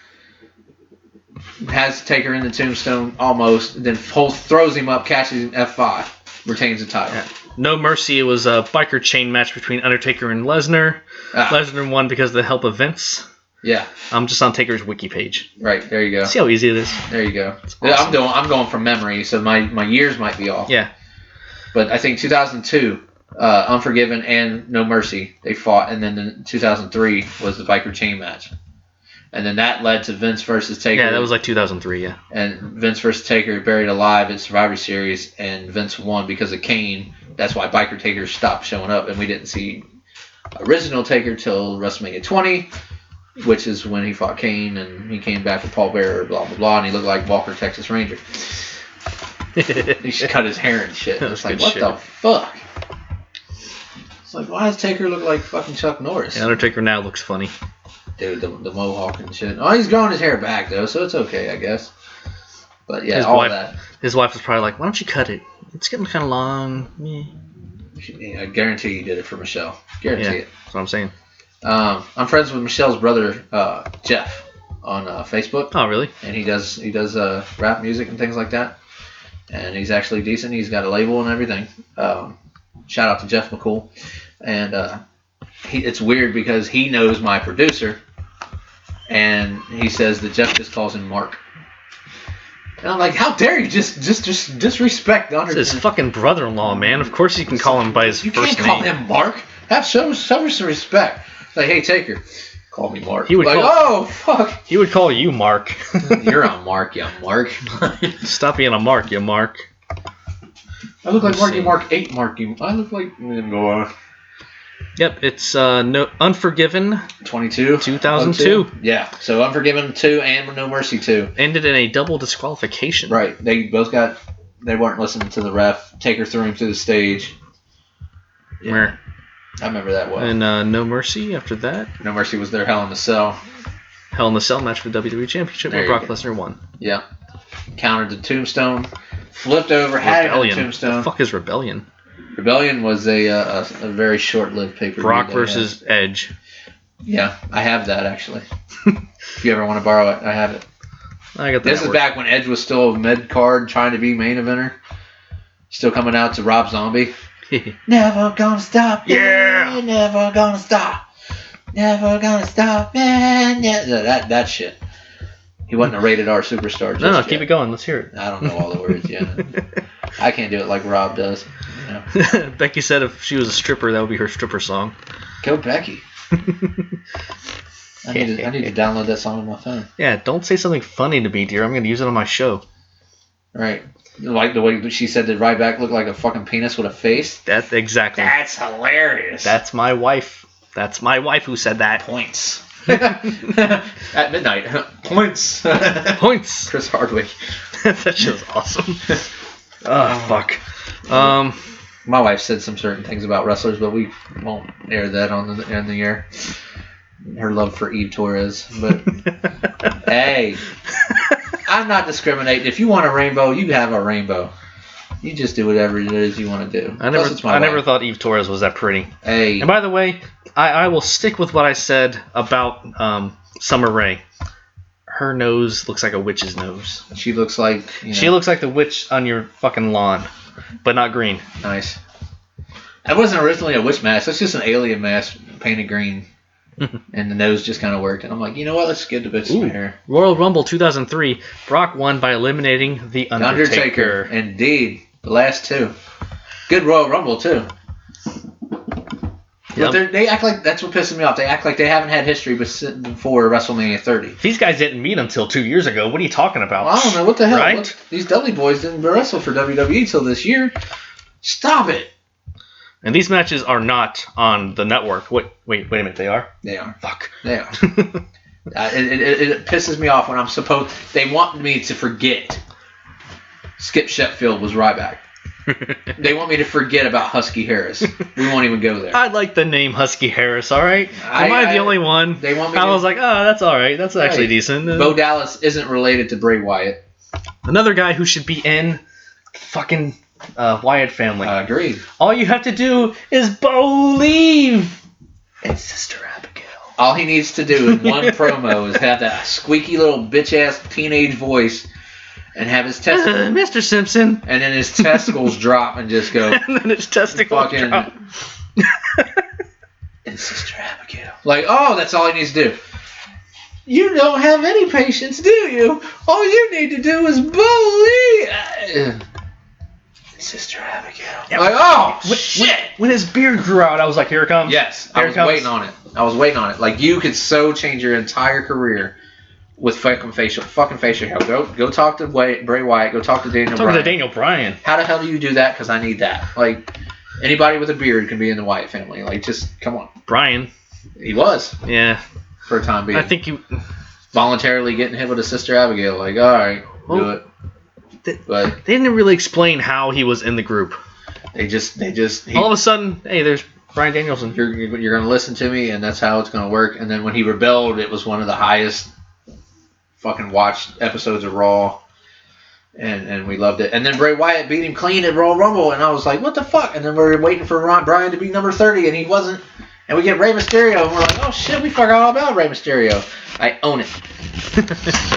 has Taker in the tombstone almost, then throws him up, catches him F5, retains the title. Yeah. No Mercy. It was a biker chain match between Undertaker and Lesnar. Lesnar won because of the help of Vince. Yeah. I'm just on Taker's wiki page. Right, there you go. See how easy it is? There you go. Awesome. I'm going from memory, so my years might be off. Yeah. But I think 2002, Unforgiven and No Mercy, they fought, and then in 2003 was the biker chain match. And then that led to Vince versus Taker. Yeah, that was like 2003, yeah. And Vince versus Taker buried alive at Survivor Series, and Vince won because of Kane. That's why Biker Taker stopped showing up, and we didn't see original Taker till WrestleMania 20, which is when he fought Kane, and he came back with Paul Bearer, blah, blah, blah, and he looked like Walker, Texas Ranger. He should cut his hair and shit. It's like, what the fuck? It's like, why does Taker look like fucking Chuck Norris? The Undertaker now looks funny. Dude, the mohawk and shit. Oh, he's growing his hair back, though, so it's okay, I guess. But, yeah, his wife was probably like, why don't you cut it? It's getting kind of long. I guarantee he did it for Michelle. Guarantee it. That's what I'm saying. I'm friends with Michelle's brother, Jeff, on Facebook. Oh, really? And he does rap music and things like that. And he's actually decent. He's got a label and everything. Shout out to Jeff McCool. And it's weird because he knows my producer, and he says that Jeff just calls him Mark. And I'm like, how dare you just disrespect the Undertaker? It's his fucking brother-in-law, man. Of course you can call him by his first name. You can't call him Mark. Have some respect. Like, hey, Taker, call me Mark. Oh, fuck. He would call you Mark. You're a Mark, you Mark. Stop being a Mark, you Mark. I look like Marky Mark 8 Marky. I look like... Yep, it's Unforgiven 2002. Yeah, so Unforgiven 2 and No Mercy 2. Ended in a double disqualification. Right, they weren't listening to the ref. Taker threw him to the stage. Yeah. Where? I remember that well. And No Mercy after that? No Mercy was their Hell in a Cell. Hell in a Cell match for the WWE Championship where Brock Lesnar won. Yeah. Countered the tombstone. Flipped over, had it on the tombstone. The fuck is Rebellion? Rebellion was a very short-lived pay-per-view. Brock versus Edge. Yeah, I have that actually. If you ever want to borrow it, I have it. I got that. This is back when Edge was still mid-card trying to be main eventer. Still coming out to Rob Zombie. Never gonna stop, yeah. Never gonna stop. Never gonna stop, man. Yeah, that shit. He wasn't a rated R superstar. No, keep it going. Let's hear it. I don't know all the words yet. I can't do it like Rob does. You know? Becky said if she was a stripper, that would be her stripper song. Go Becky. I need to download that song on my phone. Yeah, don't say something funny to me, dear. I'm going to use it on my show. Right. Like the way she said that Ryback looked like a fucking penis with a face. That's exactly. That's hilarious. That's my wife. That's my wife who said that. Points. At midnight. Points. Points. Chris Hardwick. That show's awesome. Fuck. My wife said some certain things about wrestlers, but we won't air that on the air. Her love for Eve Torres, but hey, I'm not discriminating. If you want a rainbow, you have a rainbow. You just do whatever it is you want to do. I Plus, it's my never wife. thought Eve Torres was that pretty. Hey. And by the way, I will stick with what I said about Summer Rae. Her nose looks like a witch's nose. She looks like... She looks like the witch on your fucking lawn, but not green. Nice. That wasn't originally a witch mask. That's just an alien mask painted green. And the nose just kind of worked. And I'm like, you know what? Let's give the bitch some hair. Royal Rumble 2003. Brock won by eliminating The Undertaker. Indeed. The last two. Good Royal Rumble, too. Yep. But they act like... That's what pisses me off. They act like they haven't had history before WrestleMania 30. These guys didn't meet until 2 years ago. What are you talking about? Well, I don't know. What the hell? Right? These Dudley boys didn't wrestle for WWE till this year. Stop it. And these matches are not on the network. Wait a minute. They are? They are. Fuck. They are. It pisses me off when I'm supposed... They want me to forget Skip Sheffield was Ryback. They want me to forget about Husky Harris. We won't even go there. I like the name Husky Harris, alright? Am I the only one? They want me I was like, oh, that's alright. That's actually decent. Bo Dallas isn't related to Bray Wyatt. Another guy who should be in fucking Wyatt family. Agreed. All you have to do is believe in Sister Abigail. All he needs to do in one promo is have that squeaky little bitch-ass teenage voice and have his testicles... Mr. Simpson. And then his testicles drop and just go... And then his testicles drop. And Sister Abigail. Like, oh, that's all he needs to do. You don't have any patience, do you? All you need to do is believe... Sister Abigail. Yeah, like, oh, shit. When his beard grew out, I was like, here it comes. Yes, I was waiting on it. Like, you could so change your entire career with fucking facial hair. Go talk to Bray Wyatt. Go talk to Daniel Bryan. Talk to Daniel Bryan. How the hell do you do that? Because I need that. Like, anybody with a beard can be in the Wyatt family. Like, just, come on. Bryan. He was. Yeah. For a time being. I think you... Voluntarily getting hit with a Sister Abigail. Like, all right, do it. But they didn't really explain how he was in the group. They just all of a sudden, hey, there's Bryan Danielson. You're going to listen to me, and that's how it's going to work. And then when he rebelled, it was one of the highest fucking watched episodes of Raw, and we loved it. And then Bray Wyatt beat him clean at Royal Rumble, and I was like, what the fuck? And then we were waiting for Bryan to be number 30, and he wasn't. And we get Rey Mysterio, and we're like, oh shit, we forgot all about Rey Mysterio. I own it.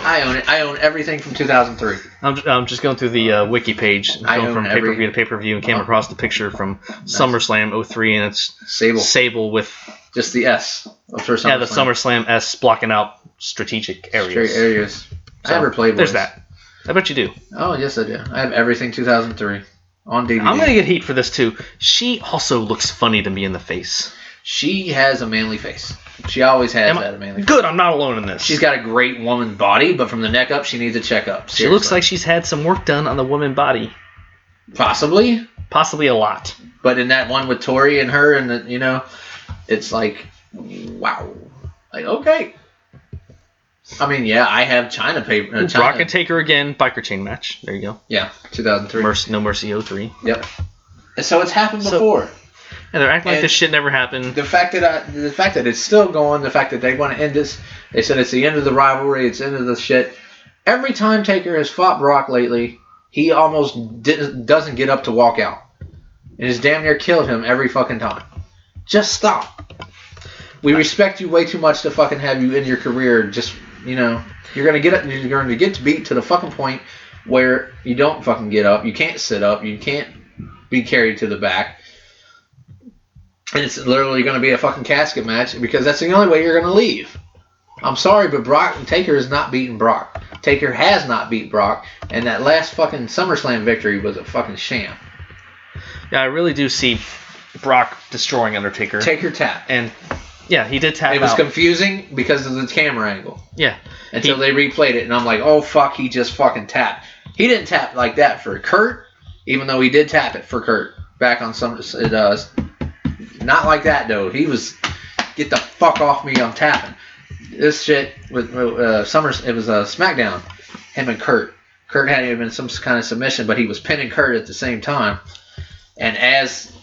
I own it. I own everything from 2003. I'm just going through the wiki page, going from pay-per-view to pay-per-view, and came across the picture from SummerSlam 03, and it's Sable with just the S for SummerSlam. Yeah, the SummerSlam S blocking out strategic areas. Straight areas. So, I never played There's voice. that. I bet you do. Oh, yes, I do. I have everything 2003 on DVD. I'm going to get heat for this, too. She also looks funny to me in the face. She has a manly face. She always has had a manly face. Good, I'm not alone in this. She's got a great woman body, but from the neck up, she needs a checkup. She looks like she's had some work done on the woman body. Possibly. Possibly a lot. But in that one with Tori and her, and it's like, wow. Like, okay. I mean, yeah, I have China paper. Brock and Taker again, biker chain match. There you go. Yeah, 2003. No Mercy 03. Yep. And so it's happened before. And they're acting like this shit never happened. The fact that it's still going, the fact that they want to end this, they said it's the end of the rivalry, it's the end of the shit. Every time Taker has fought Brock lately, he almost doesn't get up to walk out. It has damn near killed him every fucking time. Just stop. We respect you way too much to fucking have you in your career. Just, you're going to get beat to the fucking point where you don't fucking get up. You can't sit up. You can't be carried to the back. And it's literally going to be a fucking casket match because that's the only way you're going to leave. I'm sorry, but Taker has not beaten Brock. Taker has not beat Brock, and that last fucking SummerSlam victory was a fucking sham. Yeah, I really do see Brock destroying Undertaker. Taker tap. And, yeah, he did tap out. It was confusing because of the camera angle. Yeah. Until they replayed it, and I'm like, oh, fuck, he just fucking tapped. He didn't tap like that for Kurt, even though he did tap it for Kurt back on some... Not like that, though. He was, get the fuck off me, I'm tapping. This shit with it was Smackdown. Him and Kurt. Kurt had him in some kind of submission, but he was pinning Kurt at the same time. And as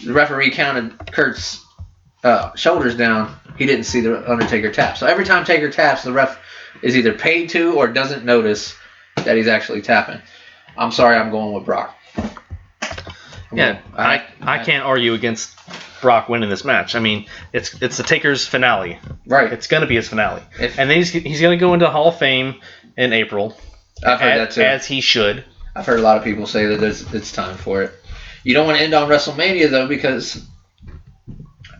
the referee counted Kurt's shoulders down, he didn't see the Undertaker tap. So every time Taker taps, the ref is either paid to or doesn't notice that he's actually tapping. I'm sorry, I'm going with Brock. Yeah, I can't argue against Brock winning this match. I mean, it's the Taker's finale. Right. It's going to be his finale. And then he's going to go into Hall of Fame in April. I've heard that too. As he should. I've heard a lot of people say that it's time for it. You don't want to end on WrestleMania, though, because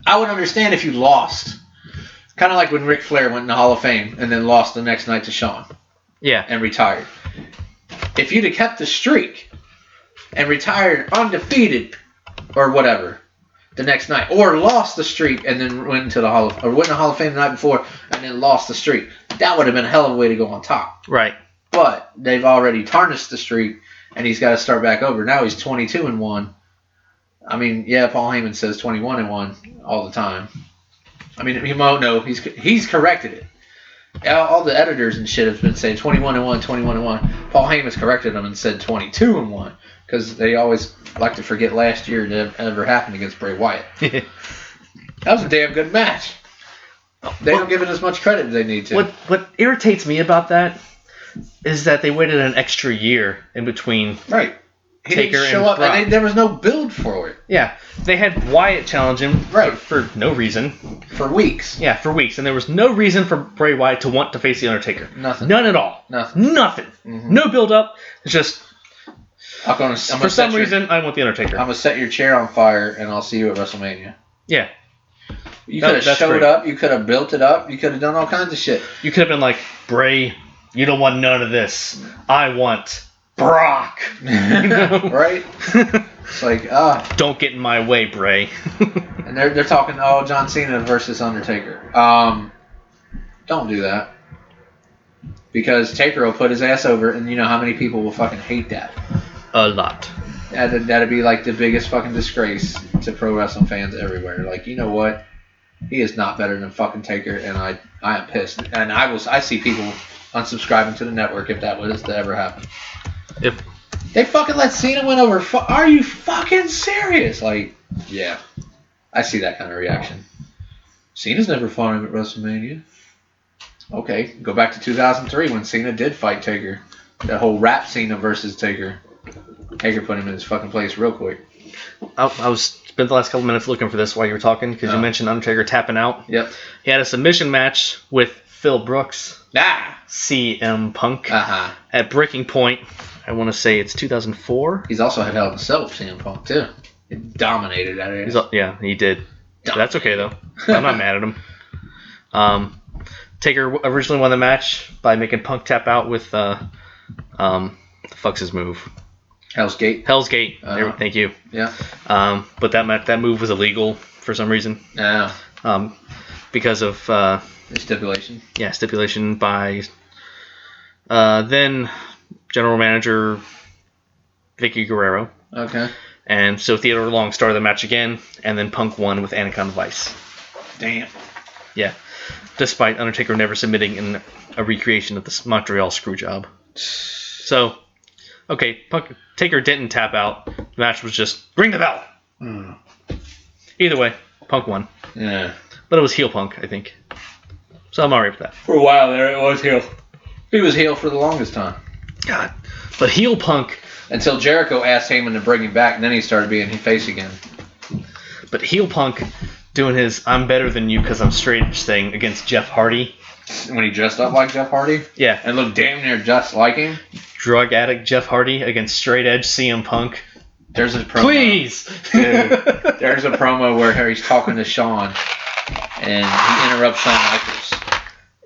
I would understand if you lost. Kind of like when Ric Flair went in the Hall of Fame and then lost the next night to Shawn. Yeah. And retired. If you'd have kept the streak and retired undefeated or whatever the next night, or lost the streak and then went to the Hall of Fame the night before and then lost the streak, that would have been a hell of a way to go on top. Right. But they've already tarnished the streak and he's got to start back over. Now he's 22-1. I mean, yeah, Paul Heyman says 21-1 all the time. I mean, he won't know. He's corrected it. All the editors and shit have been saying 21-1, 21-1. Paul Heyman's corrected them and said 22-1 because they always like to forget last year that ever happened against Bray Wyatt. That was a damn good match. They don't give it as much credit as they need to. What irritates me about that is that they waited an extra year in between. Right. He Taker didn't show and up, Brock. and there was no build for it. Yeah, they had Wyatt challenge him for no reason. For weeks. Yeah, for weeks. And there was no reason for Bray Wyatt to want to face The Undertaker. Nothing. None at all. Nothing. Mm-hmm. No build-up. It's just, for some reason, I want The Undertaker. I'm going to set your chair on fire, and I'll see you at WrestleMania. Yeah. You could have showed up. You could have built it up. You could have done all kinds of shit. You could have been like, Bray, you don't want none of this. I want Brock. Right? It's like, don't get in my way, Bray. And they're talking, John Cena versus Undertaker. Don't do that. Because Taker will put his ass over, and you know how many people will fucking hate that. A lot. That'd be like the biggest fucking disgrace to pro wrestling fans everywhere. Like, you know what? He is not better than fucking Taker, and I am pissed. And I see people unsubscribing to the network if that was to ever happen. If they fucking let Cena win over, are you fucking serious? Like, yeah, I see that kind of reaction. Cena's never fought him at WrestleMania. Okay, go back to 2003 when Cena did fight Taker. That whole rap Cena versus Taker. Taker put him in his fucking place real quick. I spent the last couple minutes looking for this while you were talking because you mentioned Undertaker tapping out. Yep. He had a submission match with Phil Brooks. CM Punk. Uh-huh. At Breaking Point. I want to say it's 2004. He's also had Hell in a Cell with CM Punk too. He dominated that area. Yeah, he did. That's okay though. I'm not mad at him. Taker originally won the match by making Punk tap out with the fuck's his move? Hell's Gate. Hell's Gate. Thank you. Yeah. But that move was illegal for some reason. Yeah. Because of stipulation. Yeah, stipulation by then general manager Vicky Guerrero. Okay. And so Theodore Long started the match again, and then Punk won with Anaconda Vice. Damn. Yeah. Despite Undertaker never submitting in a recreation of the Montreal Screwjob. So, okay, Taker didn't tap out. The match was just, ring the bell. Either way, Punk won. Yeah. But it was heel Punk, I think. So I'm alright with that. For a while there, it was heel. He was heel for the longest time. God. But heel Punk... Until Jericho asked Heyman to bring him back, and then he started being face again. But heel Punk doing his I'm better than you because I'm straight edge thing against Jeff Hardy. When he dressed up like Jeff Hardy? Yeah. And looked damn near just like him? Drug addict Jeff Hardy against straight edge CM Punk. There's a promo. Please! Dude, there's a promo where he's talking to Shawn, and he interrupts Shawn Michaels.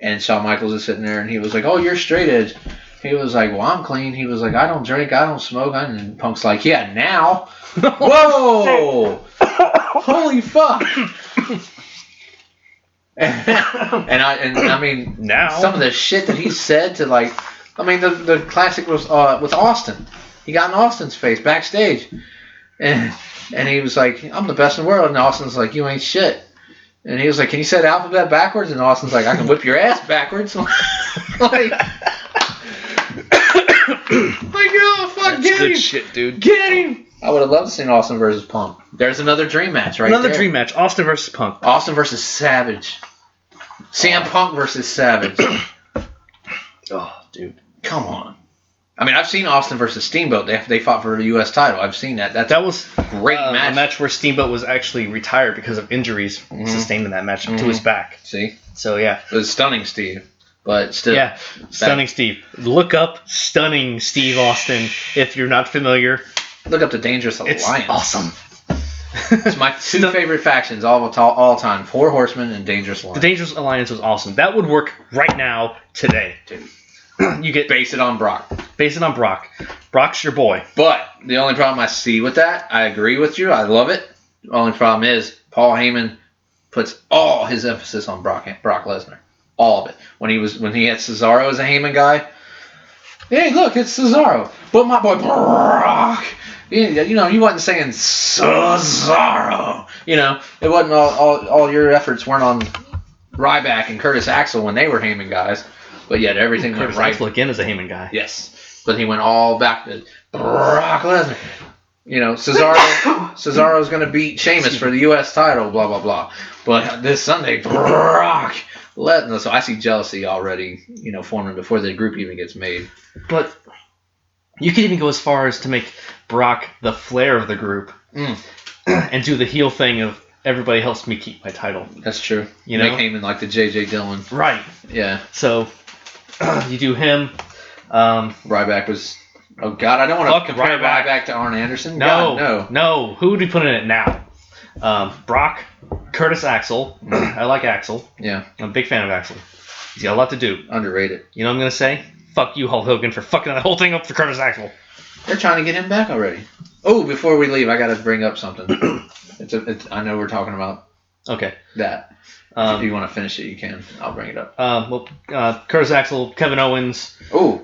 And Shawn Michaels is sitting there, and he was like, oh, you're straight edge. He was like, well, I'm clean. He was like, I don't drink, I don't smoke. And Punk's like, yeah, now. Whoa! Holy fuck! and I mean, now some of the shit that he said to the classic was with Austin. He got in Austin's face backstage, and he was like, I'm the best in the world. And Austin's like, you ain't shit. And he was like, can you say the alphabet backwards? And Austin's like, I can whip your ass backwards. Like, oh, fuck, that's get good him. Shit, dude. Get him. I would have loved to see Austin versus Punk. There's another dream match right Another there. dream match. Austin versus Punk. Austin versus Savage. CM Punk versus Savage. Oh, dude. Come on. I mean, I've seen Austin versus Steamboat. They fought for the U.S. title. I've seen that. That was great match. A match where Steamboat was actually retired because of injuries sustained in that match to his back. See? So, yeah. It was Stunning Steve, but still. Yeah, Stunning Steve. Look up Stunning Steve Austin if you're not familiar. Look up the Dangerous It's Alliance. awesome. It's my two favorite factions all time. 4 Horsemen and Dangerous Alliance. The Dangerous Alliance was awesome. That would work right now, today. Dude. You get Base it on Brock. Base it on Brock. Brock's your boy. But the only problem I see with that, I agree with you. I love it. The only problem is Paul Heyman puts all his emphasis on Brock Lesnar. All of it. When he had Cesaro as a Heyman guy, hey, look, it's Cesaro. But my boy Brock, you know, you wasn't saying Cesaro. You know, it wasn't all your efforts weren't on Ryback and Curtis Axel when they were Heyman guys. But yet everything went right. Axel again is a Heyman guy. Yes. But he went all back to Brock Lesnar. You know, Cesaro's going to beat Sheamus for the U.S. title, blah, blah, blah. But this Sunday, Brock Lesnar. So I see jealousy already, you know, forming before the group even gets made. But you could even go as far as to make Brock the flair of the group and do the heel thing of everybody helps me keep my title. That's true. You know? Make Heyman like the J.J. Dillon. Right. Yeah. So you do him. Ryback was... Oh, God, I don't want to compare Ryback. Ryback to Arn Anderson. No, God, no. Who would we put in it now? Brock, Curtis Axel. I like Axel. Yeah. I'm a big fan of Axel. He's got a lot to do. Underrated. You know what I'm going to say? Fuck you, Hulk Hogan, for fucking that whole thing up for Curtis Axel. They're trying to get him back already. Oh, before we leave, I got to bring up something. I know we're talking about that. If you want to finish it, you can. I'll bring it up. Curtis Axel, Kevin Owens. Oh.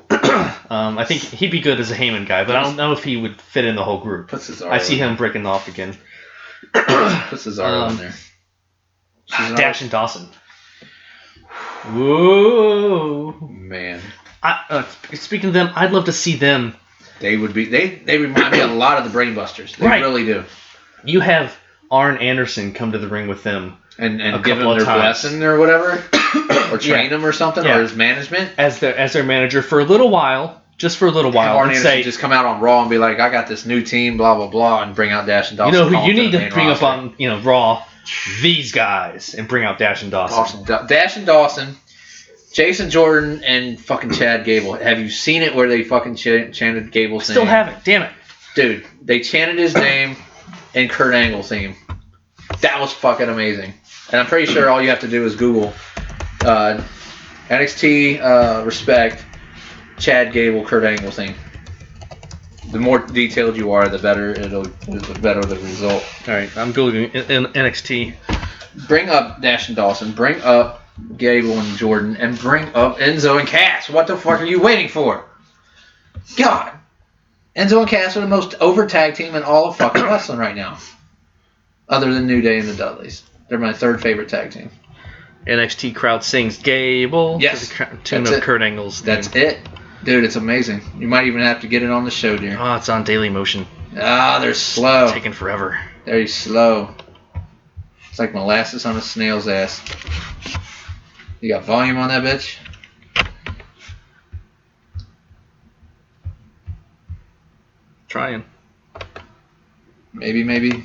I think he'd be good as a Heyman guy, but I don't know if he would fit in the whole group. I see him breaking off again. Put Cesaro in there. Dash and Dawson. Whoa. Man. Speaking of them, I'd love to see them. They would be. They remind me a lot of the Brainbusters. They really do. You have Arn Anderson come to the ring with them. And give them their blessing or whatever, or train them or something, or his management as their manager for a little while, just for a little while. Arn Anderson just come out on Raw and be like, "I got this new team, blah blah blah," and bring out Dash and Dawson. You know who you need to bring up on Raw? These guys, and bring out Dash and Dawson. Dash and Dawson, Jason Jordan, and fucking Chad Gable. Have you seen it where they fucking chanted Gable's name? Still haven't. Damn it, dude! They chanted his name and Kurt Angle's theme. That was fucking amazing. And I'm pretty sure all you have to do is Google NXT Respect Chad Gable Kurt Angle thing. The more detailed you are, the better the better the result. All right, I'm Googling NXT. Bring up Dash and Dawson. Bring up Gable and Jordan, and bring up Enzo and Cass. What the fuck are you waiting for? God, Enzo and Cass are the most over tag team in all of fucking wrestling right now, other than New Day and the Dudleys. They're my third favorite tag team. NXT crowd sings Gable. Yes. To the tune of Kurt Angle's theme. That's it. Dude, it's amazing. You might even have to get it on the show, dear. Oh, it's on Daily Motion. They're slow. It's taking forever. Very slow. It's like molasses on a snail's ass. You got volume on that bitch? Trying. Maybe, baby.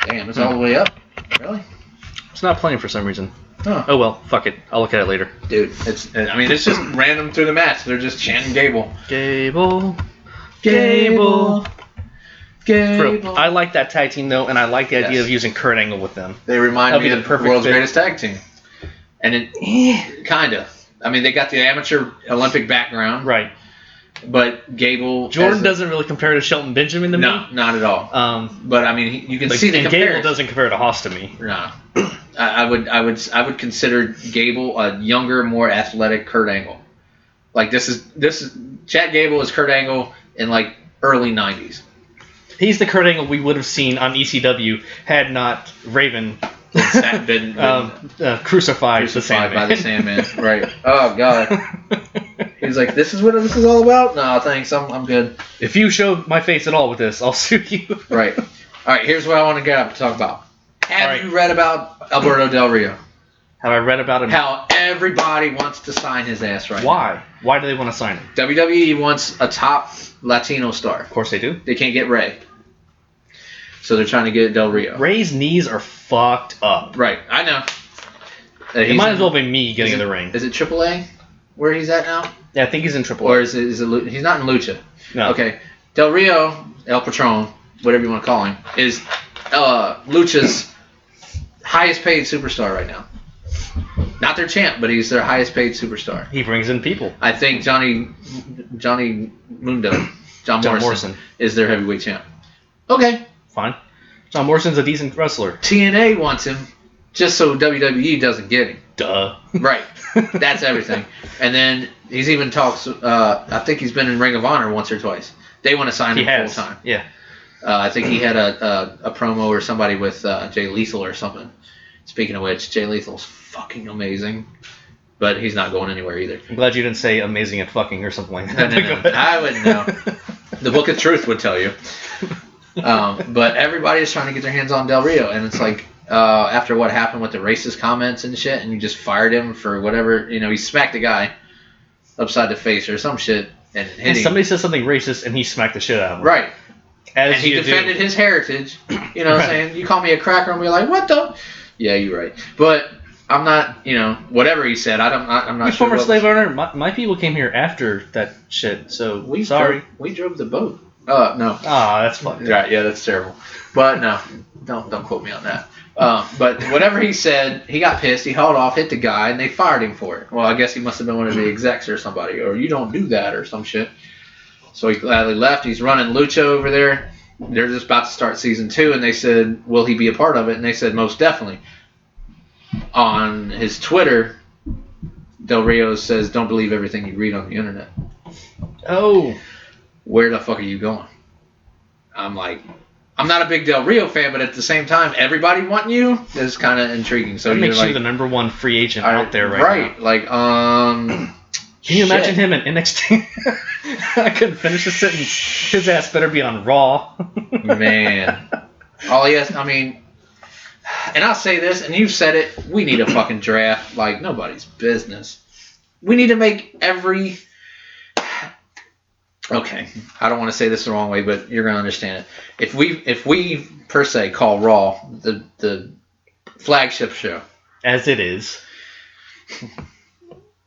Damn, it's all the way up. Really? It's not playing for some reason. Huh. Oh well, fuck it. I'll look at it later. Dude, it's just random through the match. They're just chanting Gable. Gable. I like that tag team though, and I like the idea of using Kurt Angle with them. They remind me of the world's greatest tag team. And it kinda. I mean, they got the amateur Olympic background. Right. But Gable... Jordan doesn't really compare to Shelton Benjamin to me. No, not at all. But I mean, you can see the comparison. Gable doesn't compare to Haas to me. No. I would consider Gable a younger, more athletic Kurt Angle. Like this is Chad Gable is Kurt Angle in like early 90s. He's the Kurt Angle we would have seen on ECW had not Raven been crucified by the Sandman. Right. Oh God. He's like, this is what this is all about? No, thanks. I'm good. If you show my face at all with this, I'll sue you. Right. All right. Here's what I want to get up to talk about. Have you read about Alberto Del Rio? Have I read about him? How everybody wants to sign his ass right now. Why? Why do they want to sign him? WWE wants a top Latino star. Of course they do. They can't get Ray. So they're trying to get Del Rio. Ray's knees are fucked up. Right, I know. It might as well be me getting in the ring. Is it AAA where he's at now? Yeah, I think he's in Triple A. Or is it he's not in Lucha. No. Okay. Del Rio, El Patron, whatever you want to call him, is Lucha's highest paid superstar right now. Not their champ, but he's their highest paid superstar. He brings in people. I think John Morrison is their heavyweight champ. Okay. Fine. John Morrison's a decent wrestler. TNA wants him just so WWE doesn't get him. Duh. Right. That's everything. And then he's even talks, I think he's been in Ring of Honor once or twice. They want to sign him full time. Yeah. I think he had a promo or somebody with Jay Lethal or something. Speaking of which, Jay Lethal's fucking amazing. But he's not going anywhere either. I'm glad you didn't say amazing at fucking or something like that. No. I wouldn't know. The Book of Truth would tell you. But everybody is trying to get their hands on Del Rio. And it's like, after what happened with the racist comments and shit, and you just fired him for whatever, he smacked a guy upside the face or some shit and hit him. Somebody said something racist and he smacked the shit out of him. Right. As and he defended his heritage. You know what I'm saying? You call me a cracker and be like, what the? Yeah, you're right. But I'm not, whatever he said, I'm not you sure. Former slave owner, my people came here after that shit, so sorry. We drove the boat. No. Ah, that's fucked. Right, yeah, that's terrible. But no, don't quote me on that. But whatever he said, he got pissed. He hauled off, hit the guy, and they fired him for it. Well, I guess he must have been one of the execs or somebody, or you don't do that or some shit. So he gladly left. He's running Lucha over there. They're just about to start season 2, and they said, will he be a part of it? And they said, most definitely. On his Twitter, Del Rio says, don't believe everything you read on the internet. Oh. Where the fuck are you going? I'm like, I'm not a big Del Rio fan, but at the same time, everybody wanting you is kind of intriguing. So that makes like, you the number one free agent out there right now. Right. Like, Can you imagine him in NXT? I couldn't finish the sentence. His ass better be on Raw. Man. All he has, and I'll say this, and you've said it, we need a fucking draft like nobody's business. We need to make every... Okay, I don't want to say this the wrong way, but you're going to understand it. If we per se call Raw the flagship show, as it is,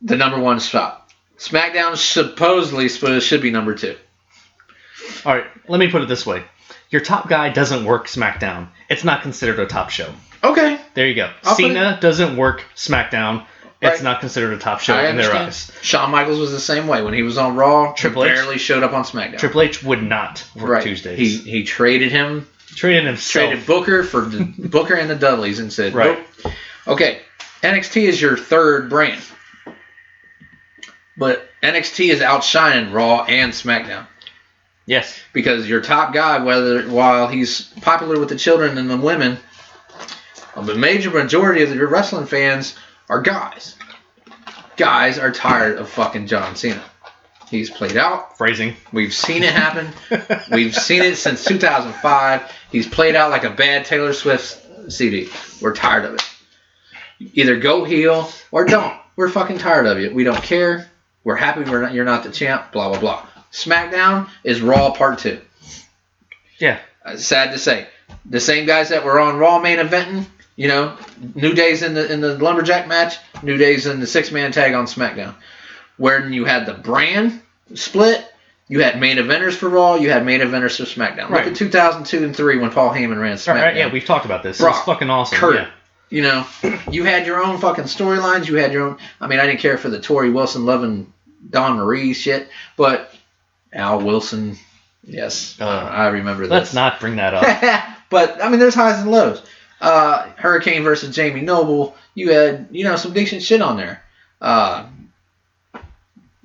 the number one spot, SmackDown supposedly should be number 2. All right, let me put it this way: your top guy doesn't work SmackDown. It's not considered a top show. Okay, there you go. Cena doesn't work SmackDown. It's not considered a top show in their eyes. Shawn Michaels was the same way. When he was on Raw, Triple H barely showed up on SmackDown. Triple H would not work Tuesdays. He traded him. Traded himself. Traded Booker for Booker and the Dudleys and said, right. Nope. Okay, NXT is your third brand. But NXT is outshining Raw and SmackDown. Yes. Because your top guy, while he's popular with the children and the women, the major majority of your wrestling fans are guys. Guys are tired of fucking John Cena. He's played out. Phrasing. We've seen it happen. We've seen it since 2005. He's played out like a bad Taylor Swift CD. We're tired of it. Either go heel or don't. We're fucking tired of you. We don't care. We're happy you're not the champ. Blah, blah, blah. SmackDown is Raw Part 2. Yeah. Sad to say. The same guys that were on Raw main eventing, New Day's in the Lumberjack match, New Day's in the 6-man tag on SmackDown. Where you had the brand split, you had main eventers for Raw, you had main eventers for SmackDown. Right. Look at 2002 and 3 when Paul Heyman ran SmackDown. Right, yeah, we've talked about this. Brock, it's fucking awesome. Kurt, yeah. You had your own fucking storylines, you had your own... I didn't care for the Tori Wilson loving Dawn Marie shit, but Al Wilson, yes, I remember this. Let's not bring that up. But, there's highs and lows. Hurricane versus Jamie Noble, you had, some decent shit on there.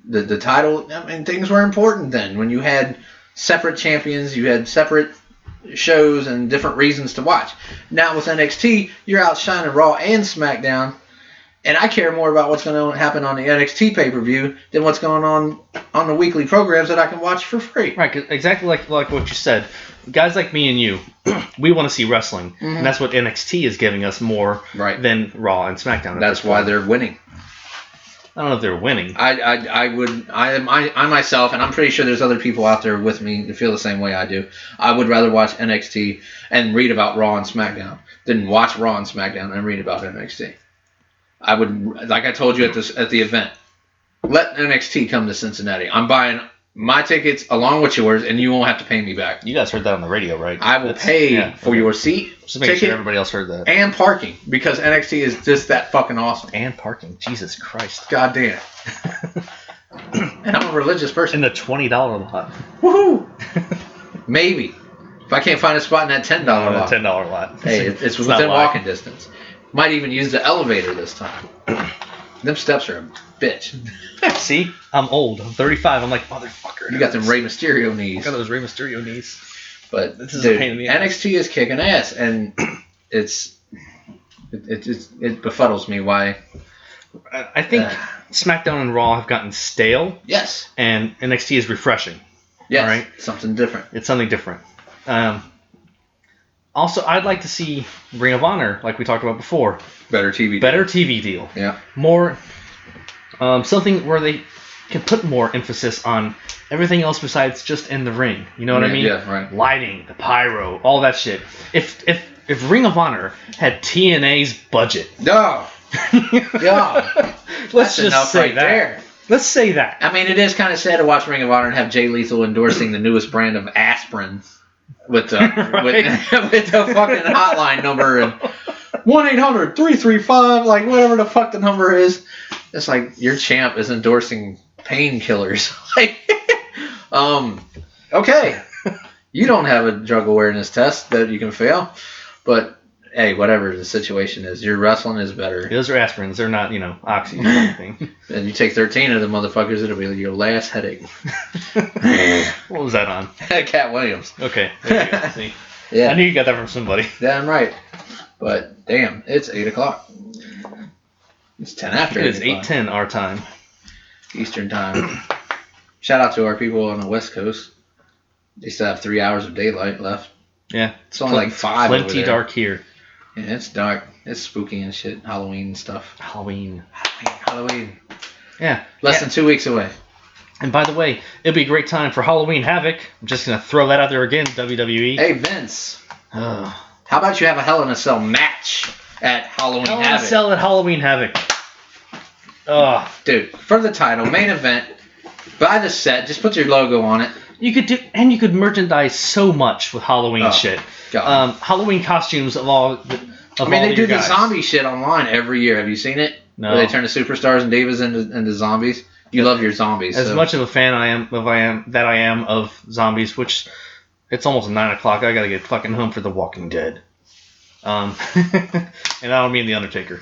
The title, things were important then. When you had separate champions, you had separate shows and different reasons to watch. Now with NXT, you're outshining Raw and SmackDown, And I care more about what's going to happen on the NXT pay-per-view than what's going on the weekly programs that I can watch for free. Right, 'cause exactly like what you said. Guys like me and you, we want to see wrestling, and that's what NXT is giving us more than Raw and SmackDown. That's why they're winning. I don't know if they're winning. I myself, and I'm pretty sure there's other people out there with me that feel the same way I do. I would rather watch NXT and read about Raw and SmackDown than watch Raw and SmackDown and read about NXT. I would, like I told you at the event, let NXT come to Cincinnati. I'm buying my tickets along with yours, and you won't have to pay me back. You guys heard that on the radio, right? I will pay for your seat, just make sure everybody else heard that. And parking, because NXT is just that fucking awesome. And parking, Jesus Christ. God damn. And I'm a religious person. In the $20 lot. Woohoo! Maybe. If I can't find a spot in that $10 lot. $10 lot. Hey, it's within walking distance. Might even use the elevator this time. Them steps are a bitch. See? I'm old. I'm 35. I'm like, motherfucker. You got them Rey Mysterio knees. I got those Rey Mysterio knees. But this is a pain in the ass. NXT is kicking ass, and it befuddles me why. I think SmackDown and Raw have gotten stale. Yes. And NXT is refreshing. Yes. Right? Something different. It's something different. Also, I'd like to see Ring of Honor, like we talked about before. Better TV deal. Yeah. More, something where they can put more emphasis on everything else besides just in the ring. You know what I mean? Yeah, right. Lighting, the pyro, all that shit. If Ring of Honor had TNA's budget. No. Yeah. Let's just say that. There. Let's say that. I mean, it is kind of sad to watch Ring of Honor and have Jay Lethal endorsing the newest brand of aspirin with the with the fucking hotline number and 1-800-335, like whatever the fuck the number is. It's like your champ is endorsing painkillers. Like, okay, you don't have a drug awareness test that you can fail, but hey, whatever the situation is, your wrestling is better. Those are aspirins. They're not, oxy or anything. And you take 13 of the motherfuckers, it'll be your last headache. What was that on? Cat Williams. Okay. There you go. See? Yeah. I knew you got that from somebody. Damn right. But, damn, it's 8 o'clock. It's 10 after 8 o'clock. It is 8:10 our time. Eastern time. Shout out to our people on the West Coast. They still have 3 hours of daylight left. Yeah. It's only like 5 over there. Plenty dark here. Yeah, it's dark. It's spooky and shit. Halloween and stuff. Halloween. Yeah. Less than 2 weeks away. And by the way, it'd be a great time for Halloween Havoc. I'm just going to throw that out there again, WWE. Hey, Vince. How about you have a Hell in a Cell match at Halloween Havoc? Hell in a Cell at Halloween Havoc. Dude, for the title, main event, buy the set, just put your logo on it. You could merchandise so much with Halloween shit. God. Halloween costumes of all. They do the zombie shit online every year. Have you seen it? No. Where they turn the superstars and divas into zombies. You love your zombies. As much of a fan I am of zombies, which it's almost 9 o'clock. I gotta get fucking home for The Walking Dead. And I don't mean The Undertaker.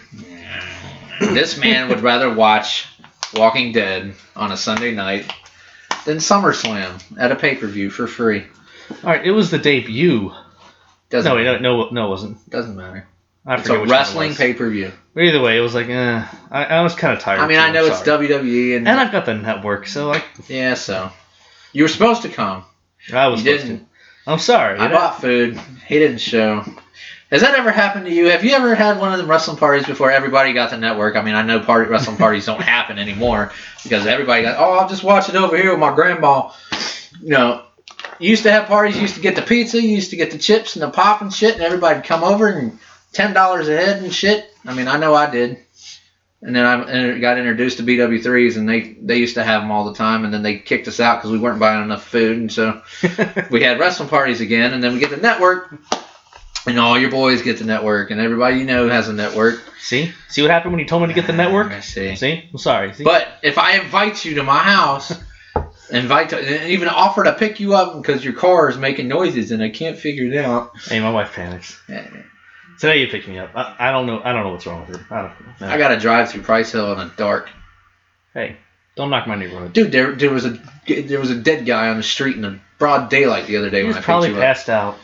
This man would rather watch Walking Dead on a Sunday night than SummerSlam at a pay-per-view for free. All right, it was the debut. No, it wasn't. Doesn't matter. It's a wrestling pay-per-view. But either way, it was like, I was kind of tired. I mean, I know it's WWE and I've got the network, so like. Yeah, so you were supposed to come. I was supposed to. I'm sorry. I bought food. He didn't show. Has that ever happened to you? Have you ever had one of them wrestling parties before everybody got the network? I mean, I know wrestling parties don't happen anymore because everybody got, I'll just watch it over here with my grandma. You used to have parties, you used to get the pizza, you used to get the chips and the pop and shit, and everybody'd come over and $10 a head and shit. I mean, I know I did. And then I got introduced to BW3s, and they used to have them all the time, and then they kicked us out because we weren't buying enough food, and so we had wrestling parties again, and then we get the network. And all your boys get the network, and everybody you know has a network. See what happened when you told me to get the network? I see. I'm sorry. See? But if I invite you to my house, and even offer to pick you up because your car is making noises and I can't figure it out. Hey, my wife panics. Yeah. Today you picked me up. I don't know what's wrong with her. I don't know. I got to drive through Price Hill in the dark. Hey, don't knock my neighborhood. Dude, there was a dead guy on the street in the broad daylight the other day when I picked you up. He probably passed out.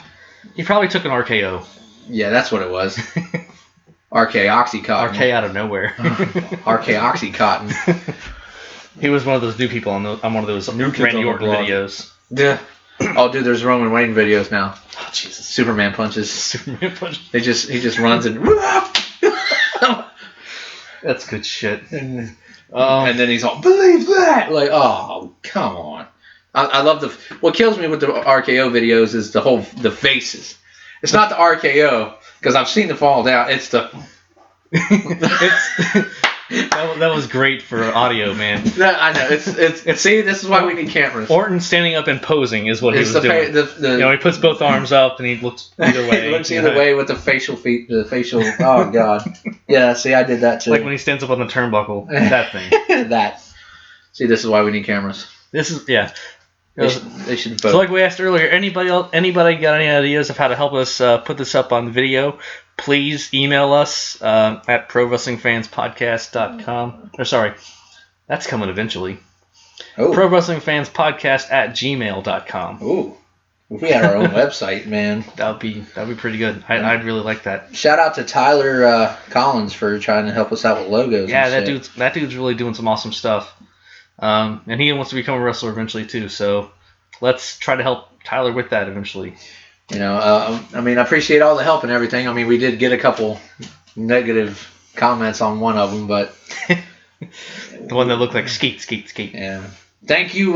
He probably took an RKO. Yeah, that's what it was. RK Oxycontin. RK out of nowhere. RK Oxycontin. He was one of those new people on one of those Randy Orton videos. Yeah. Oh, dude, there's Roman Reigns videos now. Oh, Jesus. Superman punches. Superman punches. He just runs and. That's good shit. And then he's all, believe that! Like, oh, come on. I love what kills me with the RKO videos is the faces. It's not the RKO, because I've seen the fall down. It's the... that was great for audio, man. I know. It's see, this is why we need cameras. Orton standing up and posing is what he was doing. He puts both arms up and he looks either way. He looks either way with the facial oh, God. Yeah, see, I did that too. Like when he stands up on the turnbuckle. That thing. That. See, this is why we need cameras. This is, yeah. They should vote. So like we asked earlier, anybody got any ideas of how to help us put this up on the video? Please email us at prowrestlingfanspodcast.com. Or sorry, that's coming eventually. Oh. prowrestlingfanspodcast@gmail.com. Ooh. If we had our own website, man. That'd be pretty good. I'd really like that. Shout out to Tyler Collins for trying to help us out with logos. Yeah, and that dude's really doing some awesome stuff. And he wants to become a wrestler eventually too. So let's try to help Tyler with that eventually. I appreciate all the help and everything. I mean, we did get a couple negative comments on one of them, but the one that looked like skeet. Yeah. Thank you.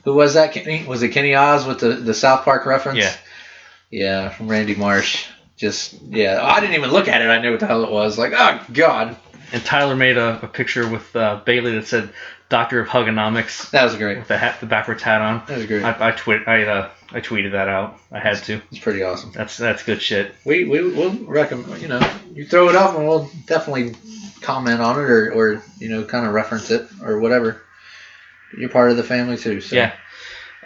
Who was that? Kenny? Was it Kenny Oz with the South Park reference? Yeah. Yeah, from Randy Marsh. I didn't even look at it. I knew what the hell it was. Like, oh God. And Tyler made a picture with Bailey that said "Doctor of Hugonomics." That was great. With the backwards hat on. That was great. I tweeted that out. I had to. It's pretty awesome. That's good shit. We'll recommend. You throw it up and we'll definitely comment on it or kind of reference it or whatever. You're part of the family too. So. Yeah.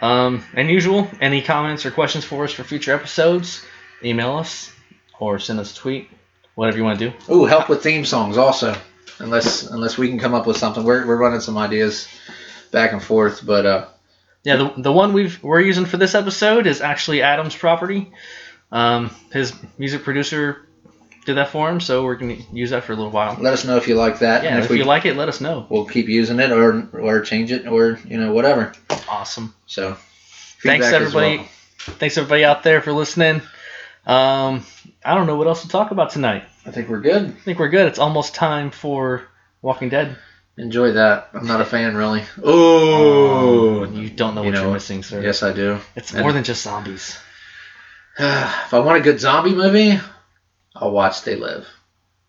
And usual, any comments or questions for us for future episodes, email us or send us a tweet. Whatever you want to do. Ooh, help with theme songs also. Unless we can come up with something. We're running some ideas back and forth, but yeah, the one we're using for this episode is actually Adam's property. His music producer did that for him, so we're gonna use that for a little while. Let us know if you like that. Yeah, and if you like it, let us know. We'll keep using it or change it or whatever. Awesome. So thanks everybody. Well. Thanks everybody out there for listening. I don't know what else to talk about tonight. I think we're good. It's almost time for Walking Dead. Enjoy that. I'm not a fan, really. Oh, you don't know what you're missing, sir. Yes, I do. It's more than just zombies. If I want a good zombie movie, I'll watch They Live.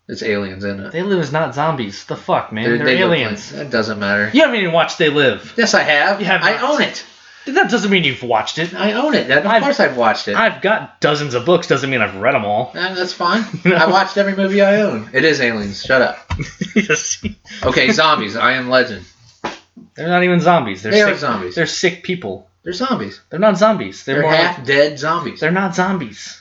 It's aliens in it. They Live is not zombies. The fuck, man? They're aliens. That doesn't matter. You haven't even watched They Live. Yes, I have. You have I own it. That doesn't mean you've watched it. I own it. Of course I've watched it. I've got dozens of books. Doesn't mean I've read them all. That's fine. I watched every movie I own. It is aliens. Shut up. Okay, zombies. I Am Legend. They're not even zombies. They are zombies. They're sick people. They're zombies. They're not zombies. They're more half-dead zombies. They're not zombies.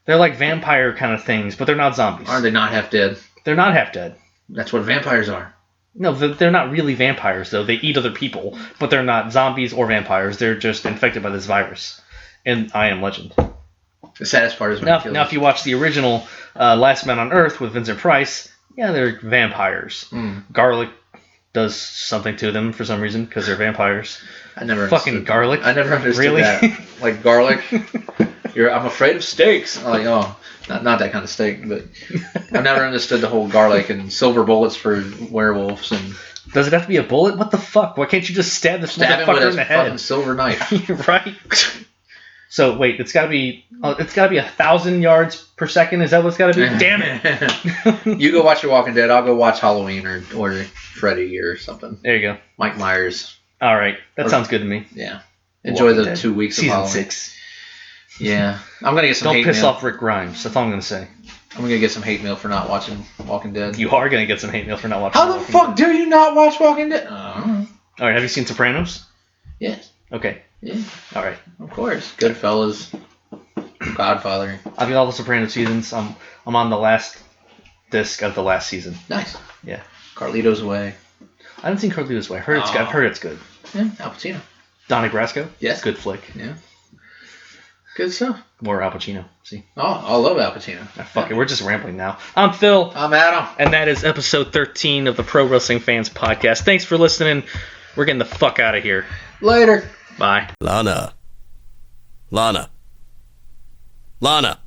They're like vampire kind of things, but they're not zombies. Are they not half-dead? They're not half-dead. That's what vampires are. No, they're not really vampires, though. They eat other people, but they're not zombies or vampires. They're just infected by this virus. And I Am Legend. The saddest part is when now if you watch the original Last Man on Earth with Vincent Price, yeah, they're vampires. Garlic does something to them for some reason because they're vampires. I never fucking garlic. I never understood really? that. Like garlic. I'm afraid of steaks. Like not that kind of steak, but I've never understood the whole garlic and silver bullets for werewolves and. Does it have to be a bullet? What the fuck? Why can't you just stab this motherfucker in the head? Fucking silver knife. Right. So wait, it's gotta be 1,000 yards per second. Is that what it's gotta be? Damn it! You go watch your Walking Dead. I'll go watch Halloween or Freddy or something. There you go. Mike Myers. All right, that sounds good to me. Yeah. Enjoy the Dead. 2 weeks Season of Halloween. 6. Yeah, I'm gonna get some. Don't hate piss mail. off Rick Grimes. That's all I'm gonna say. I'm gonna get some hate mail for not watching Walking Dead. You are gonna get some hate mail for not watching. How the fuck do you not watch Walking Dead? All right, have you seen Sopranos? Yes. Okay. Yeah. All right. Of course. Goodfellas. Godfather. I've got all the Sopranos seasons. I'm on the last disc of the last season. Nice. Yeah. Carlito's Way. I haven't seen Carlito's Way. I've heard it's good. Yeah. Al Pacino. Donnie Brasco. Yes. Good flick. Yeah. Good stuff. More Al Pacino. See? Oh, I love Al Pacino. Ah, fuck it. We're just rambling now. I'm Phil. I'm Adam. And that is episode 13 of the Pro Wrestling Fans Podcast. Thanks for listening. We're getting the fuck out of here. Later. Bye. Lana.